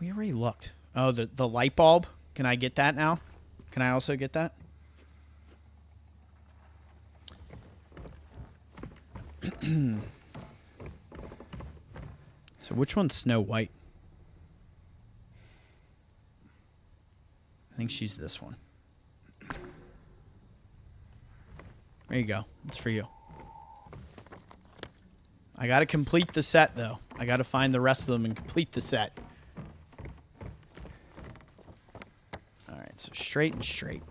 We already looked. Oh, the light bulb? Can I get that now? Can I also get that? So which one's Snow White? I think she's this one. There you go. It's for you. I gotta complete the set, though. I gotta find the rest of them and complete the set. Alright, so straight and straight.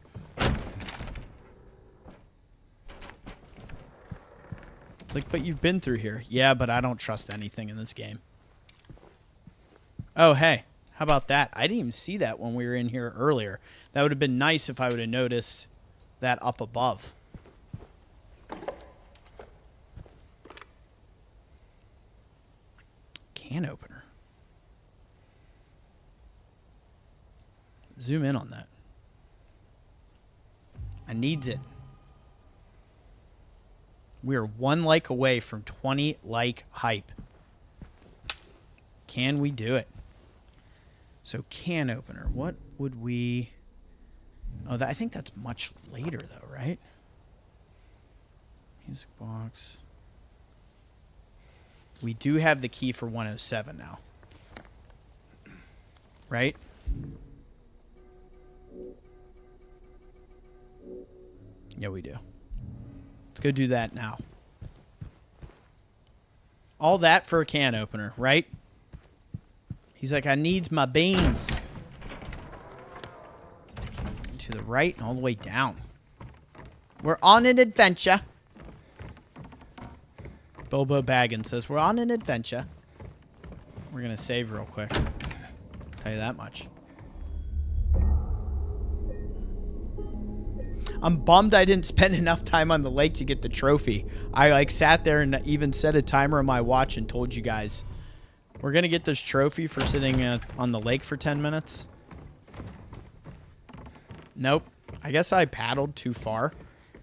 It's like, but you've been through here. Yeah, but I don't trust anything in this game. Oh, hey. How about that? I didn't even see that when we were in here earlier. That would have been nice if I would have noticed that up above. Can opener. Zoom in on that. I needs it. We are 1 like away from 20 like hype. Can we do it? So can opener. What would we... Oh, I think that's much later though, right? Music box. We do have the key for 107 now. Right? Yeah, we do. Let's go do that now. All that for a can opener, right? He's like, I needs my beans. To the right and all the way down. We're on an adventure. Bilbo Baggins says, we're on an adventure. We're going to save real quick. Tell you that much. I'm bummed I didn't spend enough time on the lake to get the trophy. I like sat there and even set a timer on my watch and told you guys, we're going to get this trophy for sitting on the lake for 10 minutes. Nope. I guess I paddled too far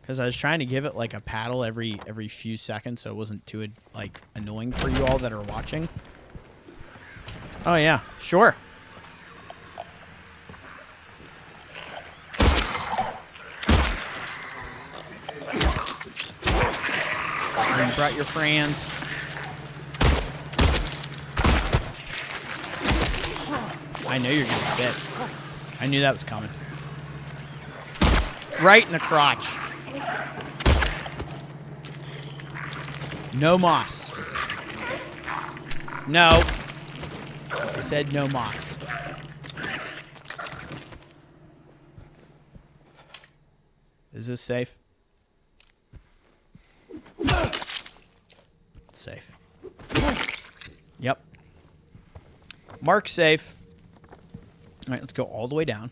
because I was trying to give it like a paddle every few seconds so it wasn't too like annoying for you all that are watching. Oh yeah, sure. You brought your friends. I know you're gonna spit. I knew that was coming. Right in the crotch. No moss. No. I said no moss. Is this safe? It's safe. Yep. Mark safe. All right, let's go all the way down.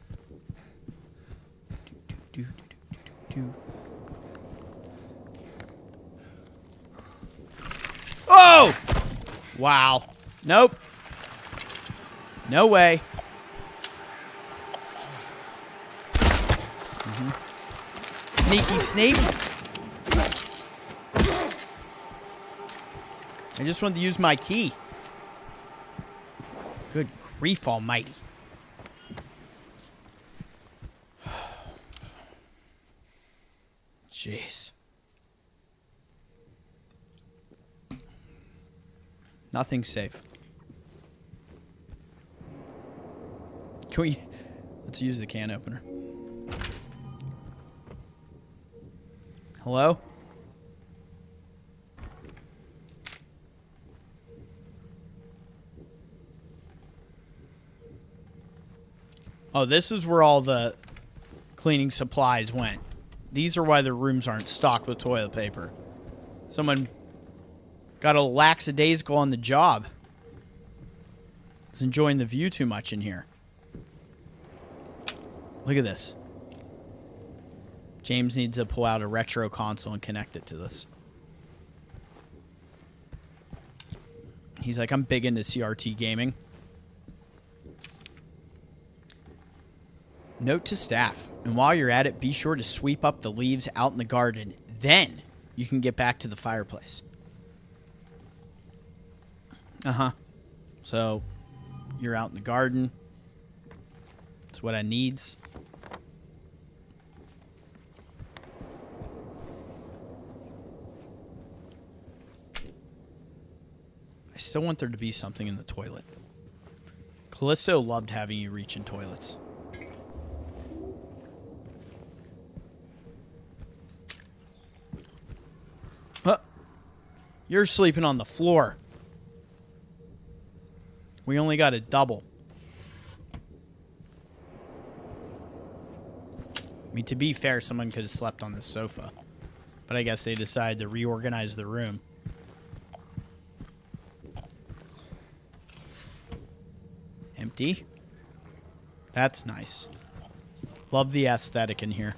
Oh! Wow. Nope. No way. Sneaky sneak. I just wanted to use my key. Good grief almighty. Jeez. Nothing's safe. Can we... Let's use the can opener. Hello? Oh, this is where all the cleaning supplies went. These are why the rooms aren't stocked with toilet paper. Someone got a lackadaisical on the job. Is enjoying the view too much in here. Look at this. James needs to pull out a retro console and connect it to this. He's like, I'm big into CRT gaming. Note to staff, and while you're at it, be sure to sweep up the leaves out in the garden. Then you can get back to the fireplace. Uh-huh. So, you're out in the garden. That's what I needs. I still want there to be something in the toilet. Callisto loved having you reach in toilets. Huh. You're sleeping on the floor. We only got a double. I mean, to be fair, someone could have slept on this sofa. But I guess they decided to reorganize the room. Empty. That's nice. Love the aesthetic in here.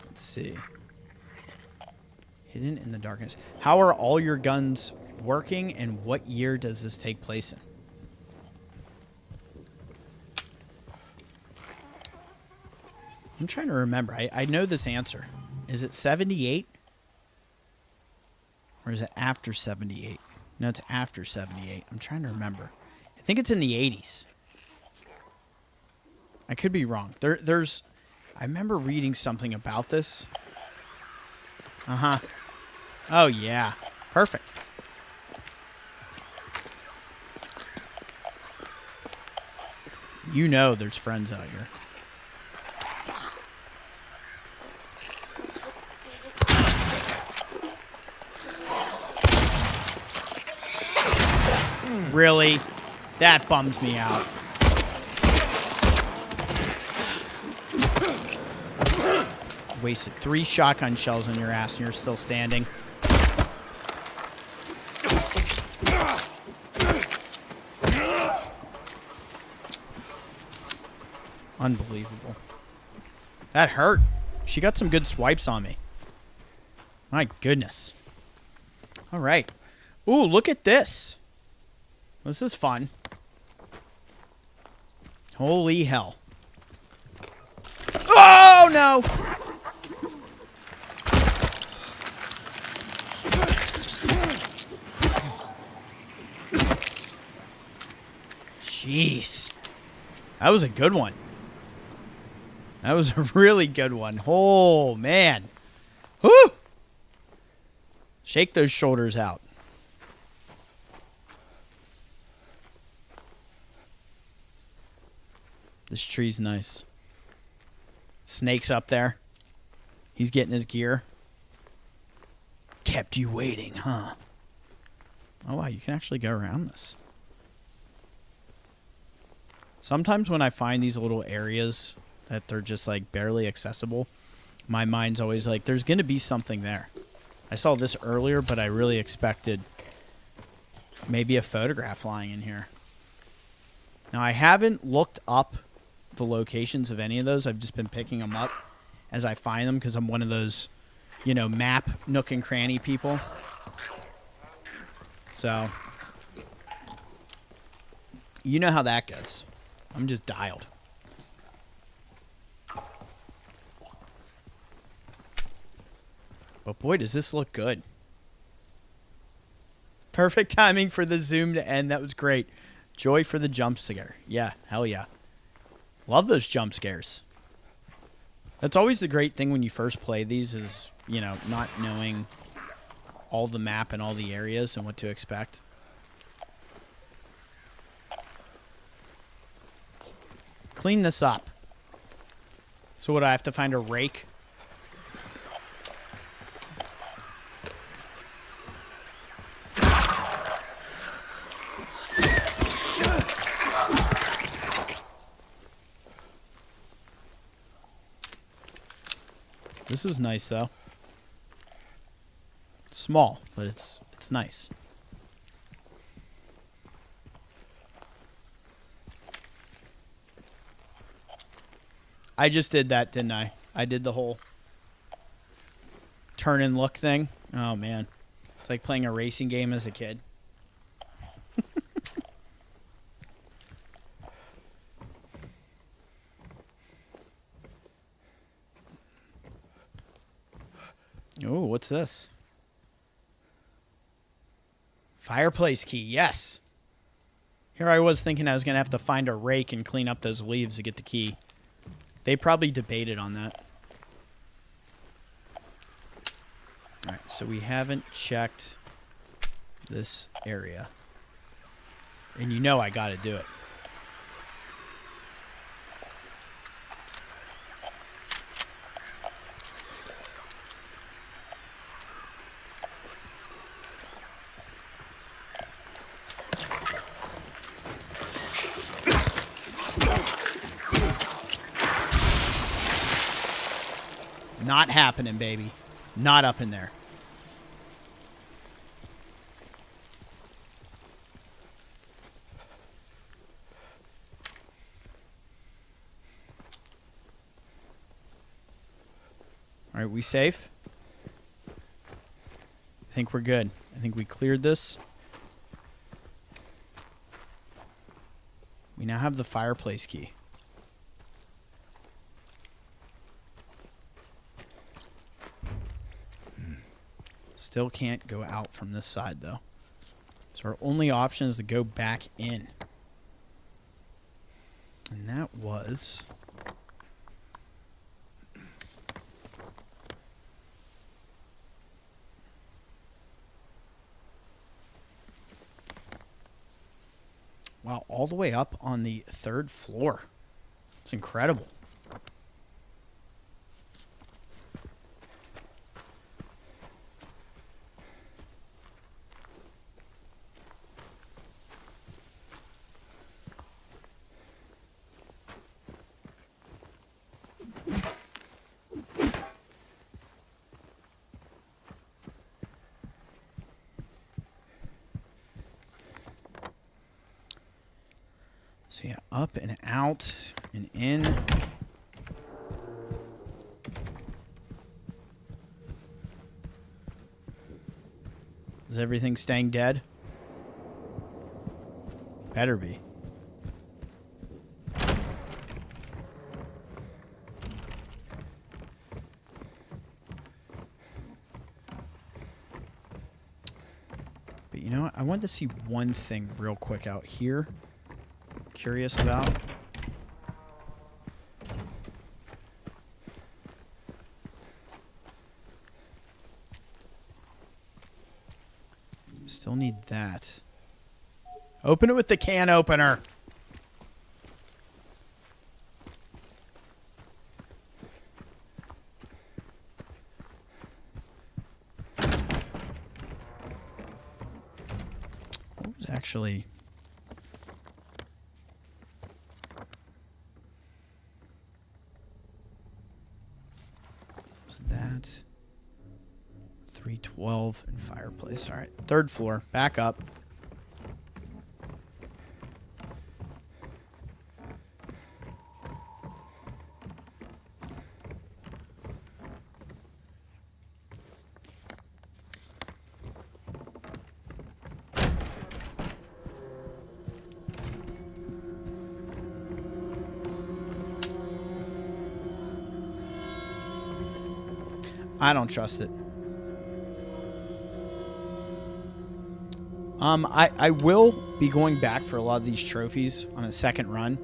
Let's see. Hidden in the darkness. How are all your guns working, and what year does this take place in? I'm trying to remember. I know this answer. Is it 78? Or is it after 78? No, it's after 78. I'm trying to remember. I think it's in the 80s. I could be wrong. There's... I remember reading something about this. Uh-huh. Oh, yeah. Perfect. You know there's friends out here. Really? That bums me out. Wasted 3 shotgun shells on your ass and you're still standing. Unbelievable. That hurt. She got some good swipes on me. My goodness. All right. Ooh, look at this. This is fun. Holy hell. Oh, no! Jeez. That was a good one. That was a really good one. Oh, man. Whew! Shake those shoulders out. This tree's nice. Snake's up there. He's getting his gear. Kept you waiting, huh? Oh, wow, you can actually go around this. Sometimes when I find these little areas that they're just like barely accessible, my mind's always like, there's going to be something there. I saw this earlier, but I really expected maybe a photograph lying in here. Now, I haven't looked up the locations of any of those. I've just been picking them up as I find them because I'm one of those, you know, map nook and cranny people. So, you know how that goes. I'm just dialed. But boy, does this look good. Perfect timing for the zoom to end. That was great. Joy for the jump scare. Yeah, hell yeah. Love those jump scares. That's always the great thing when you first play these is, you know, not knowing all the map and all the areas and what to expect. Clean this up. So what, I have to find a rake? This is nice, though. It's small, but it's nice. I just did that, didn't I? I did the whole turn and look thing. Oh, man. It's like playing a racing game as a kid. Oh, what's this? Fireplace key, yes. Here I was thinking I was going to have to find a rake and clean up those leaves to get the key. They probably debated on that. Alright, so we haven't checked this area. And you know I got to do it. Not happening, baby. Not up in there. All right, we safe? I think we're good. I think we cleared this. We now have the fireplace key. Still can't go out from this side, though. So our only option is to go back in. And that was... wow, all the way up on the 3rd floor. It's incredible. So yeah, up and out and in. Is everything staying dead? Better be. But you know what? I wanted to see one thing real quick out here. Curious about. Still need that. Open it with the can opener. What was actually... that 312 and fireplace. All right, 3rd floor, back up. I don't trust it. I will be going back for a lot of these trophies on a second run.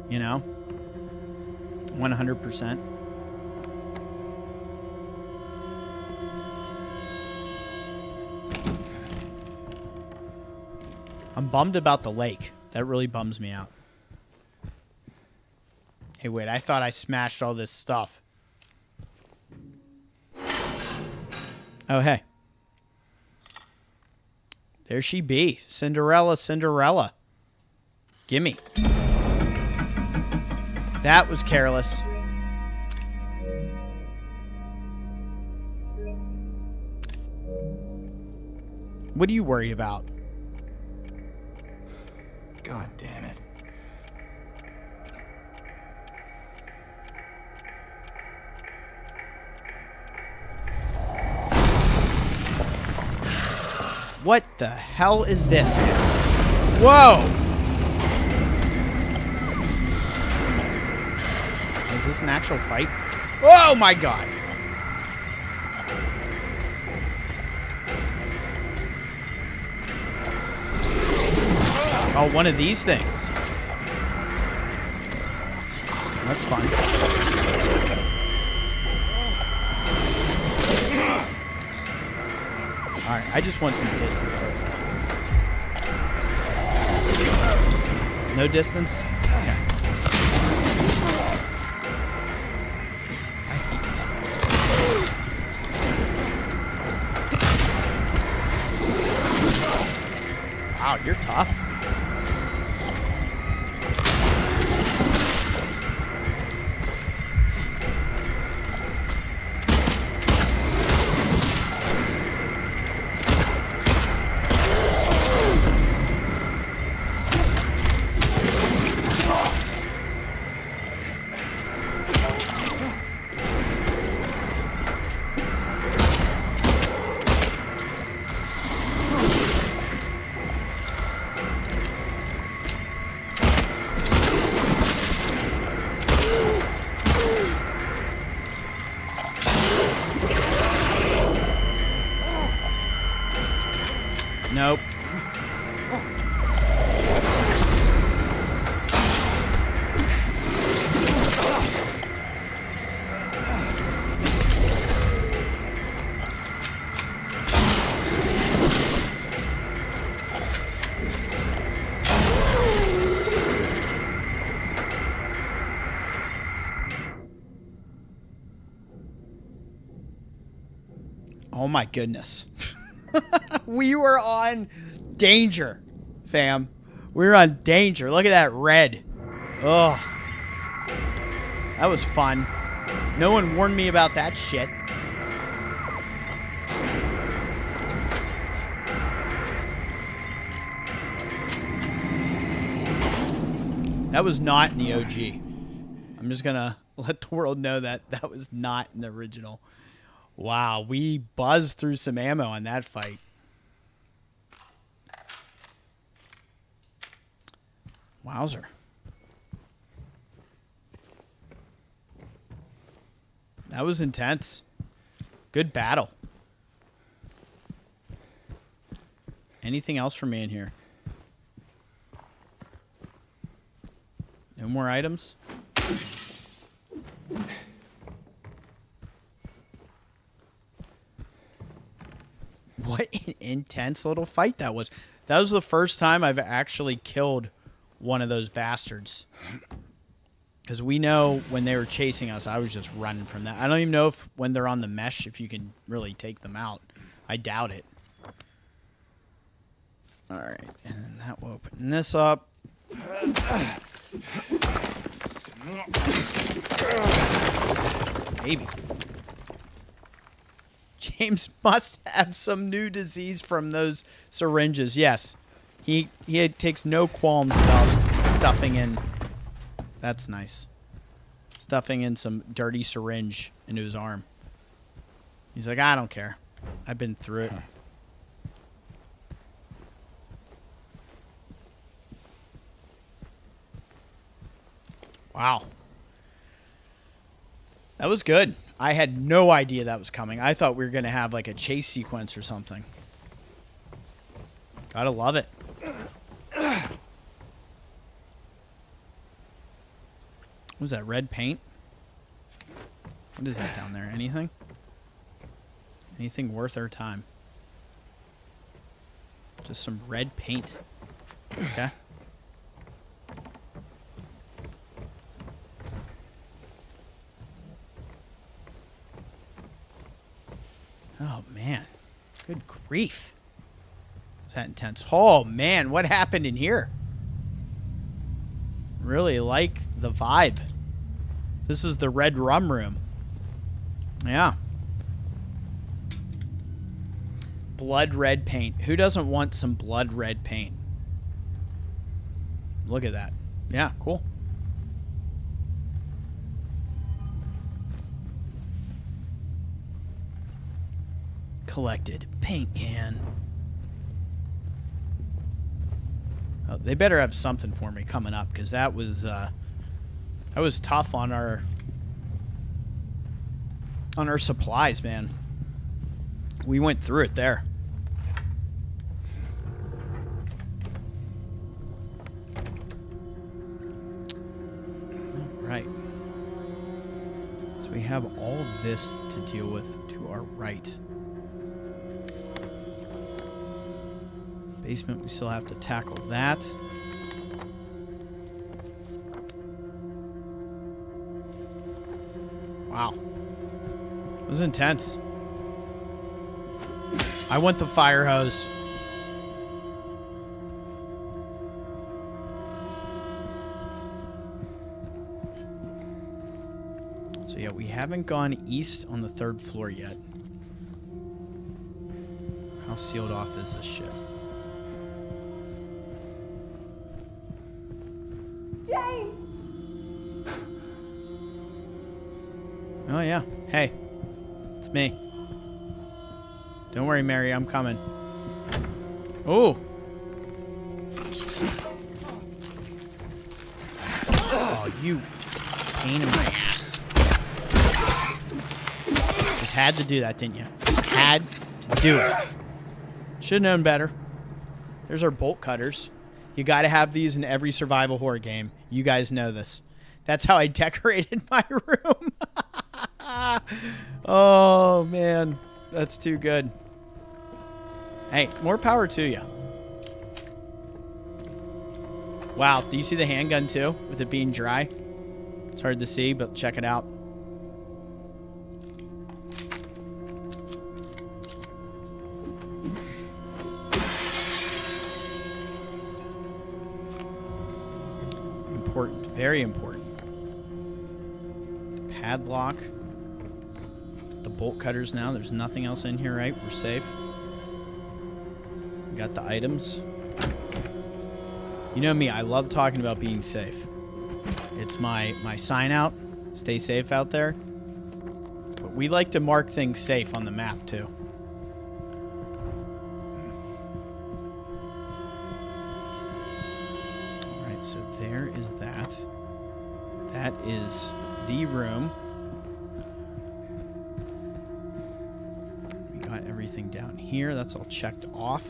You know? 100%. I'm bummed about the lake. That really bums me out. Hey, wait, I thought I smashed all this stuff. Oh, hey. There she be. Cinderella, Cinderella. Gimme. That was careless. What are you worried about? God damn it. What the hell is this? Whoa! Is this an actual fight? Oh my god! Oh, one of these things. That's fun. Alright, I just want some distance, that's all. No distance? Okay. I hate these things. Wow, you're tough. Nope. Oh my goodness. We were on danger, fam. We were on danger. Look at that red. Ugh. That was fun. No one warned me about that shit. That was not in the OG. I'm just gonna let the world know that that was not in the original. Wow, we buzzed through some ammo on that fight. Wowzer. That was intense. Good battle. Anything else for me in here? No more items? What an intense little fight that was. That was the first time I've actually killed one of those bastards. Because we know when they were chasing us, I was just running from that. I don't even know if when they're on the mesh, if you can really take them out. I doubt it. Alright, and then that will open this up. Maybe. James must have some new disease from those syringes. Yes. He takes no qualms about stuffing in. That's nice. Stuffing in some dirty syringe into his arm. He's like, I don't care. I've been through it. Wow. That was good. I had no idea that was coming. I thought we were going to have like a chase sequence or something. Gotta love it. What was that, red paint? What is that down there? Anything? Anything worth our time? Just some red paint. Okay. Oh, man. Good grief. Is that intense? Oh, man. What happened in here? Really like the vibe. This is the red rum room. Yeah. Blood red paint. Who doesn't want some blood red paint? Look at that. Yeah, cool. Collected paint can. Oh, they better have something for me coming up, because that was tough on our supplies, man. We went through it there. All right. So we have all of this to deal with to our right. Basement, we still have to tackle that. Wow. It was intense. I want the fire hose. So yeah, we haven't gone east on the 3rd floor yet. How sealed off is this shit? Oh, yeah. Hey. It's me. Don't worry, Mary. I'm coming. Oh. Oh, you pain in my ass. Just had to do that, didn't you? Just had to do it. Should have known better. There's our Boltcutters. You got to have these in every survival horror game. You guys know this. That's how I decorated my room. Oh, man. That's too good. Hey, more power to you. Wow, do you see the handgun too? With it being dry? It's hard to see, but check it out. Important, very important. The padlock. The bolt cutters now. There's nothing else in here, right? We're safe. We got the items. You know me, I love talking about being safe. It's my sign out. Stay safe out there. But we like to mark things safe on the map too. Alright, so there is that. That is the room. We got everything down here. That's all checked off.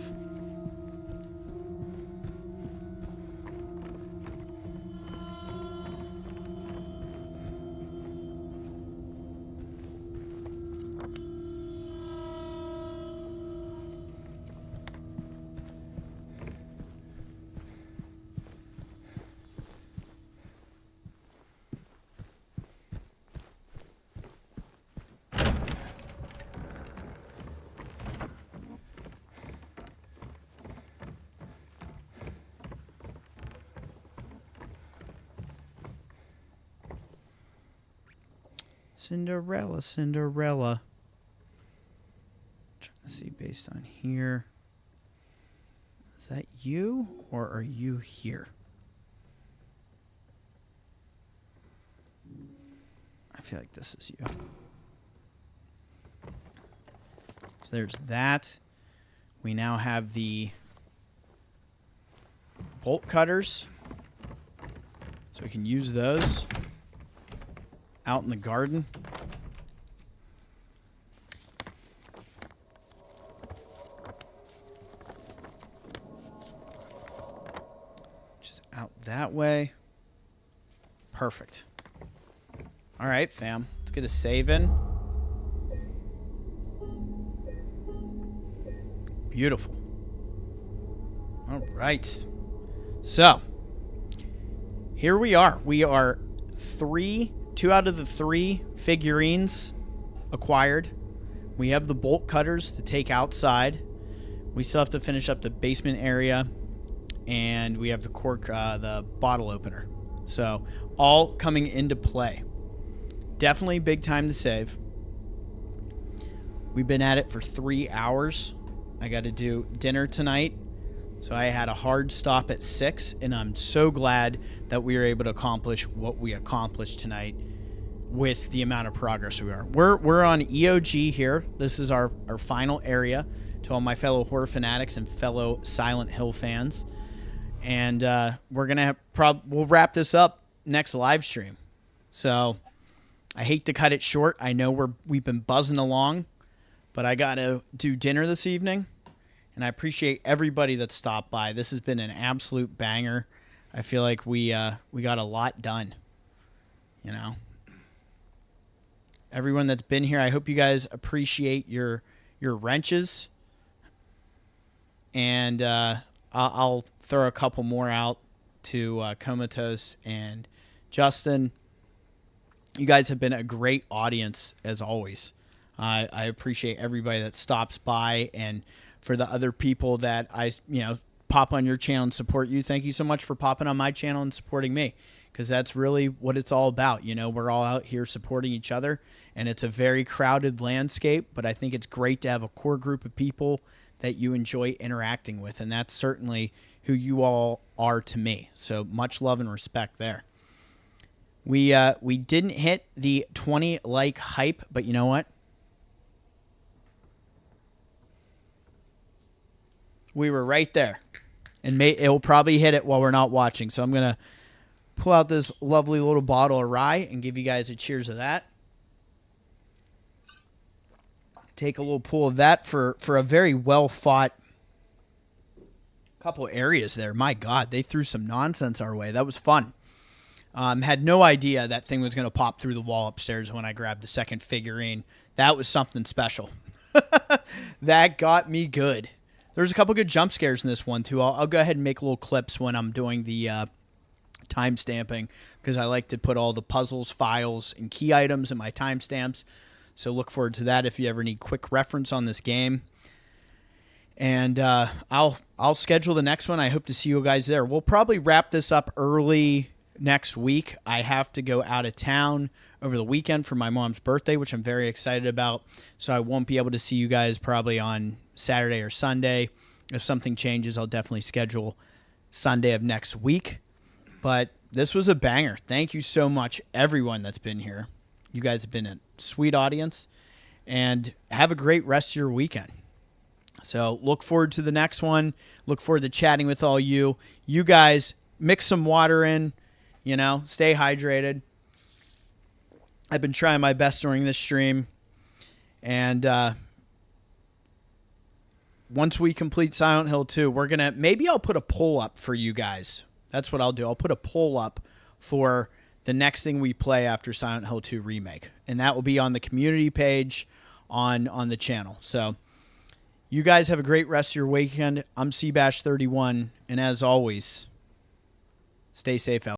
Cinderella, Cinderella. Trying to see based on here. Is that you or are you here? I feel like this is you. So there's that. We now have the bolt cutters. So we can use those. Out in the garden. Just out that way. Perfect. All right, fam. Let's get a save in. Beautiful. All right. So, here we are. We are 2 out of the 3 figurines acquired. We have the bolt cutters to take outside. We still have to finish up the basement area, and we have the the bottle opener. So all coming into play. Definitely big time to save. We've been at it for 3 hours. I got to do dinner tonight. So I had a hard stop at 6, and I'm so glad that we were able to accomplish what we accomplished tonight with the amount of progress we are. We're on EOG here. This is our final area to all my fellow horror fanatics and fellow Silent Hill fans. And we're going to we'll wrap this up next live stream. So I hate to cut it short. I know we've been buzzing along, but I got to do dinner this evening. And I appreciate everybody that stopped by. This has been an absolute banger. I feel like we got a lot done. You know, everyone that's been here, I hope you guys appreciate your wrenches. And I'll throw a couple more out to Comatose and Justin. You guys have been a great audience as always. I appreciate everybody that stops by, and for the other people that pop on your channel and support you, thank you so much for popping on my channel and supporting me, because that's really what it's all about. You know, we're all out here supporting each other, and it's a very crowded landscape, but I think it's great to have a core group of people that you enjoy interacting with, and that's certainly who you all are to me. So much love and respect there. We didn't hit the 20 like hype, but you know what? We were right there, and it'll probably hit it while we're not watching. So I'm going to pull out this lovely little bottle of rye and give you guys a cheers of that. Take a little pull of that for a very well-fought couple areas there. My God, they threw some nonsense our way. That was fun. Had no idea that thing was going to pop through the wall upstairs when I grabbed the second figurine. That was something special. That got me good. There's a couple good jump scares in this one, too. I'll go ahead and make little clips when I'm doing the timestamping, because I like to put all the puzzles, files, and key items in my timestamps. So look forward to that if you ever need quick reference on this game. And I'll schedule the next one. I hope to see you guys there. We'll probably wrap this up early next week. I have to go out of town over the weekend for my mom's birthday, which I'm very excited about. So I won't be able to see you guys probably on Saturday or Sunday. If something changes, I'll definitely schedule Sunday of next week. But this was a banger. Thank you so much, everyone that's been here. You guys have been a sweet audience, and have a great rest of your weekend. So look forward to the next one. Look forward to chatting with all you. You guys, mix some water in, stay hydrated. I've been trying my best during this stream. And once we complete Silent Hill 2, maybe I'll put a poll up for you guys. That's what I'll do. I'll put a poll up for the next thing we play after Silent Hill 2 Remake. And that will be on the community page on the channel. So you guys have a great rest of your weekend. I'm Seabash31, and as always, stay safe out.